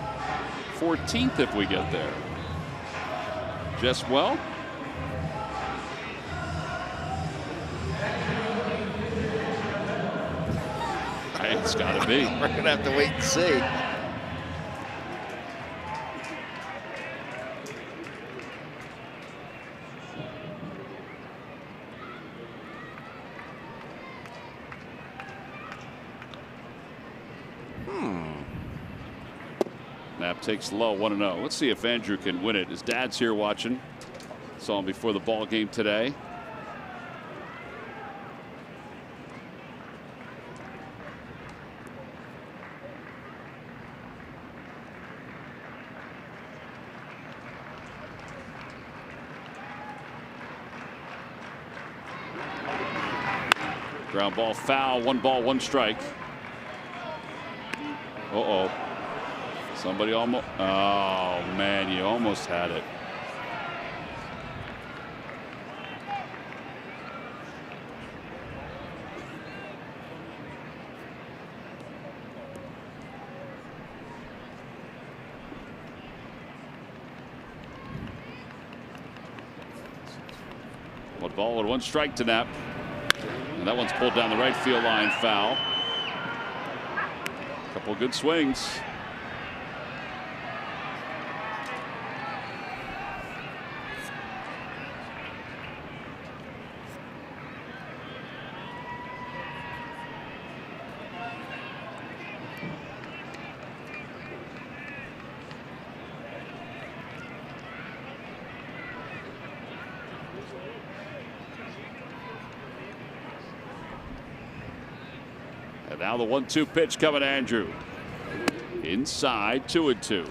14th if we get there? Just well? It's got to be. We're going to have to wait and see. Knapp takes low, 1-0. Let's see if Andrew can win it. His dad's here watching. Saw him before the ball game today. Ground ball foul, 1 ball, 1 strike. Uh-oh. Somebody almost, oh man, you almost had it. One ball and 1 strike to Knapp. And that one's pulled down the right field line, foul. Couple good swings. And now the 1-2 pitch coming to Andrew. Inside, 2-2.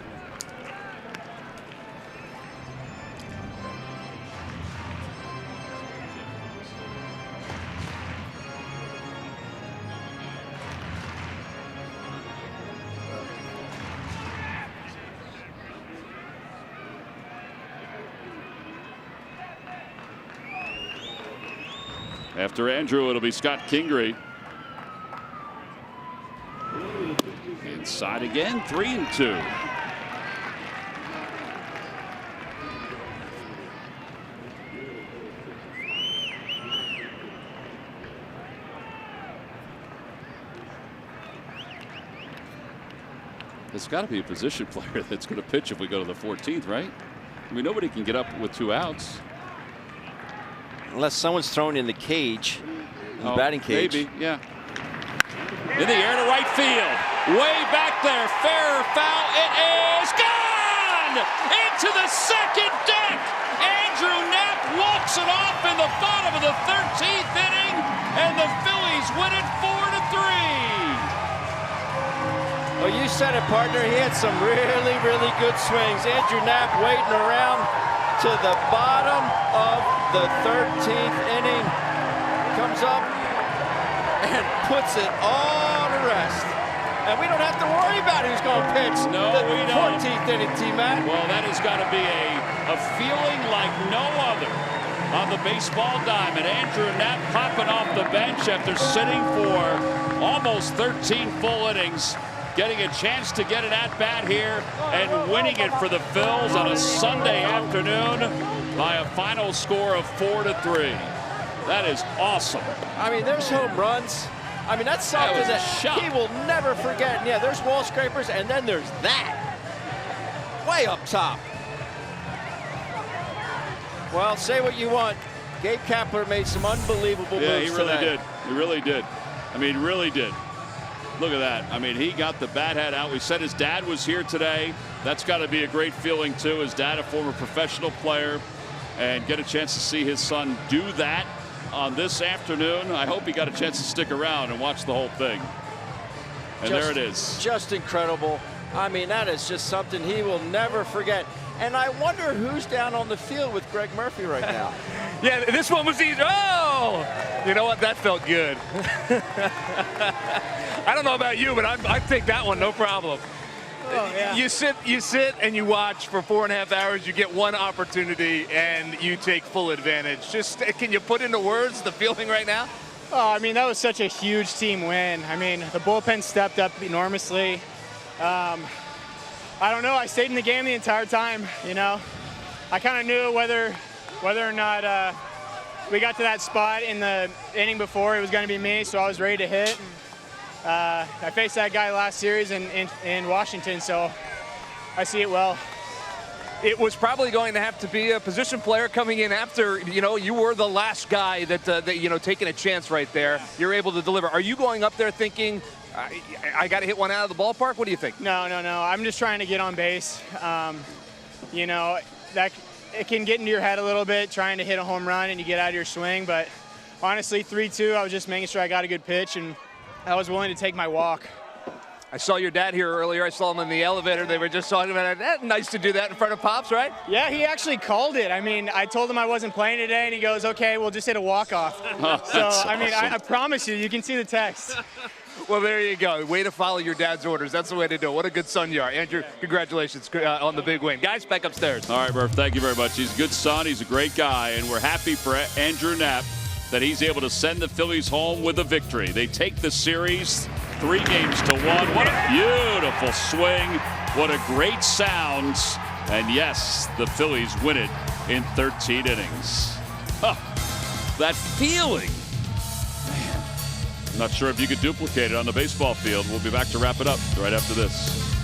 After Andrew, it'll be Scott Kingery. Inside again, 3-2. There's got to be a position player that's going to pitch if we go to the 14th, right? I mean, nobody can get up with 2 outs. Unless someone's thrown in the cage, in the batting cage. Maybe, yeah. In the air to right field. Way back there. Fair or foul. It is gone! Into the second deck. Andrew Knapp walks it off in the bottom of the 13th inning. And the Phillies win it 4-3. Well, you said it, partner. He had some really, really good swings. Andrew Knapp waiting around to the bottom of the 13th inning. Comes up and puts it all to rest. And we don't have to worry about who's going to pitch No, we don't. 14th inning, T-Mac. Well, that has got to be a feeling like no other on the baseball diamond. Andrew Knapp popping off the bench after sitting for almost 13 full innings. Getting a chance to get an at-bat here and winning it for the Phils on a Sunday afternoon by a final score of 4-3. That is awesome. I mean, there's home runs. I mean, that's something was a that shot. he will never forget. And yeah, there's wall scrapers, and then there's that. Way up top. Well, say what you want. Gabe Kapler made some unbelievable moves Yeah, he really today. did. He really did. I mean, really did. Look at that. I mean, he got the bat head out. We said his dad was here today. That's got to be a great feeling, too. His dad, a former professional player, and get a chance to see his son do that on this afternoon. I hope he got a chance to stick around and watch the whole thing. And there it is. Just incredible. I mean, that is just something he will never forget. And I wonder who's down on the field with Greg Murphy right now. Yeah, this one was easy. Oh! You know what? That felt good. I don't know about you, but I'd take that one, no problem. Oh, yeah. You sit and you watch for 4.5 hours. You get one opportunity and you take full advantage. Just can you put into words the feeling right now? Oh, I mean, that was such a huge team win. I mean, the bullpen stepped up enormously. I don't know. I stayed in the game the entire time. You know, I kind of knew whether or not we got to that spot in the inning before it was going to be me, so I was ready to hit. I faced that guy last series in Washington, so I see it well. It was probably going to have to be a position player coming in after, you know, you were the last guy that you know, taking a chance right there. You're able to deliver. Are you going up there thinking, I got to hit one out of the ballpark? What do you think? No. I'm just trying to get on base. You know, that it can get into your head a little bit trying to hit a home run and you get out of your swing. But honestly, 3-2, I was just making sure I got a good pitch and I was willing to take my walk. I saw your dad here earlier. I saw him in the elevator. They were just talking about it. Nice to do that in front of Pops, right? Yeah, he actually called it. I mean, I told him I wasn't playing today, and he goes, okay, we'll just hit a walk-off. I mean, I promise you can see the text. Well, there you go. Way to follow your dad's orders. That's the way to do it. What a good son you are. Andrew, congratulations on the big win. Guys, back upstairs. All right, Murph, thank you very much. He's a good son. He's a great guy, and we're happy for Andrew Knapp that he's able to send the Phillies home with a victory. They take the series 3 games to 1. What a beautiful swing. What a great sound. And yes, the Phillies win it in 13 innings. Huh. That feeling. Man, I'm not sure if you could duplicate it on the baseball field. We'll be back to wrap it up right after this.